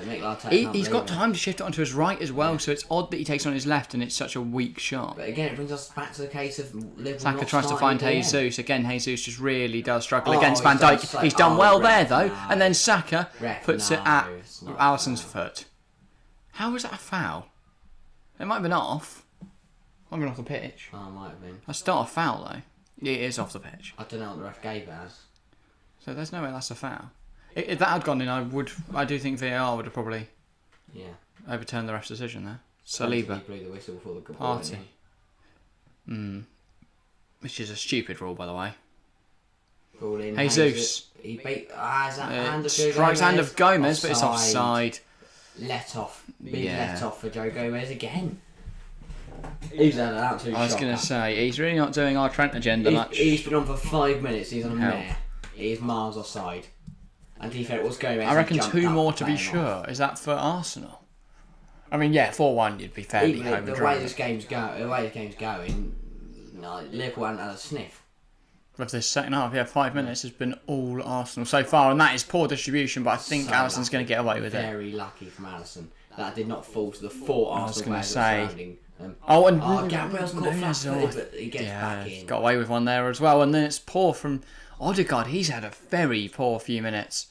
He's got time to shift it onto his right as well, so it's odd that he takes on his left and it's such a weak shot. But again, it brings us back to the case of Liverpool. Saka tries to find Jesus. Again, Jesus just really does struggle against Van Dijk. He's done well there though, and then Saka puts it at Alisson's foot. How was that a foul? It might have been off. Might have been off the pitch. Oh, it might have been. That's not a foul though. It is off the pitch. I don't know what the ref gave it as. So there's no way that's a foul. If that had gone in, I do think VAR would have probably overturned the ref's decision there. Saliba. He blew the whistle before the goal. Party. Which is a stupid rule, by the way. Ball in. Jesus. He beat. Hand of strikes hand of Gomez, but it's offside. Let off. Big let off for Joe Gomez again. He's had an absolute shocker. I was going to say, he's really not doing our Trent agenda much. He's been on for 5 minutes. He's on a mare. He's miles offside. And to be fair, what's going on? I reckon 2 more to be sure. Is that for Arsenal? I mean, 4-1, you'd be fairly home and dry. The way this game's going, no, Liverpool haven't had a sniff. With this second half, 5 minutes has been all Arsenal so far, and that is poor distribution, but I think Alisson's going to get away with it. Very lucky from Alisson. That did not fall to the 4 Arsenal players surrounding them. Gabriel's caught flat-footed, but he gets back in. Got away with one there as well, and then it's poor from Odegaard. He's had a very poor few minutes.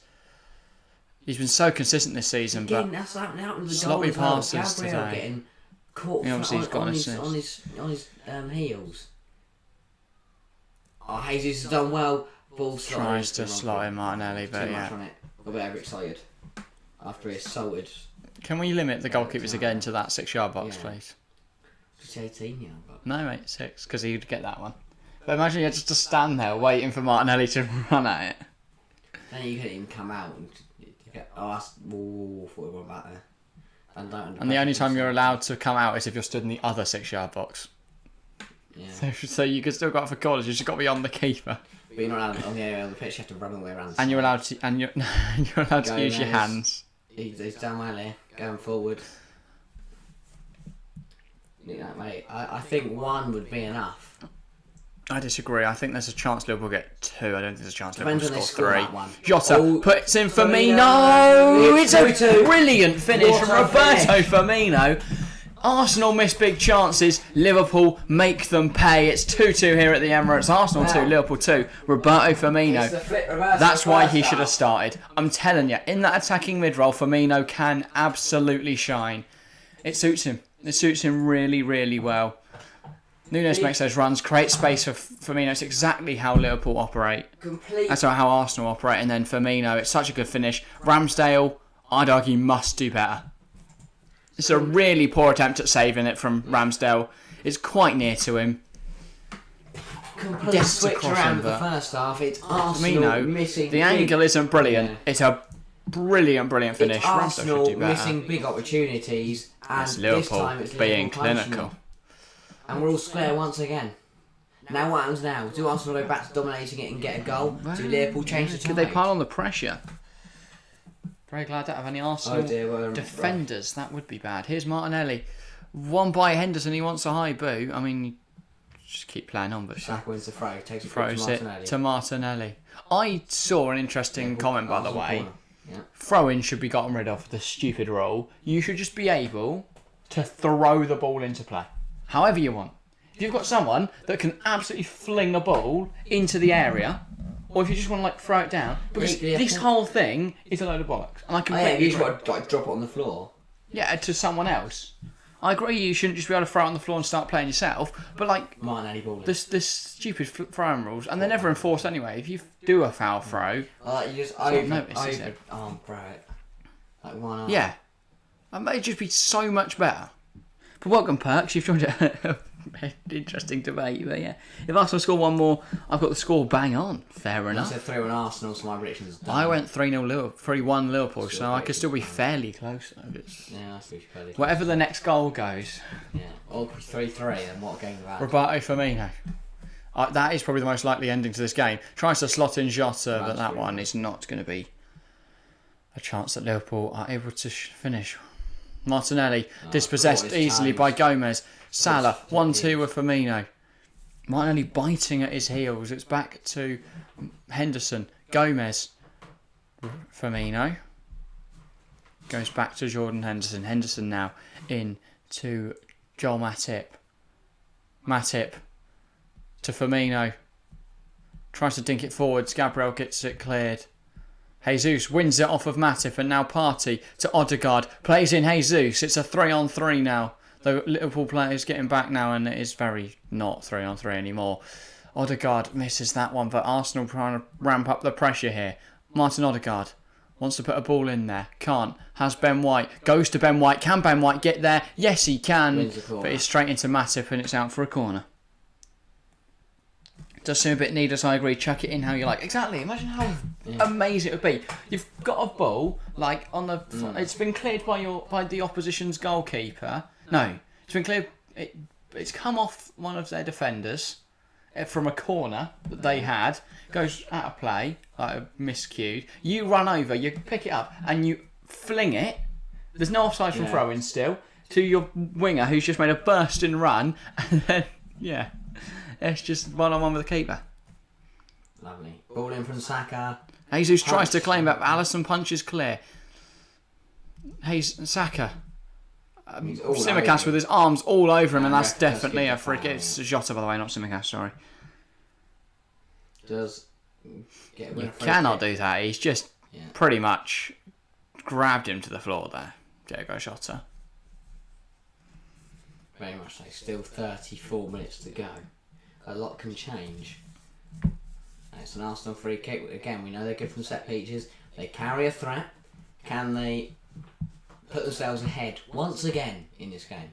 He's been so consistent this season, again, that's happened with the sloppy passes Gabriel today. Getting caught on his heels. Oh, Jesus has done well. Ball tries to slot in Martinelli, but too much on it. Got a bit overexcited after he assaulted. Can we limit the goalkeepers again to that 6-yard box, please? It's 18-yard box. No, mate, 6, because he'd get that one. But imagine you had just to stand there waiting for Martinelli to run at it. Then you couldn't even come out and get. I thought we were about there. And the only time you're allowed to come out is if you're stood in the other 6-yard box. Yeah. So you can still go out for corners. You just got to be on the keeper. But you're not allowed on the pitch. You have to run all the way around. And you're allowed to. And you're allowed to use your hands. He's done well here, going forward. Mate. I think 1 would be enough. I disagree. I think there's a chance Liverpool get 2. I don't think there's a chance Liverpool score 3. Jota puts in Firmino. It's a brilliant finish from Roberto Firmino. Arsenal miss big chances. Liverpool make them pay. It's 2-2 here at the Emirates. Arsenal 2, Liverpool 2. Roberto Firmino. That's why he should have started. I'm telling you, in that attacking mid-roll, Firmino can absolutely shine. It suits him. It suits him really, really well. Nunes makes those runs, creates space for Firmino. It's exactly how Liverpool operate. That's how Arsenal operate. And then Firmino, it's such a good finish. Ramsdale, I'd argue, must do better. It's a really poor attempt at saving it from Ramsdale. It's quite near to him. Complete switch around the first half. It's Arsenal missing. The angle isn't brilliant. Yeah. It's a brilliant finish. It's Arsenal missing big opportunities, and this time it's being clinical. And we're all square once again. Now what happens now? Do Arsenal go back to dominating it and get a goal? Do Liverpool change the tide? Could they pile on the pressure? Very glad I don't have any Arsenal defenders. That would be bad. Here's Martinelli. One by Henderson. He wants a high boo. I mean, just keep playing on. But Saka wins the throw. Takes it to Martinelli. I saw an interesting comment, by the way. Yeah. Throw-in should be gotten rid of. The stupid rule. You should just be able to throw the ball into play. However you want. If you've got someone that can absolutely fling a ball into the area, or if you just want to like throw it down, because this whole thing is a load of bollocks. And I completely you just want to like drop it on the floor. Yeah, to someone else. I agree. You shouldn't just be able to throw it on the floor and start playing yourself. But like this stupid throwing rules, and they're never enforced anyway. If you do a foul throw, you just over arm throw it like one arm. Yeah, that may just be so much better. But welcome, Perks. You've joined an interesting debate. But yeah, if Arsenal score one more, I've got the score bang on. Fair enough. I said 3-1 Arsenal, so my prediction's done. I went 3-1 Liverpool, so I could still be fairly close. Yeah, that's fairly close. Whatever the next goal goes. Yeah, or 3-3, then what game about? Roberto Firmino. That is probably the most likely ending to this game. Tries to slot in Jota, but that one is not going to be a chance that Liverpool are able to finish. Martinelli dispossessed easily by Gomez. Salah 1-2 with Firmino. Martinelli biting at his heels. It's back to Henderson. Gomez. Firmino. Goes back to Jordan Henderson. Henderson now in to Joel Matip. Matip to Firmino. Tries to dink it forwards. Gabriel gets it cleared. Jesus wins it off of Matip, and now Partey to Odegaard. Plays in Jesus. It's a 3-on-3 now. The Liverpool player is getting back now, and it is very not 3-on-3 anymore. Odegaard misses that one, but Arsenal trying to ramp up the pressure here. Martin Odegaard wants to put a ball in there. Can't. Has Ben White. Goes to Ben White. Can Ben White get there? Yes, he can. But it's straight into Matip, and it's out for a corner. Does seem a bit needless, I agree. Chuck it in how you like. Exactly. Imagine how amazing it would be. You've got a ball like on the. It's been cleared by the opposition's goalkeeper. No, it's been cleared. It's come off one of their defenders from a corner that they had. Goes out of play, like miscued. You run over, you pick it up, and you fling it. There's no offside from throw-in still to your winger who's just made a bursting run, and then it's just one-on-one with the keeper. Lovely. Ball in from Saka. Jesus tries to claim that, but Alisson punches clear. Saka. Tsimikas with his arms all over him, and that's definitely a free kick. It's Jota, by the way, not Tsimikas, sorry. You cannot do that. He's just pretty much grabbed him to the floor there. Diego Jota. Very much so. Still 34 minutes to go. A lot can change. It's an Arsenal free kick. Again, we know they're good from set pieces. They carry a threat. Can they put themselves ahead once again in this game?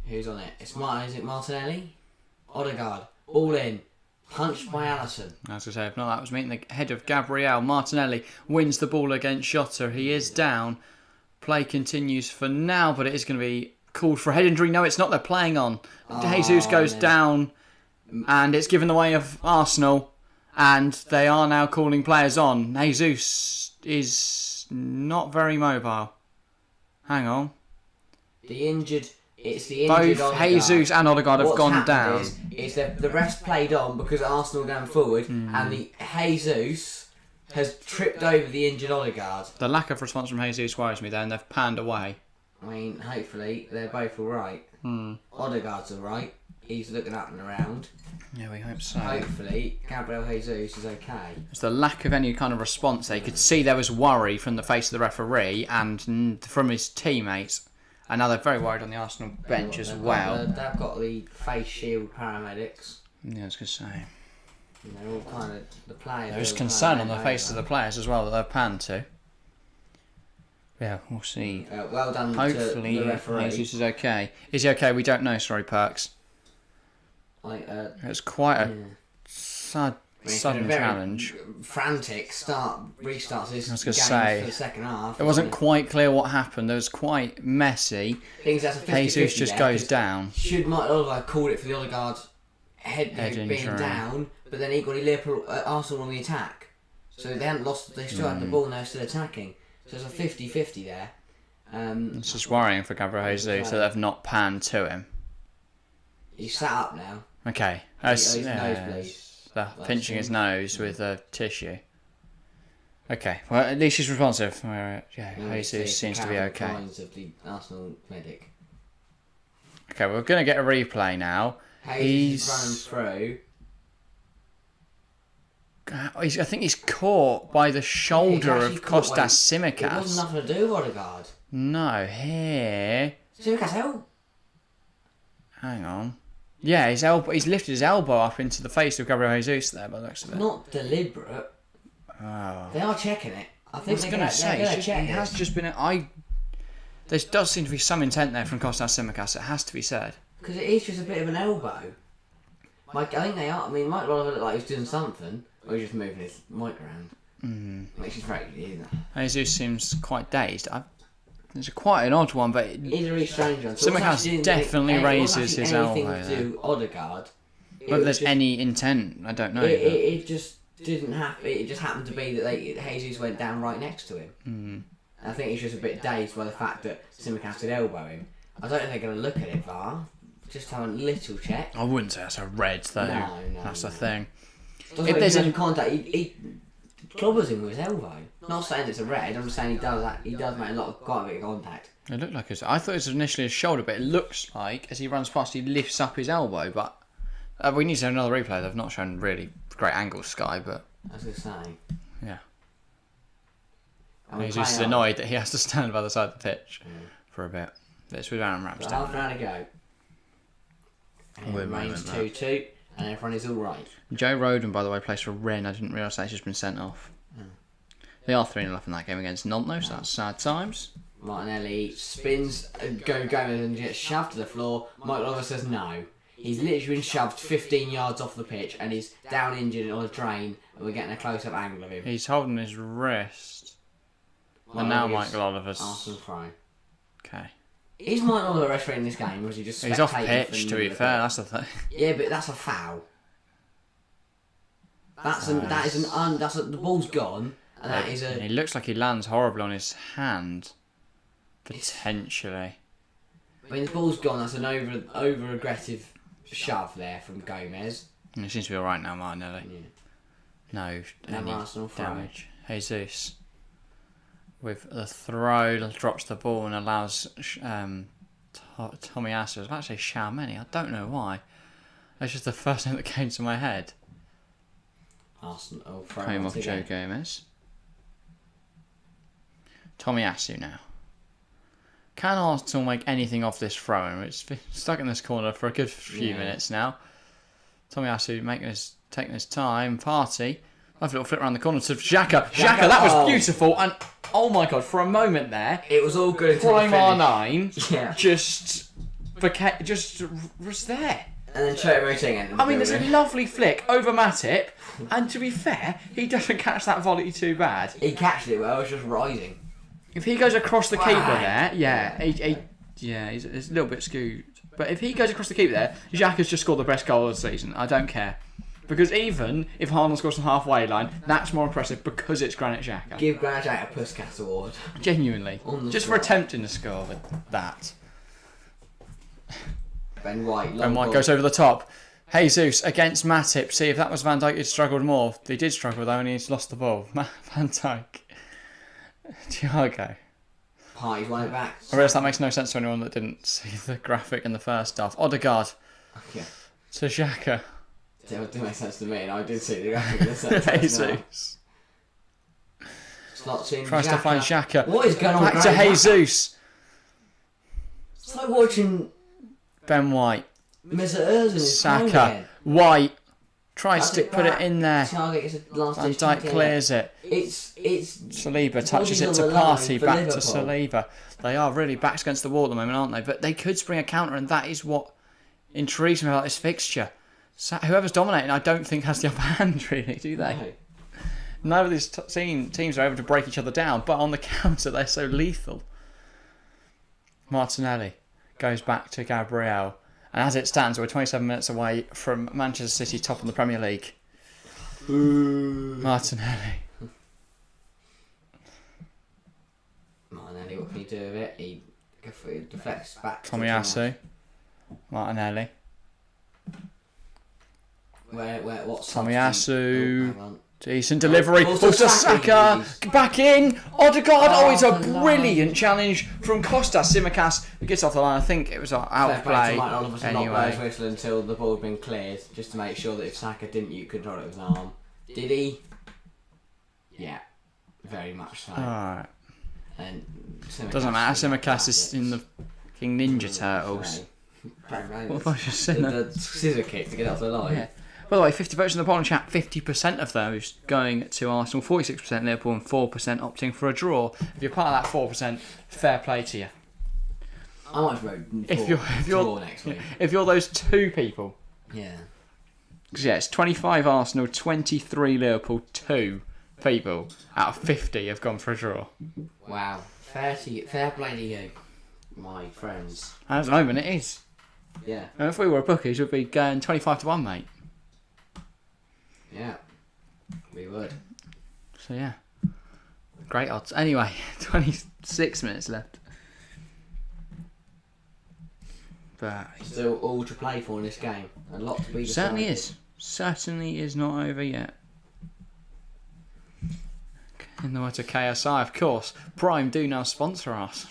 Who's on it? Is it Martinelli? Odegaard. All in. Punched by Alisson. As I say, if not, that was meeting the head of Gabriel. Martinelli wins the ball against Jota. He is down. Play continues for now, but it is going to be called for a head injury. No, it's not. They're playing on. Jesus goes down, and it's given the way of Arsenal, and they are now calling players on. Jesus is not very mobile. Hang on. It's the injured Both Odegaard. Jesus and Odegaard have gone down. Is the rest played on because Arsenal going forward, and the Jesus has tripped over the injured Odegaard. The lack of response from Jesus worries me there, and they've panned away. I mean, hopefully they're both alright. Odegaard's alright. He's looking up and around. Yeah, we hope so. Hopefully, Gabriel Jesus is okay. It's the lack of any kind of response there. You could see there was worry from the face of the referee and from his teammates. And now they're very worried on the Arsenal bench as well. They've got the face shield paramedics. Yeah, I was going to say. And they're all kind of the players. There's concern on the faces of the players as well that they've panned to. Yeah, we'll see. Well done. Hopefully, to the referee. Jesus is okay. Is he okay? We don't know. Sorry, Perks. It's quite a sudden challenge. Frantic restarts this I was going to game say, for the second half. It wasn't quite clear what happened. It was quite messy. Jesus just goes down. Should Mike Oliver have called it for the Odegaard head being down, but then equally Liverpool, Arsenal on the attack. So they hadn't lost. They still had the ball and they were still attacking. So it's a 50-50 there. It's just worrying for Gabriel Jesus that they've not panned to him. He's sat up now. Okay. Pinching his nose with a tissue. Okay. Well, at least he's responsive. Jesus seems to be okay. Of the Arsenal medic. Okay, we're going to get a replay now. He's running through. I think he's caught by the shoulder of Kostas Tsimikas. It wasn't nothing to do with Odegaard. No, here. Tsimikas, help! Hang on. Yeah, his elbow. He's lifted his elbow up into the face of Gabriel Jesus there, by the looks of it. Not deliberate. Oh. They are checking it. I think they're going to say it has just been. There does seem to be some intent there from Kostas Tsimikas. It has to be said. Because it is just a bit of an elbow. I think they are. I mean, Mike Oliver looked like he was doing something, or he's just moving his mic around. Which is very good, isn't it? Jesus seems quite dazed. It's quite an odd one, but he's a really strange one. So Tsimikas definitely raises his elbow there. To do Odegaard. Whether there's any intent, I don't know. It just didn't happen. It just happened to be that Jesus went down right next to him. I think he's just a bit dazed by the fact that Tsimikas did elbow him. I don't think they're going to look at it, VAR. Just have a little check. I wouldn't say that's a red, though. No. That's the thing. If there's any contact, he clobbers him with his elbow. Not saying it's a red. I'm just saying he does that. He does make quite a bit of contact. It looked like I thought it was initially his shoulder, but it looks like as he runs past, he lifts up his elbow. But we need to have another replay. They've not shown really great angles, Sky, but I was going to say. Yeah. He's just annoyed that he has to stand by the side of the pitch for a bit. It's with Aaron Ramsdale. Half an hour to go. And it remains 2-2, and everyone is all right. Joe Rodon, by the way, plays for Rennes. I didn't realise that he's just been sent off. They are 3-0 up in that game against Nantes, so that's sad times. Martinelli spins, Gomez and gets shoved to the floor. Mike Oliver says no. He's literally been shoved 15 yards off the pitch, and he's down injured on a drain, and we're getting a close-up angle of him. He's holding his wrist. And now Michael Oliver's... Arsenal throw. Okay. Is Mike Oliver refereeing in this game, or is he just spectating? He's off pitch, to be fair, that's the thing. Yeah, but that's a foul. The ball's gone, and that is a... He looks like he lands horribly on his hand. Potentially. I mean, the ball's gone, that's an over-aggressive shove there from Gomez. And he seems to be alright now, Martinelli. Yeah. No any damage. Jesus. With the throw, drops the ball and allows Tommy Asu. I was about to say Xiaomeni. I don't know why. That's just the first name that came to my head. Arsenal came off Joe Gomez. Tommy Asu now. Can Arsenal make anything off this throw-in? It's been stuck in this corner for a good few minutes now. Tommy Asu taking his time. Party. Lovely little flip around the corner to Xhaka. Xhaka, that was beautiful. And oh my god, for a moment there, it was all good. Prime R9 just was there. And then Choupo-Moting. I mean, there's a lovely flick over Matip, and to be fair, he doesn't catch that volley too bad. He catched it well. It was just rising. If he goes across the keeper there, he's a little bit skewed. But if he goes across the keeper there, Xhaka's just scored the best goal of the season. I don't care. Because even if Haaland scores from halfway line, that's more impressive because it's Granit Xhaka. Give Granit Xhaka a Puskas award. Genuinely. Just for attempting to score with that. Ben White goes over the top. Jesus against Matip. See if that was Van Dijk, he'd struggled more. He did struggle though and he's lost the ball. Van Dijk. Thiago. Party's won it back. I realise that makes no sense to anyone that didn't see the graphic in the first half. Odegaard. Yeah. To Xhaka. It didn't make sense to me, and I did see the graphic in the second Jesus. Slot in Tries to find Xhaka. What is going on? Back to Jesus. It's like watching Ben White, Mesut Ozil Saka, White tries to put it in there. Target is a last Van Dijk clears it. It's Saliba touches it body's to on the line Partey, for back to Liverpool. Saliba. They are really backs against the wall at the moment, aren't they? But they could spring a counter, and that is what intrigues me about this fixture. Whoever's dominating, I don't think has the upper hand, really, do they? No. None of these teams are able to break each other down, but on the counter, they're so lethal. Martinelli goes back to Gabriel, and as it stands, we're 27 minutes away from Manchester City top of the Premier League. Martinelli. Martinelli, what can he do with it? He deflects back. Tomiyasu. Martinelli. What's Tomiyasu. Decent delivery. Oh, To Saka. Back in. Odegaard. Oh, it's a off the line. brilliant challenge from Kostas Tsimikas. It gets off the line. I think it was out of play. Anyway. Whistle until the ball had been cleared, just to make sure that if Saka didn't, you control it with his arm. Did he? Yeah, very much so. Alright. And Doesn't matter. Tsimikas is in the King Ninja Turtles. What have I just said? The scissor kick to get off the line. Yeah. By the way, 50 votes in the polling chat, 50% of those going to Arsenal, 46% Liverpool, and 4% opting for a draw. If you're part of that 4%, fair play to you. I might vote If for you're draw next week. if you're those two people, Yeah. because yeah, it's 25 Arsenal, 23 Liverpool, 2 people out of 50 have gone for a draw. Wow. Fair play to you, my friends. And at the moment, it is. Yeah. And if we were bookies, we'd be going 25-1, mate. Yeah. We would. So yeah, great odds. Anyway, 26 minutes left. But Still all to play for in this game. A lot to be decided. Certainly is not over yet. In the words of KSI, of course, Prime do now sponsor us.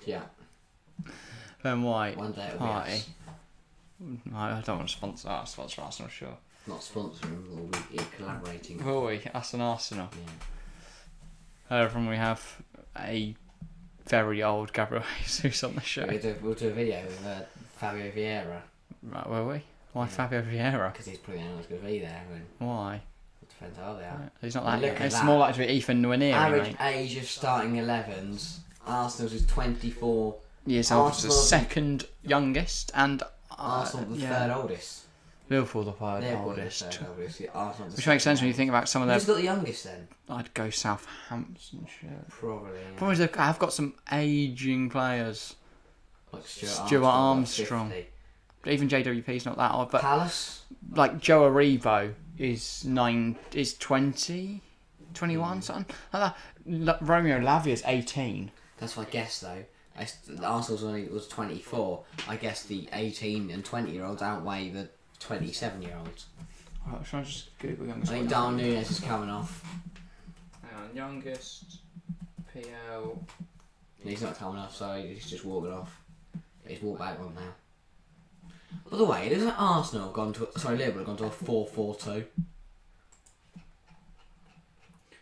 Yeah. Ben White, One day it'll be Party. us. I don't want to sponsor us, I'm sure. Not sponsoring, we'll be collaborating. Will we? Us and Arsenal. Yeah. From we have a very old Gabriel Jesus on the show. We'll do a video with Fabio Vieira. Right, will we? Why Fabio Vieira? Because he's probably not going to be there. And Why? it depends how they are. He's not Well, that. look at It's that. more likely to be Ethan Nwaneri, Average mate. age of starting 11s. Arsenal's is 24. Years old. The Arsenal's- second youngest, and Arsenal the third oldest. Liverpool the third Liverpool oldest. the third oldest. Yeah, Arsenal the Which makes sense when you second think about some of oldest. their. Who's got the youngest then? I'd go Southampton. Probably. Yeah. Problem is, I've got some ageing players. Like Stuart Armstrong. like 50. Even JWP's not that old, but Palace. like Joe Aribo is 20, 21, something like that. Romeo Lavia's 18. That's what I guess though. Arsenal's only was 24. I guess the 18 and 20-year-olds outweigh the 27-year-olds. Right, should I just Google I youngest? think Darwin Núñez is coming off. Hang on, youngest PL. He's not coming off, so he's just walking off. He's walked back one now. By the way, doesn't Arsenal have gone to Liverpool have gone to a 4-4-2?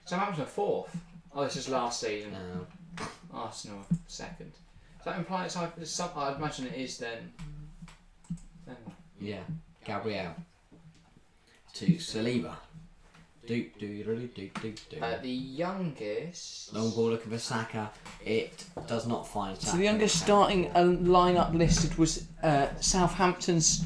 Southampton are fourth. Oh, this is last season. No. Arsenal second. Does that imply it's either some? I'd imagine it is then. Yeah. Gabriel. To Saliba. The youngest. Long ball looking for Saka. It does not find Saka. So the youngest starting lineup listed was Southampton's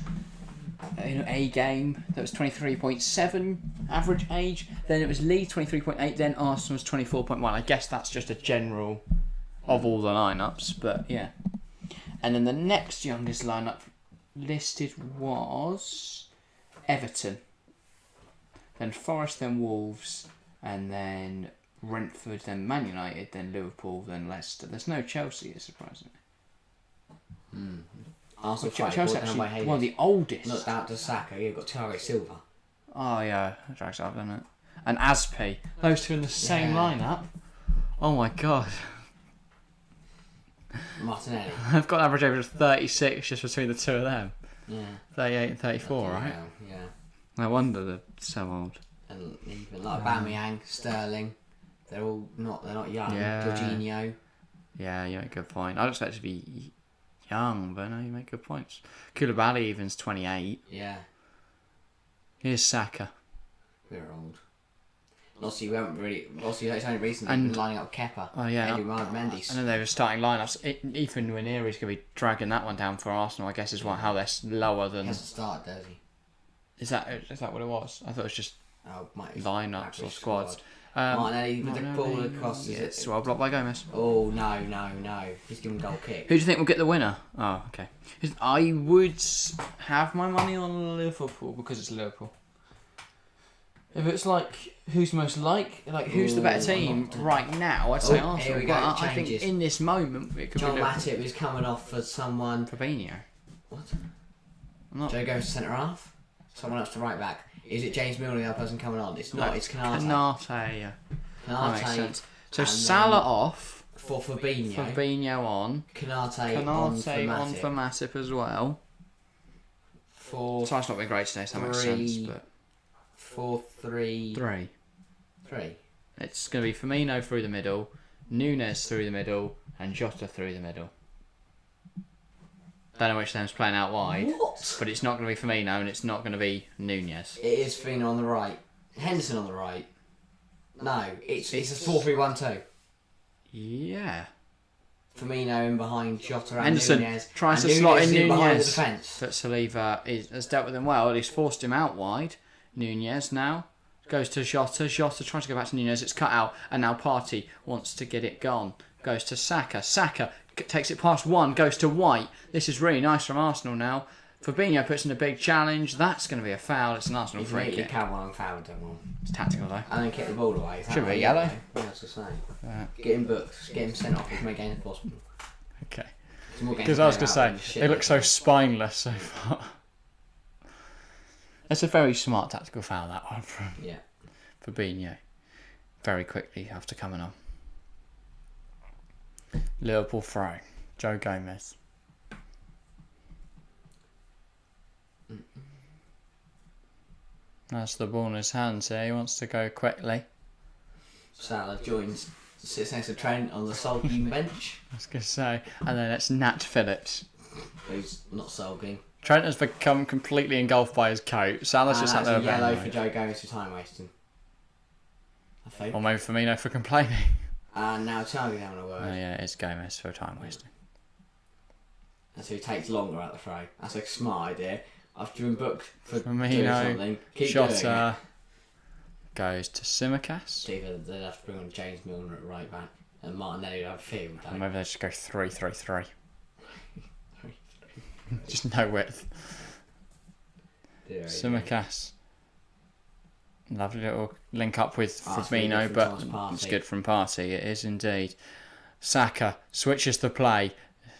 A game. That was 23.7 average age. Then it was Leeds 23.8. Then Arsenal's 24.1. I guess that's just a general of all the lineups, but yeah. And then the next youngest lineup listed was Everton. Then Forest, then Wolves, and then Brentford, then Man United, then Liverpool, then Leicester. There's no Chelsea, surprisingly. Arsenal Chelsea actually one of the oldest. Not down to Saka. You've got Thiago Silva. Oh yeah, that drags up, doesn't it? And Aspi. Those two in the same Yeah. lineup. Oh my god. Martinelli. I've got an average age of 36 just between the two of them. Yeah. 38 and 34, right? Yeah. No wonder they're so old. And even like Aubameyang, Sterling, they're all not young. Yeah. Jorginho. Yeah, good point. I'd expect it to be young, but no, you make good points. Koulibaly even's 28. Yeah, Here's Saka. we're old. And also, we haven't really. Also, it's only recently been lining up Kepa. Oh yeah, Eduardo Mendes. I know they were starting lineups. Ethan Nwaneri's going to be dragging that one down for Arsenal. I guess is how they're lower than. He hasn't started, does he? Is that what it was? I thought it was just Might be lineups or squads. Martinelli with the ball across. It's well blocked by Gomez. Oh no! He's giving goal kick. Who do you think will get the winner? Oh, okay. I would have my money on Liverpool because it's Liverpool. If it's like who's most who's the better team right now, I'd say Arsenal. But I think in this moment it could John be Liverpool. Matip is coming off for someone. Fabinho. What? Joe goes to centre half. Someone else to right back. Is it James Milner, the other person coming on? It's not. It's Canate. Canate, yeah. That makes sense. So and Salah off. For Fabinho. Fabinho on. Canate on for Matip as well. So it's not been great today, so that makes sense. But 4-3-3. It's going to be Firmino through the middle, Núñez through the middle, and Jota through the middle. Don't know which of them's playing out wide. What? But it's not going to be Firmino and it's not going to be Núñez. It is Firmino on the right. Henderson on the right. No, it's a 4-3-1-2. Yeah. Firmino in behind Jota and Henderson Núñez. tries and to slot in behind the Núñez. defence. But Saliba has dealt with him well. He's forced him out wide. Núñez now goes to Jota. Jota tries to go back to Núñez. It's cut out. And now Partey wants to get it gone. Goes to Saka. Saka takes it past one. Goes to White. This is really nice from Arsenal now. Fabinho puts in a big challenge. That's going to be a foul. It's an Arsenal free kick. He can't want foul, don't want. It's tactical though. And then kick the ball away. Should be yellow. Yeah, that's the same. Get him booked. Get him sent off as many games as possible. Okay. Because I was going to say, they look so spineless so far. That's a very smart tactical foul, that one from Fabinho. Very quickly after coming on. Liverpool throw. Joe Gomez. That's the ball in his hands here. He wants to go quickly. Salah sits next to Trent on the sulking bench. I was going to say. And then it's Nat Phillips. Who's not sulking. Trent has become completely engulfed by his coat. Salah's just sat there. Yellow for Joe Gomez for time wasting. I think. Or maybe Firmino for complaining. And now Charlie having a word. Oh yeah, it's Gomez for time wasting. And so he takes longer out the throw. That's a smart idea. After been booked for Firmino, doing something, keep doing it. Goes to Simicast. Either they'd have to bring on James Milner at right back, and Martinelli would have a field. Or maybe they just go 3-3-3. Just no width. Simicast. Lovely little link up with Firmino, but it's good from Partey. It is indeed. Saka switches the play.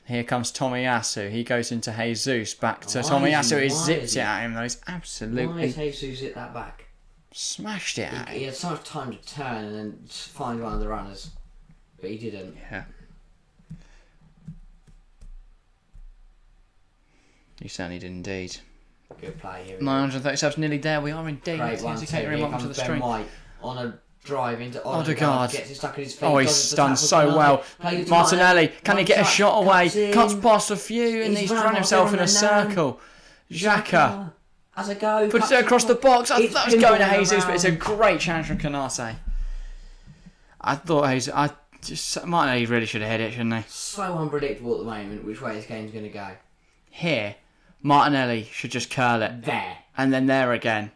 Here comes Tomiyasu. He goes into Jesus. Back to Tomiyasu. He zips it at him though. He's absolutely. Why has Jesus hit that back? Smashed it at him. He had so much time to turn and then find one of the runners, but he didn't. Yeah. He certainly did indeed. Good play here. 937 nearly there. We are indeed. Great one. Here him up to the stream. White on a drive into Odegaard. Gets it stuck in his feet. Oh, he's done so well. Martinelli, can he get a shot away? Cuts past a few and he's run himself in a circle. Xhaka as a go. puts it across the box. I thought it was going to Jesus, but it's a great chance from Canate. I thought Martinelli really should have hit it, shouldn't he? So unpredictable at the moment which way this game's going to go. Here, Martinelli should just curl it. There. And then there again.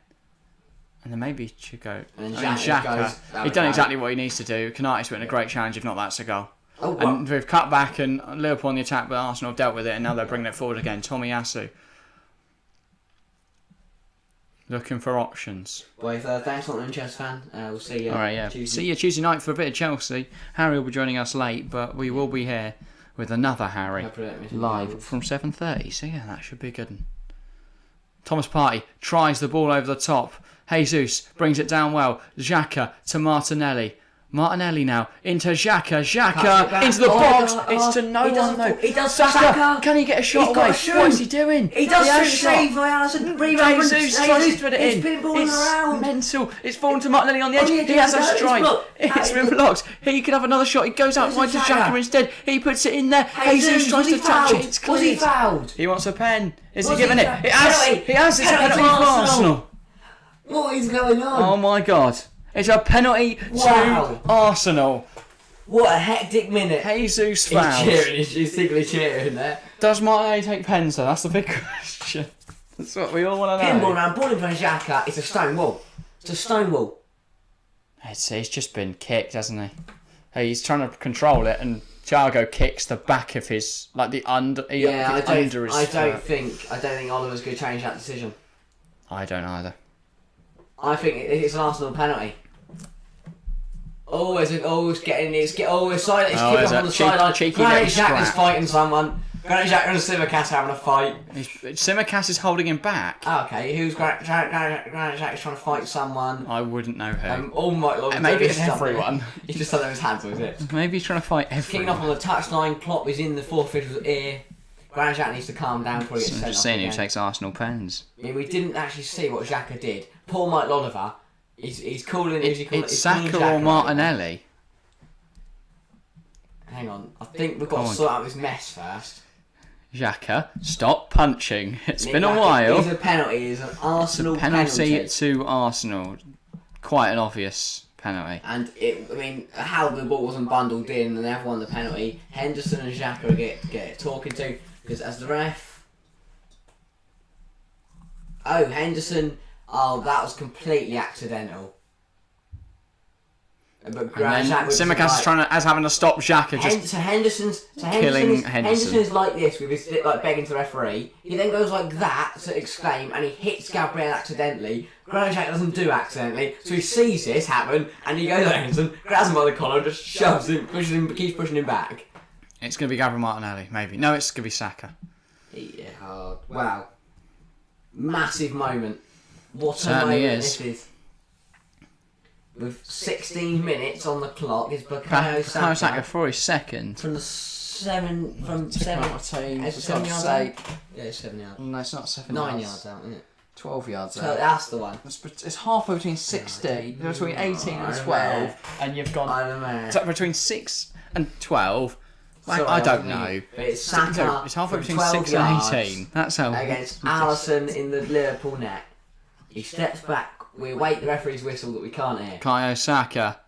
And then maybe he should go. And then Xhaka. He's done exactly what he needs to do. Canate's put in a great challenge, if not that's a goal. Oh, and we've cut back and Liverpool on the attack, but Arsenal have dealt with it and now they're bringing it forward again. Tomiyasu. Looking for options. Well, thanks for not an Chelsea fan. We'll see you. All right, yeah. Tuesday. See you Tuesday night for a bit of Chelsea. Harry will be joining us late, but we will be here with another Harry live from 7:30. So yeah, that should be a good one. Thomas Partey tries the ball over the top. Jesus brings it down well. Xhaka to Martinelli. Martinelli now into Xhaka. Cuts it Xhaka back. into the Oh, box. God. It's to no He one doesn't though. fall. He does. Saka. Can he get a shot He's away? got a shoot. What is he doing? He does has shoot shot. save by Allison. Rebound. Jesus tries to put it in. He's pinballing It's around. mental. It's fallen to Martinelli on the edge. On the edge, He has a it's strike. blocked. It's been blocked. He could have another shot. He goes out Goes wide to to Xhaka Xhaka. instead. He puts it in there. Jesus tries to touch it. It's Was he cleared. fouled? He wants a pen. Is he Was giving he it? fouled? It has. Penalty. He has. It's a Penalty penalty to for Arsenal. Arsenal. What is going on? Oh my God. It's a penalty Wow. to Arsenal. What a hectic minute. Jesus He's fouls. cheering. He's secretly cheering there. Does Martinelli take pens though? That's the big question. That's what we all want to know. Pinball around, ball in front of Xhaka. It's a stone wall. It's a stone wall. He's just been kicked, hasn't he? He's trying to control it, and Thiago kicks the back of his, like the under. Yeah, I under his don't think Oliver's going to change that decision. I don't either. I think it's an Arsenal penalty. Always getting it's kicking off on the sideline. cheeky Granit little Xhaka's scrap. fighting someone. Granit Xhaka and Simicast having a fight. Simicast is holding him back. Oh, okay, who's Granit Xhaka's trying to fight someone? I wouldn't know who. Oh my lord! Maybe it's everyone. He's just done his hands with it. Maybe he's trying to fight Kicking everyone. off on the touchline. Klopp is in the fourth official's ear. Granit Xhaka needs to calm down before he gets I'm sent just off seeing who again. takes Arsenal pens. I mean, we didn't actually see what Xhaka did. Poor Mike Oliver. He's calling. It's he's Saka calling Xhaka or Martinelli. Hang on, I think we've got Come to on. sort out this mess first. Xhaka, stop punching. It's been a Nick, while. It's a penalty. It's an Arsenal Penalty to Arsenal. Quite an obvious penalty. And how the ball wasn't bundled in and everyone the penalty. Henderson and Xhaka get talking to because as the ref. Oh, Henderson. Oh, that was completely accidental. But And then Simicast is having to stop Xhaka. Henderson's killing Henderson. Henderson's like this with his like begging to the referee. He then goes like that to exclaim, and he hits Gabriel accidentally. Granit Xhaka doesn't do accidentally, so he sees this happen, and he goes at Henderson, grabs him by the collar, and just shoves him, keeps pushing him back. It's going to be Gabriel Martinelli, maybe. No, it's going to be Saka. Yeah, wow, massive moment. What a Certainly moment is. this is. With 16 minutes on the clock, is Bukayo Bukayo Saka Saka for his second. from seven It's yards got to out? say. Yeah, 7 yards. No, it's not 7 9 yards. yards out, isn't it? 12 yards So out. that's the one. It's halfway between 16, between 18 and 12, and you've gone I don't know. so between 6 and 12. Sorry, I don't wasn't know. thinking. But it's No, Saka it's halfway from between 12 6 yards and 18. That's how. against Allison in the Liverpool net. He steps back. We await the referee's whistle that we can't hear. Bukayo Saka.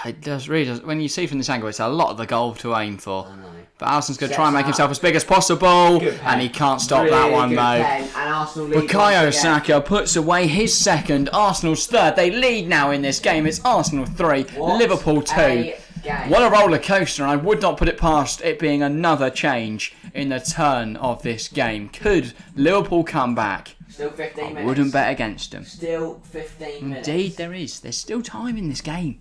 It really does. When you see from this angle, it's a lot of the goal to aim for. I know. But Alisson's going to Sets try and make up. himself as big as possible, Good pen. and he can't stop Really that one good though. pen, and Arsenal lead Bukayo once again. Saka puts away his second, Arsenal's third. They lead now in this game. It's Arsenal 3, What Liverpool 2. a game. What a roller coaster, and I would not put it past it being another change in the turn of this game. Could Liverpool come back? Still 15 minutes. Wouldn't bet against them. Still 15 minutes. Indeed, there is. There's still time in this game.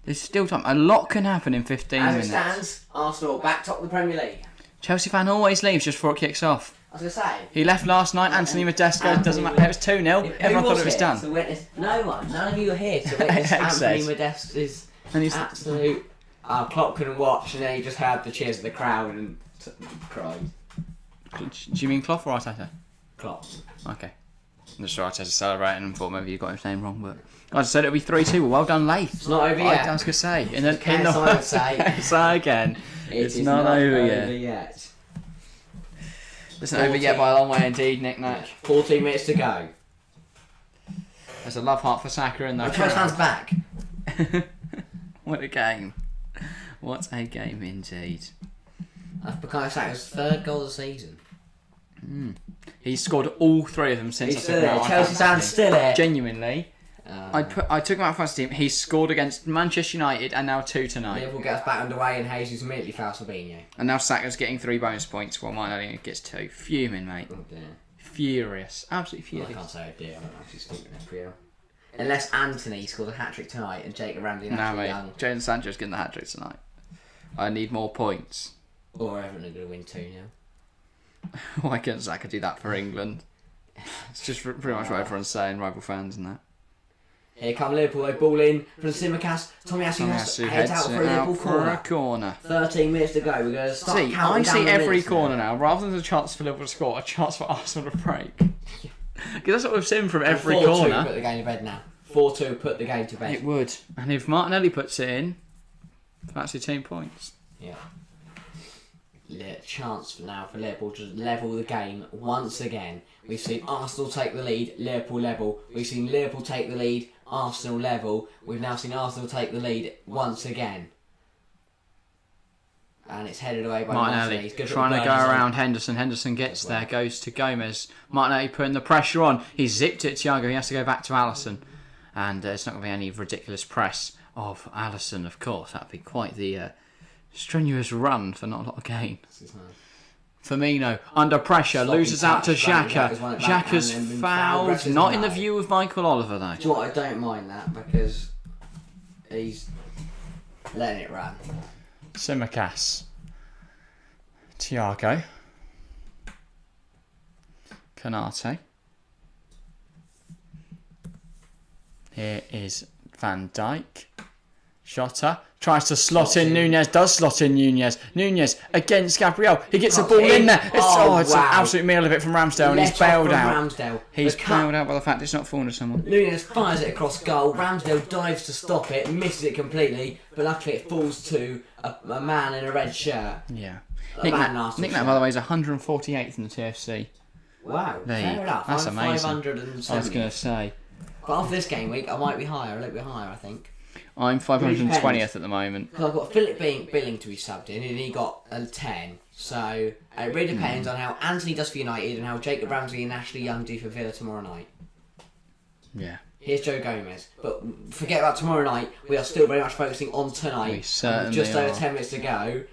There's still time. A lot can happen in 15 As minutes. it stands, Arsenal back top of the Premier League. Chelsea fan always leaves just before it kicks off. I was going to say. He left last night. Anthony Modesto doesn't matter. It was 2-0. Everyone thought it was done. To witness, no one. None of you are here to witness Anthony Excess. Modesto's And he's absolute. Our clock couldn't watch, and then he just heard the cheers of the crowd and cried. Do you mean Clough or Arteta? Clock. Okay. I'm just sure Arteta's celebrating and thought maybe you got his name wrong, but I just said it'll be 3-2. Well done, Leith. It's not over yet. I was going to say. In the I would say. say again. It's is not over yet. yet. It's not over yet by a long way indeed, Nick Nack. 14 minutes to go. There's a love heart for Saka in My that. Chelsea fans back. What a game. What a game indeed. That's Bukayo Saka's third goal of the season. He's scored all 3 of them since He's I still took him there. out. Chelsea fans still there. Genuinely. I took him out of fantasy team. He's scored against Manchester United and now 2 tonight. Liverpool gets back underway and Jesus immediately fouls Fabinho. And now Saka's getting 3 bonus points while Martinelli gets 2. Fuming, mate. Oh dear. Furious. Absolutely Well, I furious. can't say a dear. I don't actually speak with April. Unless Anthony scored a hat trick tonight and Jacob Ramsey and Nah, Ashley mate. Young. Jadon Sancho's getting the hat trick tonight. I need more points. Or Everton are going to win 2-0. Why can't Saka do that for England? It's just pretty much what everyone's saying, rival fans and that. Here come Liverpool. They ball in from Simicast. Tomiyasu heads out for a Liverpool for a corner. corner. 13 minutes to go. We're going to start See, counting I down see the every minutes corner now. now, rather than a chance for Liverpool to score, a chance for Arsenal to break. Because that's what we've seen from every 4-2 corner. put the game to bed now. 4-2 put the game to bed. It would. And if Martinelli puts it in, that's your team points. Yeah. Chance now for Liverpool to level the game once again. We've seen Arsenal take the lead, Liverpool level. We've seen Liverpool take the lead, Arsenal level. We've now seen Arsenal take the lead once again. And it's headed away by Martinelli He's good trying to at go the burn around Henderson. Henderson gets there, goes to Gomez. Martinelli putting the pressure on. He zipped it to Thiago. He has to go back to Alisson. And it's not going to be any ridiculous press of Alisson, of course. That would be quite the strenuous run for not a lot of gain. Firmino under pressure, Sloppy loses out to touch, Xhaka. Xhaka's fouled. Not in the view of Michael Oliver, though. Do you know what? I don't mind that because he's letting it run. Simicast. Thiago. Canate. Here is Van Dijk. Jota tries to slot in Nunez, does slot in Nunez. Nunez against Gabriel. He gets a ball in there. It's an absolute meal of it from Ramsdale, and he's bailed out. He's bailed out by the fact it's not fallen to someone. Nunez fires it across goal. Ramsdale dives to stop it, misses it completely, but luckily it falls to a man in a red shirt. Yeah. Nickname, Nickname, by the way, is 148th in the TFC. Wow, There you fair go. enough. That's I'm amazing. 570. I was going to say. But after this game week, I might be higher, a little bit higher, I think. I'm 520th at the moment. Because I've got Philip Billing to be subbed in, and he got a 10. So it really depends on how Anthony does for United and how Jacob Ramsey and Ashley Young do for Villa tomorrow night. Yeah. Here's Joe Gomez. But forget about tomorrow night. We are still very much focusing on tonight. We certainly With just over are. 10 minutes to go.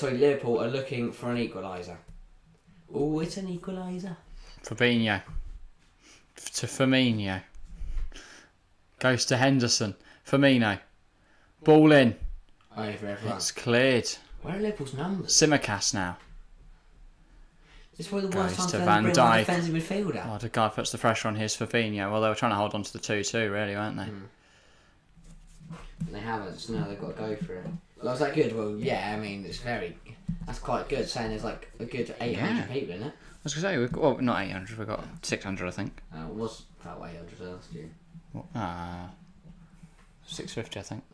Liverpool are looking for an equaliser. Oh, it's an equaliser. Fabinho. To Firmino. Goes to Henderson. Firmino. Ball in. Over everyone. It's cleared. Where are Liverpool's numbers? Simicast now. This is probably the worst Goes time to for them Van to bring on a Dijk. defensive midfielder. Oh, the guy puts the pressure on. Here's Fabinho. Well, they were trying to hold on to the 2-2, really, weren't they? They haven't, so now they've got to go for it. Well, was that good? Well, yeah, I mean, that's quite good, saying there's like a good 800 people in it. I was going to say, we've got, well, not 800, we've got 600, I think. It was about 800 last year. 650, I think.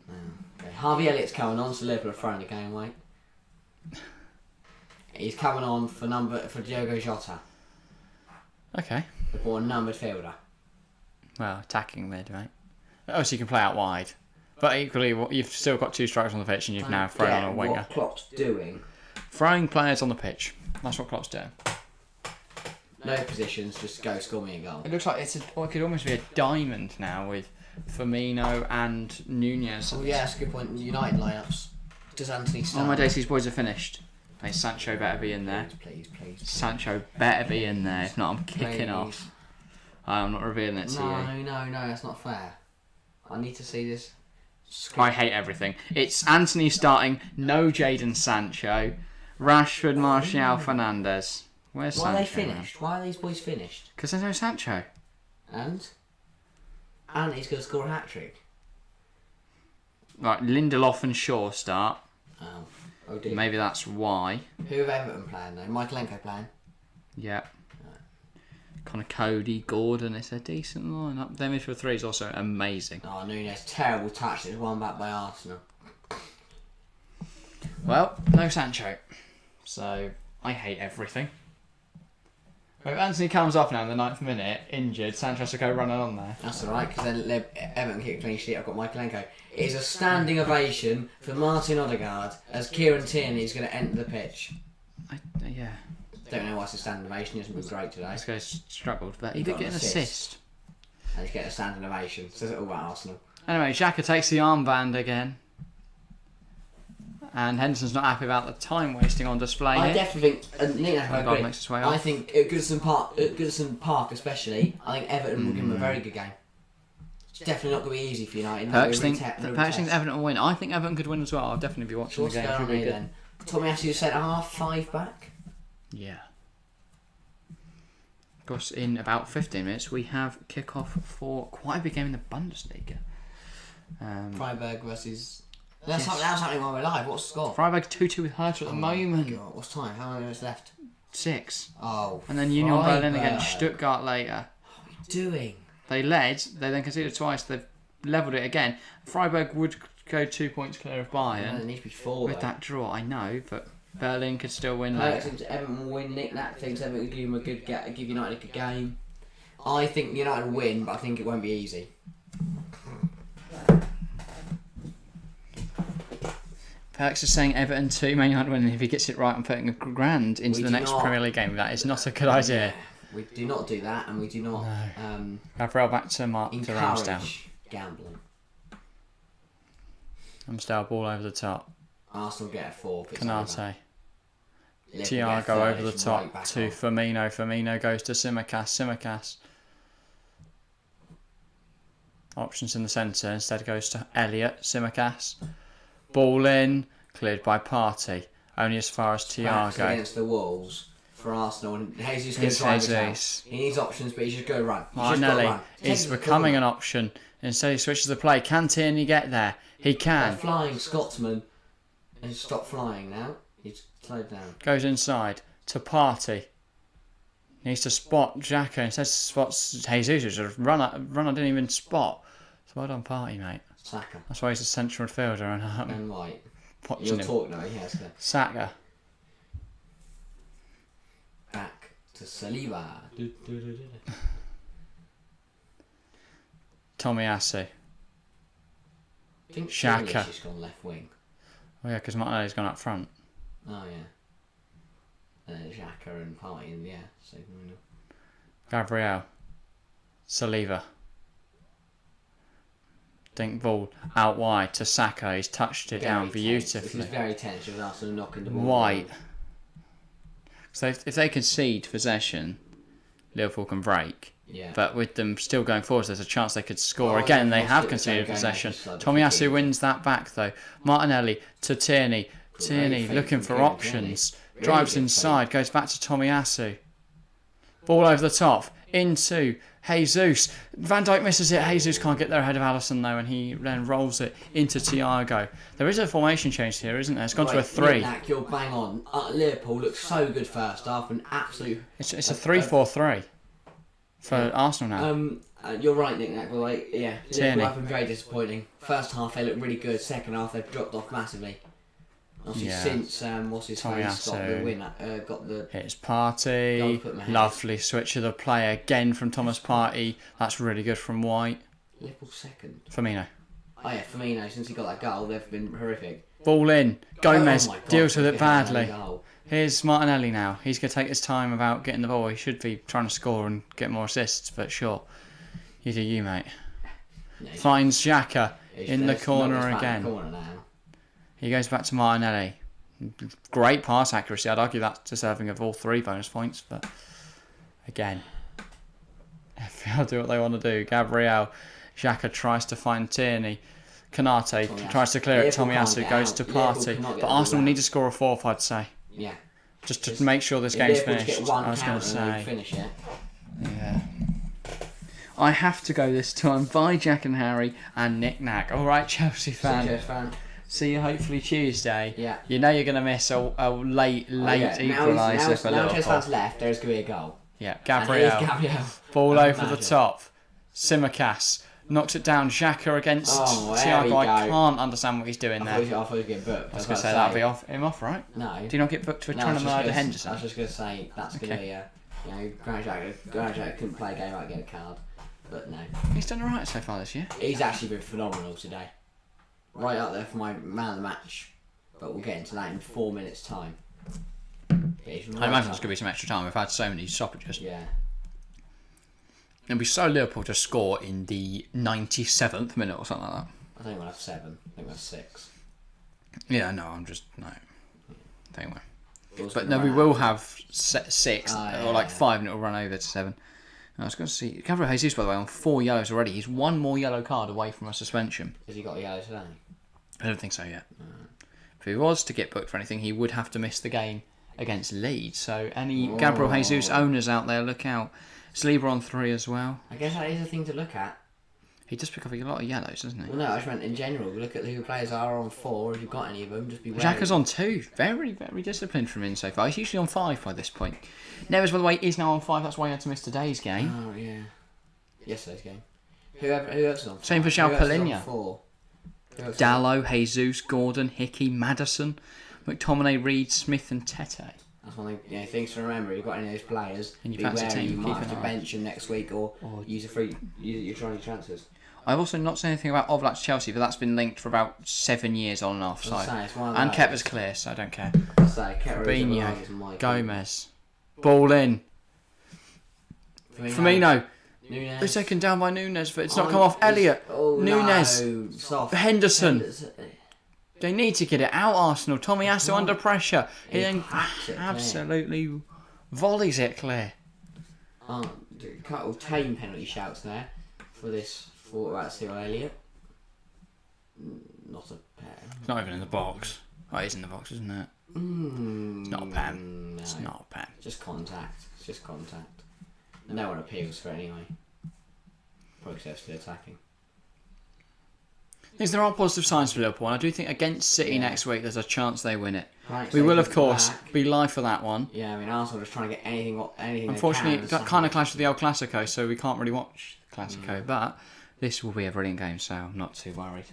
Okay. Harvey Elliott's coming on, so Liverpool are throwing the game away. He's coming on for Diogo Jota. Okay. The ball numbered fielder. Well, attacking mid, right? Oh, so you can play out wide. But equally, you've still got two strikers on the pitch and you've now thrown on a winger. What Klopp's doing. Throwing players on the pitch. That's what Klopp's doing. No positions, just go score me a goal. It looks like it could almost be a diamond now with Firmino and Nunez. Oh yeah, that's a good point. United lineups. Does Anthony start? Oh my days, these boys are finished. Hey, Sancho better be in there. Please. Sancho better be in there. If not, I'm kicking Please. off. I'm not revealing it to you. No, that's not fair. I need to see this. I hate everything. It's Anthony starting, no Jadon Sancho, Rashford, Martial, Fernandes. Where's Sancho? Why are they finished? Why are these boys finished? Because there's no Sancho. And he's going to score a hat-trick. Right, Lindelof and Shaw start. Oh dear. Maybe that's why. Who have Everton playing though? Michaelenko playing? Yeah. Kind of Cody, Gordon. It's a decent lineup. Their midfield three is also amazing. Oh, Nunez, terrible touch. It's won back by Arsenal. Well, no Sancho. So, I hate everything. If Anthony comes off now in the 9th minute, injured, Sancho has to go running on there. That's alright, because then Everton kick a clean sheet. I've got Michaelenko. It is a standing ovation for Martin Odegaard as Kieran Tierney is going to enter the pitch. Yeah. Don't know why it's a standing ovation. He hasn't been great today. This guy struggled, but he He did got get an an assist. And he's getting a standing ovation. Says it all about Arsenal. Anyway, Xhaka takes the armband again. And Henderson's not happy about the time wasting on display I here. definitely think, Nick, I Odegaard agree. makes his way I off. think at Goodison Park especially, I think Everton will give him a very good game. It's definitely not going to be easy for United. Perks thinks Everton will win. I think Everton could win as well. I'll definitely be watching So what's the game. going on Should be here good. then? Tomiyasu centre half, 5 back. Yeah. Of course, in about 15 minutes, we have kick-off for quite a big game in the Bundesliga. Freiburg versus... That's happening while we're live. What's the score? Freiburg 2-2 with Hertha at the moment. God, what's time? How many minutes left? 6. Oh, And then Union Berlin Freiburg. against Stuttgart later. What are you doing? They led, they then conceded twice, they've levelled it again. Freiburg would go 2 points clear of Bayern. There needs to be 4 With that draw, I know, but Berlin could still win Perk later. thinks Everton will win. Nick Nat thinks Everton will give him a good give United a good game. I think United will win, but I think it won't be easy. Perks is saying Everton 2, Man United win. If he gets it right, I'm putting £1,000 into We the do next not- Premier League game. That is not a good idea. We do not do that, and we do not Gabriel back to Ramsdale. encourage gambling. Ramsdale ball over the top. Arsenal get a 4. if it's over. Canate. Liverpool get a Thiago 3, over the it's top right back to on. Firmino. Firmino goes to Simicast. Options in the centre. Instead goes to Elliott. Simicast. Ball in. Cleared by Partey. Only as far as Backs Thiago. against the Wolves for Arsenal, and Jesus can Here's drive it out. Jesus. He needs options, but he's just going to run. He's just got to Martinelli run. is Take the becoming an corner. option. Instead he switches the play. Can Tierney get there? He A can. flying Scotsman has stopped flying now. He's slowed down. Goes inside to Partey. Needs to spot Xhaka. Instead spots Jesus, who's a runner didn't even spot. So well done, Partey, mate. Saka That's why he's a central midfielder and I'm and White. watching You'll him. talk now, yes. Saka. Back to Saliba. Tomiyasu. I think Xhaka. Grealish has gone left wing. Oh yeah, because Martinelli's gone up front. Oh yeah. And then Xhaka and Partey in the air. So Gabriel. Saliba. Dink ball out wide to Saka. He's touched it down beautifully. This is very tense with Arsenal knocking the ball. White. down. So if they concede possession, Liverpool can break. Yeah. But with them still going forwards, there's a chance they could score. Oh, Again, yeah, they lost have it the same conceded game, possession. they just started Tomiyasu kicking. wins that back though. Martinelli to Tierney. Tierney fake looking from for Tierney. options. Really Drives good inside, goes back to Tomiyasu. Ball over the top. Into Jesus. Van Dijk misses it. Jesus can't get there ahead of Alisson though, and he then rolls it into Thiago. There is a formation change here, isn't there? It's gone to a 3. Nick, you're bang on. Liverpool looked so good first half, an absolute. It's a 3-4-3 for Arsenal now. You're right, Nick. But like, yeah, Tierney. Liverpool have been very disappointing. First half they looked really good. Second half they've dropped off massively. Obviously, Yeah. since what's his face got the Tomiyasu. win, got the. It's Go Partey. and put my head. Lovely switch of the play again from Thomas Partey. That's really good from White. Liverpool second. Firmino. Oh yeah, Firmino. Since he got that goal, they've been horrific. Ball in. Gomez Oh my God, deals with it he had a badly. goal. Here's Martinelli now. He's going to take his time about getting the ball. He should be trying to score and get more assists, but sure. You do you, mate. No, he's- Finds Xhaka he's- in the there's corner numbers back in again. the corner now. He goes back to Martinelli. Great pass accuracy. I'd argue that's deserving of all 3 bonus points, but again, they'll do what they want to do. Gabriel, Xhaka tries to find Tierney. Canate Tomiyasu. tries to clear it. Liverpool can't Tomiyasu get goes out. to Liverpool Partey. cannot get But the Arsenal ball need out. to score a 4th, I'd say. Yeah. Just to make sure this If game's Liverpool just finished. get one I was going to counter and they say. finish it. Yeah. I have to go this time. Bye, Jack and Harry and Nick Nack. All right, Chelsea fan. Chelsea fan. See you hopefully Tuesday. Yeah. You know you're going to miss a late equaliser for Now Chelsea Liverpool. fans left, there's going to be a goal. Yeah, And here's Gabriel. Gabriel. Ball over the Imagine. top. Simicast knocks it down. Xhaka against Oh, there we Thiago. I go. can't understand what he's doing I there. thought he was getting booked. I was going to say that'd be him off, right? No. Do you not get booked for No, trying to I was murder just Henderson? I was just going to say that's going to be a. You know, Granit Xhaka couldn't play a game without getting a card. But no. He's done alright so far this year. He's actually been phenomenal today. Right up there for my man of the match. But we'll get into that in 4 minutes' time. I imagine there's going to be some extra time. We've had so many stoppages. Yeah. It'll be so Liverpool to score in the 97th minute or something like that. I think we'll have 7. I think we'll have 6. Yeah, no, I'm just no. Anyway, Yours but gonna no, we run will out. have 6 Oh, or like yeah. 5, and it'll run over to 7. I was going to see Gabriel Jesus, by the way, on 4 yellows already. He's 1 more yellow card away from a suspension. Has he got a yellow today? I don't think so yet. If he was to get booked for anything, he would have to miss the game against Leeds. So any Gabriel Jesus owners out there, look out. Saliba on 3 as well. I guess that is a thing to look at. He does pick up a lot of yellows, doesn't he? Well, no, I just meant in general. Look at who players are on 4. If you've got any of them, just be wary. Xhaka's on 2. Very, very disciplined from him so far. He's usually on 5 by this point. Neves, by the way, is now on 5. That's why he had to miss today's game. Oh, yeah. Yesterday's game. Who else is on 4? Same for João Palhinha. 4? Dallo, Jesus, Gordon, Hickey, Maddison, McTominay, Reed, Smith and Tete. That's one thing, things to remember. If you've got any of those players, And you be fancy wary. team, You keep might have an to eye. bench them next week or use your trying transfers. I've also not said anything about Oblak to Chelsea, but that's been linked for about 7 years on and off. So. And Kepa's clear, so I don't care. Fabinho, Gomez. Ball in. Firmino. The second down by Nunes, but it's not come off. Elliott. Nunes. No. Henderson. They need to get it out, Arsenal. Tomiyasu under pressure. He then absolutely volleys it clear. Couple tame penalty shouts there for Cyril Elliott. Not a pen. It's not even in the box. Oh, it is in the box, isn't it? It's not a pen. No. It's not a pen. Just contact. It's just contact. No one appeals for it anyway. Probably because they're still attacking. Yes, there are positive signs for Liverpool, and I do think against City next week there's a chance they win it. Right, We will, of course, be live for that one. Yeah, I mean, Arsenal are just trying to get anything. Unfortunately, that kind of clashed with the El Clasico, so we can't really watch the Clasico, but this will be a brilliant game, so I'm not too worried.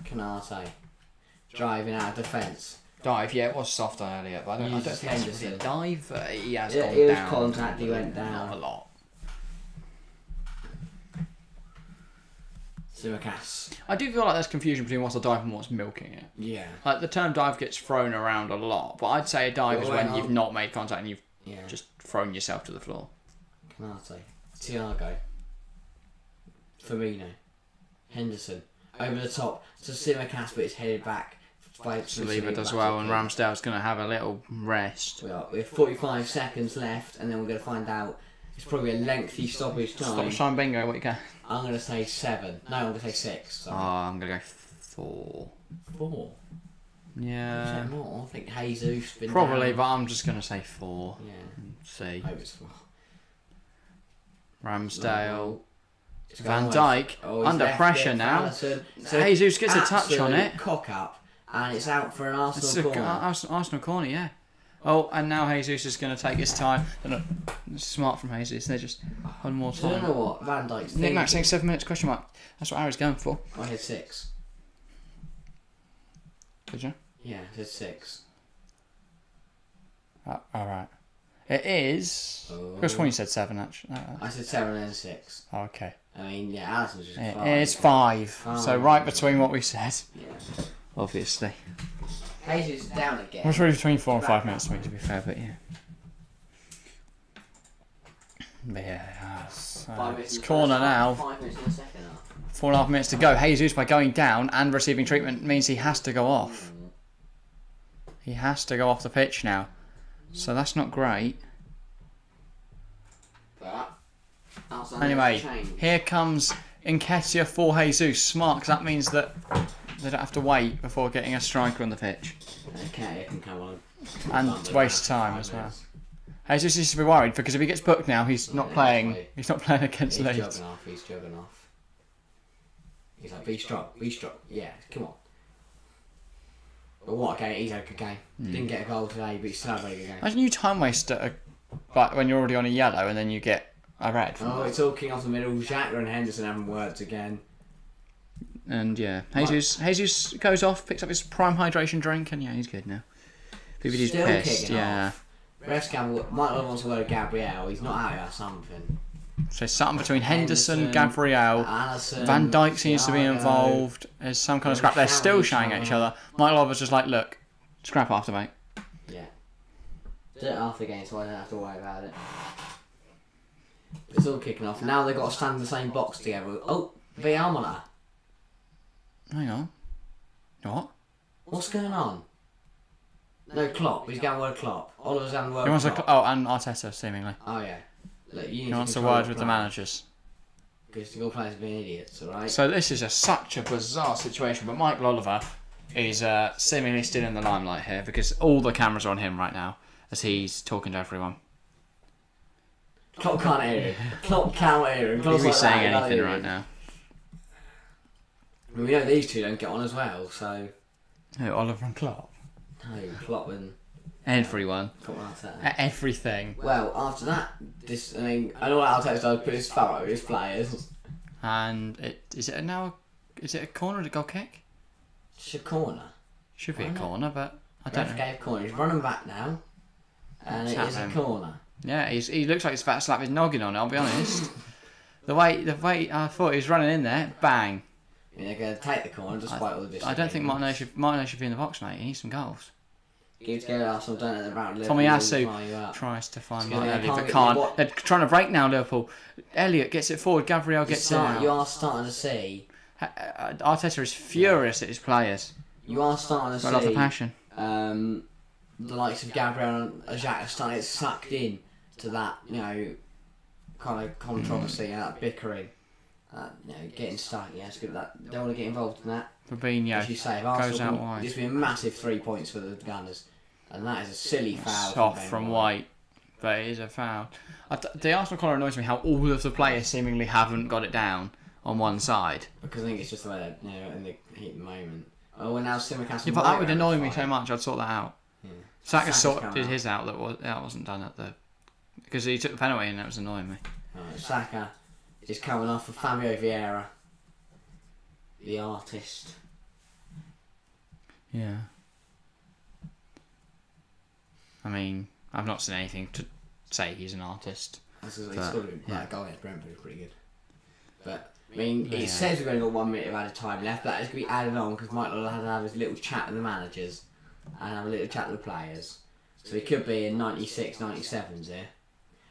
Canate driving out of defence. Dive, yeah, it was soft on earlier, but I don't think it's really a dive. He has gone it was down. contact, he went down. Not a lot. Simicast. I do feel like there's confusion between what's a dive and what's milking it. Yeah. Like, the term dive gets thrown around a lot, but I'd say a dive is when you've not made contact and you've just thrown yourself to the floor. Canate. Thiago. Firmino. Henderson. Over the top. So Simicast, but it's headed back. Saliba does well, and Ramsdale's going to have a little rest. We have 45 seconds left, and then we're going to find out. It's probably a lengthy stoppage time. Stoppage time bingo, what you go? I'm going to say 7. No, I'm going to say 6. Sorry. I'm going to go 4. 4? Yeah. More? I think Jesus been Probably, down. but I'm just going to say 4. Yeah. See. I hope it's 4. Ramsdale. It's Van going Dijk. away. Under He's pressure left it, now. Allison. Jesus gets a touch on it. Cock up. And it's out for an It's Arsenal a corner. Arsenal corner, yeah. Oh, and now Jesus is going to take his time. Smart from Jesus. They're just one more So I don't time. know what Van Dijk's Nick Max thinking. saying 7 minutes, question mark. That's what Harry's going for. I had 6. Did you? Yeah, I said 6. Alright. It is... Chris Sweeney said 7, actually. I said 7 and 6. Okay. I mean, yeah, Allison's just 5. It is 5. So right between what we said. Yeah. Obviously. Jesus is down again. It was really between 4 and 5 minutes to me, to be fair, but yeah. But yeah, it's corner now. 5 minutes in the second half. 4.5 minutes to go. Jesus, by going down and receiving treatment, means he has to go off. He has to go off the pitch now. So that's not great. But Anyway, here comes Nketiah for Jesus. Smart, because that means that they don't have to wait before getting a striker on the pitch. Okay, it can come on. And waste time as well. Jesus needs to be worried, because if he gets booked now, he's not playing. He's not playing against He's Leeds. jogging off. He's like, be strong. Yeah, come on. But what a game, he's had a good game. Didn't get a goal today, but he's still had a very good game. Imagine you time waste but when you're already on a yellow and then you get a red. Oh, it's all king off the middle. Xhaka and Henderson having words again. And yeah, Jesus goes off, picks up his prime hydration drink, and yeah, he's good now. BBD's Still pissed, kicking yeah. off. Refs Gamble might not want to go to Gabriel. He's not out about something. So something between Henderson, Gabriel, Allison, Van Dijk seems to be Thiago. involved. There's some kind of scrap. They're still shouting at each other. Michael Oliver's just like, look, scrap after, mate. Yeah. Did it after the game, so I don't have to worry about it. It's all kicking off. Now they've got to stand in the same box together. Oh, VR monitor. Hang on. What? What's going on? No, Klopp. He's going word Klopp. Oliver's having word He wants Klopp. and Arteta, seemingly. Oh, yeah. Look, you need He to wants a control word the with the play. managers. Because the all players have been idiots, alright? So this is such a bizarre situation, but Michael Oliver is seemingly still in the limelight here because all the cameras are on him right now. as he's talking to everyone. Klopp can't hear him. Klopp can't hear him. He's saying anything right now. I mean, we know these two don't get on as well, so... Who, Oliver and Klopp? No, Klopp and... Everyone. Everything. Well, after that, I know what Arteta put his foul over his players. And is it a corner or a goal kick? It's a corner. Should be a corner, but I don't know. Gave corner. He's running back now, and it is a corner. Yeah, he looks like he's about to slap his noggin on it. I'll be honest. the way I thought he was running in there, bang. I mean, they're going to take the corner despite all the disagreements. I don't think Martinez should be in the box, mate. He needs some goals. Give to Arsenal, don't let them round. Tommy Asu tries to find Martinelli, but can't. They're trying to break now, Liverpool. Elliot gets it forward, Gabriel gets it out. You are starting to see... Arteta is furious at his players. You are starting to see... I love the passion. The likes of Gabriel and Xhaka are starting to get sucked in to that, kind of controversy and that bickering. Getting stuck, it's good at that. Don't want to get involved in that. Fabinho as you say, goes out wide. This would be a massive 3 points for the Gunners. And that is a silly foul. Soft from White, but it is a foul. The Arsenal corner annoys me how all of the players seemingly haven't got it down on one side. Because I think it's just the way they're in the heat of the moment. Oh, and now Simicast. Yeah, but that would annoy me so much. I'd sort that out. Yeah. Saka sorted his out. That wasn't done because he took the penalty and that was annoying me. Saka is coming off for Fabio Vieira, the artist. Yeah. I mean, I've not seen anything to say he's an artist. He's got to be goal against Brentford is pretty good. But I mean, it says we've only got 1 minute of added time left. That is going to be added on because Michael had to have his little chat with the managers and have a little chat with the players. So he could be in 96, 97s here,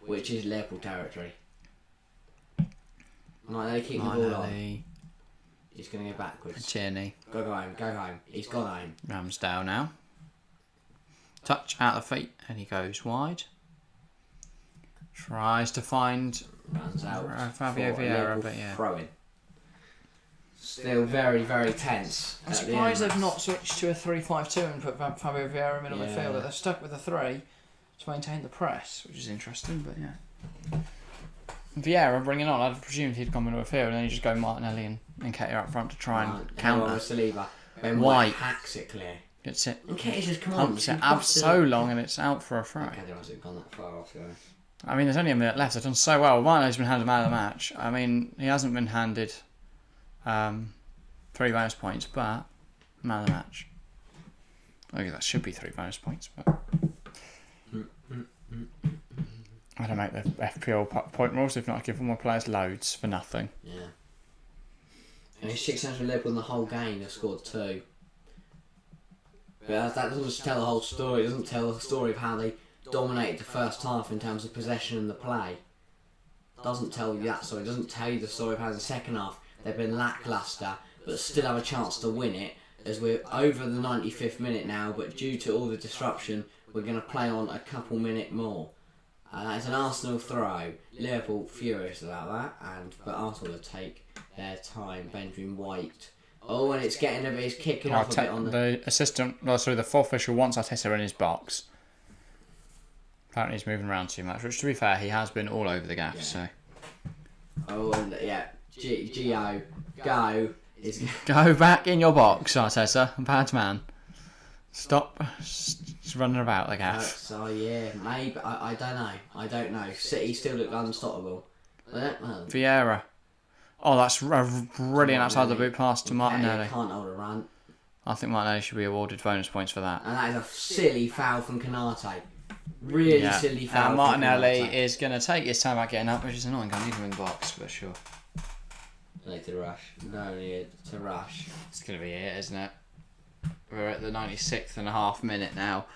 which is Liverpool territory. Might they keep the ball on? He's going to go backwards. Tierney. Go home. He's gone home. Ramsdale now. Touch out the feet and he goes wide. Tries to find Runs out Fabio Vieira, but yeah. Throwing. Still very, very tense. I'm surprised they've not switched to a 3-5-2 and put Fabio Vieira in middle midfield. They're stuck with a 3 to maintain the press, which is interesting, but yeah. Vieira bringing on, I'd presumed he'd come into a field and then you just go Martinelli and Nketiah up front to try and counter. Saliba. Then White hacks it clear. Gets it. Nketiah just come on. Pumps it up so long and it's out for a throw. Nketiah hasn't gone that far off, I mean, there's only a minute left. They've done so well. Martinelli's been handed man of the match. I mean, he hasn't been handed 3 bonus points, but man of the match. Okay, that should be 3 bonus points, but I don't make the FPL point rules if not I give all my players loads for nothing. Yeah. And it's 6 times for Liverpool in the whole game. They've scored 2. But that doesn't tell the whole story. It doesn't tell the story of how they dominated the first half in terms of possession and the play. It doesn't tell you that story. It doesn't tell you the story of how the second half they've been lacklustre but still have a chance to win it as we're over the 95th minute now, but due to all the disruption we're going to play on a couple minute more. It's an Arsenal throw. Liverpool furious about that, but Arsenal will take their time. Benjamin White. Oh, and it's kicking off a bit on the fourth official wants Arteta in his box. Apparently he's moving around too much, which to be fair, he has been all over the gaff, so. Oh, and Gio, go. Go back in your box, Arteta. Bad man. Stop running about the gaff. So, maybe. I don't know. City still look unstoppable. Vieira. Oh, that's a brilliant outside the boot pass to Martinelli. Can't hold a run. I think Martinelli should be awarded bonus points for that. And that is a silly foul from Canate. Really silly foul. And Martinelli is going to take his time out getting up, which is annoying. I need him in the box, for sure. No need to rush. No need to rush. It's going to be it, isn't it? We're at the 96th and a half minute now.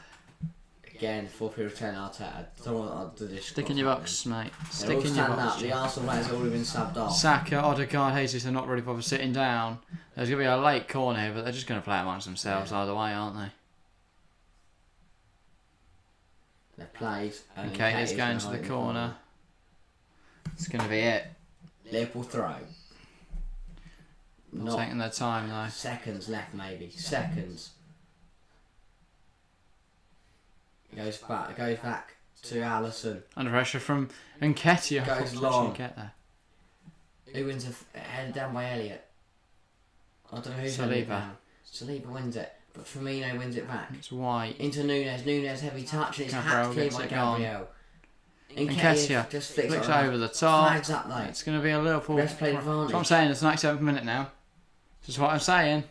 Again, 4-3-10 Arteta. Don't want to do this. Stick in your box, mate. Stick in your box. The Arsenal players have already been subbed off. Saka, Odegaard, Jesus are not really bothered sitting down. There's going to be a late corner here, but they're just going to play it amongst themselves either way, aren't they? They're played. Okay, it's going to the corner. It's going to be it. Liverpool throw. Not taking their time though. Seconds left, maybe. Seconds. Goes back to Allison. Under pressure from Nketiah. Goes long. Get there. Who wins headed down by Elliott? I don't know who's Saliba. headed it down. Saliba wins it, but Firmino wins it back. It's White. Into Nunez. Nunez heavy touch and it's Gabriel hacked clear gets by it gone. Gabriel. Nketiah just flicks over the top. Flags up though. It's going to be a Liverpool. Rest play That's advantage. what I'm saying. It's the 97th minute now. This is what I'm saying.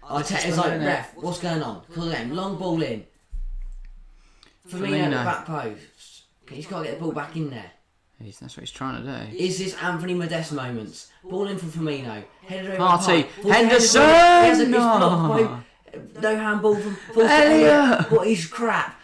Arteta's like, ref, what's going on? Call them. Long ball in. Firmino at the back post. He's got to get the ball back in there. That's what he's trying to do. Is this Anthony Modeste moments? Ball in from Firmino. Headed over Partey. the Henderson! No handball from Elliott! What is crap?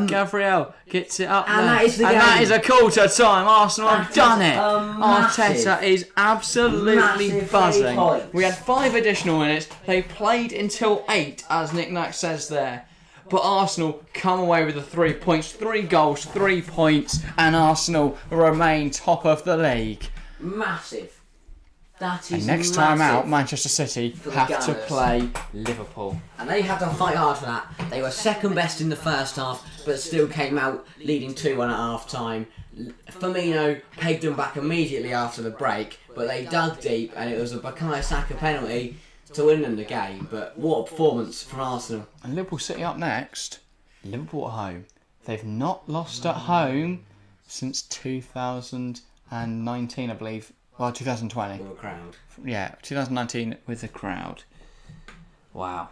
Gabriel gets it up and there. that is the game. That is a quarter time. Arsenal have done it. Massive, Arteta is absolutely massive buzzing. 3 points. We had 5 additional minutes. They played until 8, as Nick Nack says there. But Arsenal come away with the 3 points, 3 goals, 3 points, and Arsenal remain top of the league. Massive. That is And next massive. time out, Manchester City For the have to Gunners. play Liverpool. And they had to fight hard for that. They were second best in the first half, but still came out leading 2-1 at half time. Firmino pegged them back immediately after the break, but they dug deep, and it was a Bukayo Saka penalty to win them the game. But what a performance from Arsenal. And Liverpool City up next. Liverpool at home. They've not lost at home since 2019, I believe. Well, 2020. With a crowd. Yeah, 2019 with the crowd. Wow.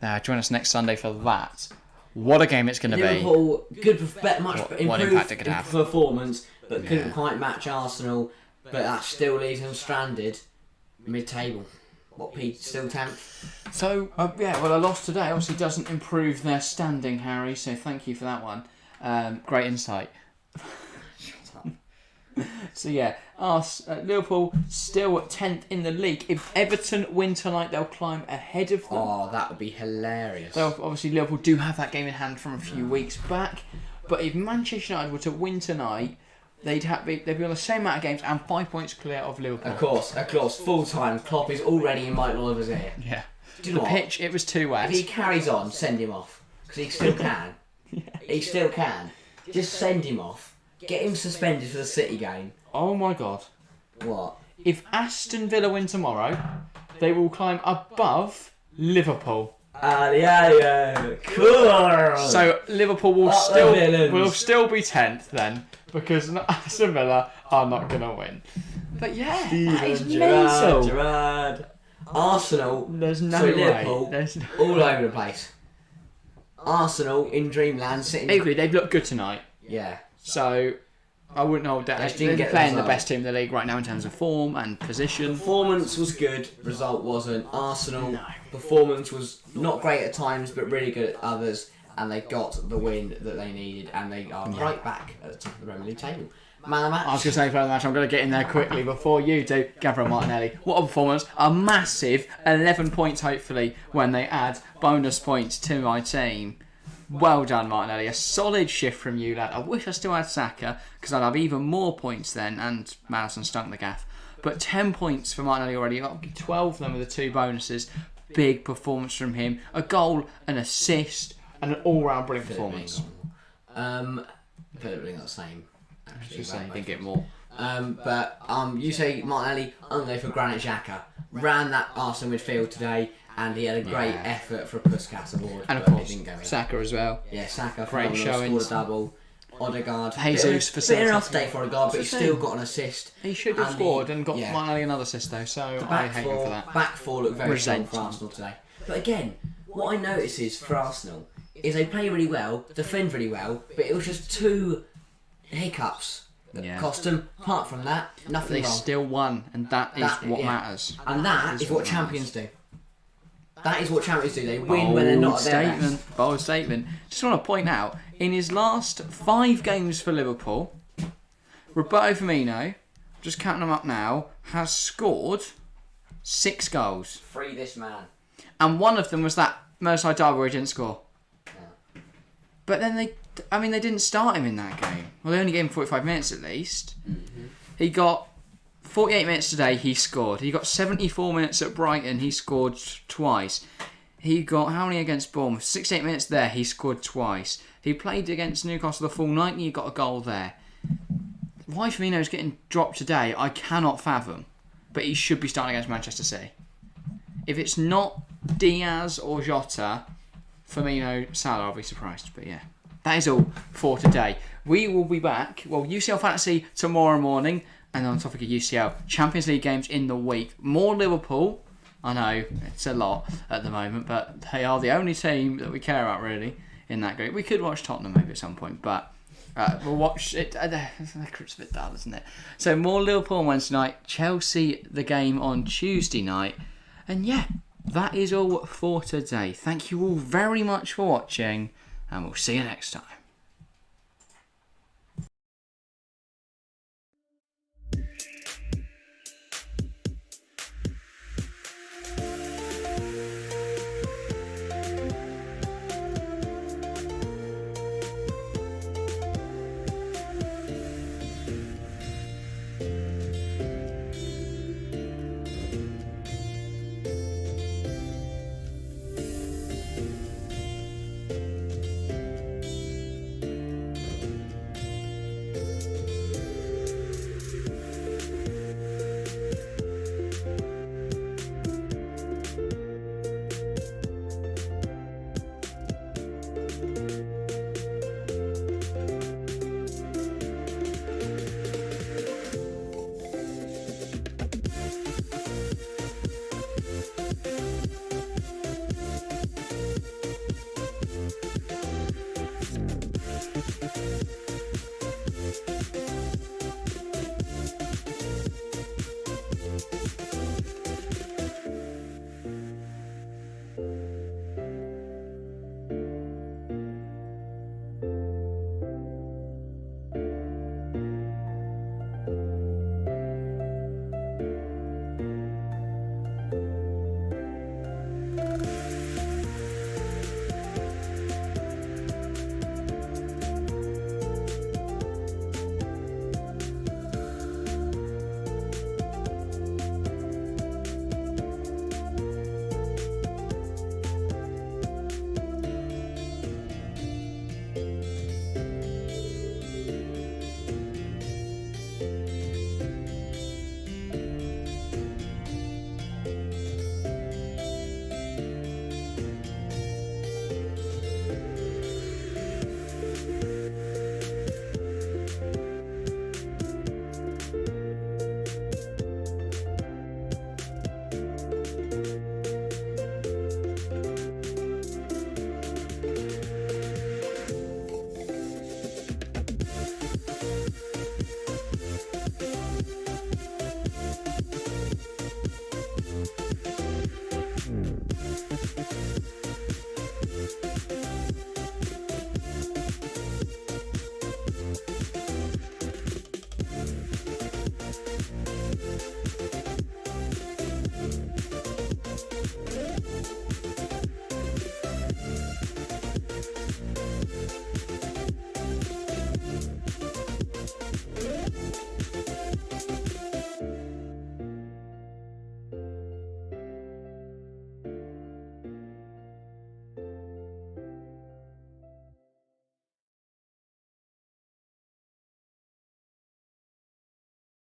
Now, join us next Sunday for that. What a game it's going to be. Liverpool, much What improved impact it could have. performance, but couldn't quite match Arsenal. But that still leaves them stranded mid-table. What, Pete? Still 10th? So, a loss today obviously doesn't improve their standing, Harry, so thank you for that one. Great insight. So Liverpool still at 10th in the league. If Everton win tonight, they'll climb ahead of them. Oh, that would be hilarious. So obviously Liverpool do have that game in hand from a few weeks back. But if Manchester United were to win tonight, they'd be on the same amount of games and 5 points clear of Liverpool. Of course, full time. Klopp is already in Mike Oliver's ear. Yeah. Do you know The what? pitch, it was too wet. If he carries on, send him off. Because he still can. He still can. Just send him off. Get him suspended for the City game. Oh my God. What? If Aston Villa win tomorrow, they will climb above Liverpool. Cool. So Liverpool will Up the villains. still be 10th then, because Aston Villa are not going to win. But yeah, that is mental. Gerrard. Arsenal. There's no so way. Liverpool, There's no... all over the place. Arsenal in dreamland sitting. Equally, they've looked good tonight. Yeah. So I wouldn't hold that. Just They're didn't get the playing the result. best team in the league right now in terms of form and position. Performance was good, result wasn't. Arsenal performance was not great at times, but really good at others, and they got the win that they needed, and they are right back at the top of the Premier League table. Man of the match. I was going to say for the match, I'm going to get in there quickly before you do. Gabriel Martinelli. What a performance. A massive 11 points, hopefully, when they add bonus points to my team. Well done, Martinelli. A solid shift from you, lad. I wish I still had Saka, because I'd have even more points then, and Madison stunk the gaff. But 10 points for Martinelli already. I'll give 12 of them with the 2 bonuses. Big performance from him. A goal, an assist, and an all-round brilliant performance. Philip not the same. Actually, Just saying, right, didn't get more. You say Martinelli, I'm going for Granit Xhaka. Ran that Arsenal midfield today, and he had a great effort for Puskas award. And of but it course, didn't go in. Saka as well. Yeah, Saka Great phenomenal, showings. scored a double. Odegaard, Jesus for bit enough Celtic. day for Odegaard, but he It's the still same. got an assist. He should have And scored and got yeah. Martinelli another assist though, so I Back hate him for four, that. back four looked very strong for Resentment. Arsenal today. But again, what I notice is for Arsenal is they play really well, defend really well, but it was just 2 hiccups that Yeah. cost them. Apart from that, nothing They wrong. still won, and that is what matters. And that is what what champions do. That is what champions do. They win when they're not at their best. statement. Bold statement. Just want to point out, in his last 5 games for Liverpool, Roberto Firmino, just counting them up now, has scored 6 goals. Free this man. And one of them was that Merseyside derby where he didn't score. Yeah. But then they didn't start him in that game. Well, they only gave him 45 minutes at least. Mm-hmm. He got 48 minutes today, he scored. He got 74 minutes at Brighton, he scored twice. He got how many against Bournemouth? 68 minutes there. He scored twice. He played against Newcastle the full 90. He got a goal there. Why Firmino's getting dropped today, I cannot fathom. But he should be starting against Manchester City. If it's not Diaz or Jota, Firmino, Salah, I'll be surprised. But yeah, that is all for today. We will be back. Well, UCL Fantasy tomorrow morning. And on the topic of UCL, Champions League games in the week. More Liverpool. I know, it's a lot at the moment, but they are the only team that we care about, really, in that group. We could watch Tottenham maybe at some point, but we'll watch it. The group's a bit dull, isn't it? So more Liverpool on Wednesday night, Chelsea the game on Tuesday night. And yeah, that is all for today. Thank you all very much for watching, and we'll see you next time.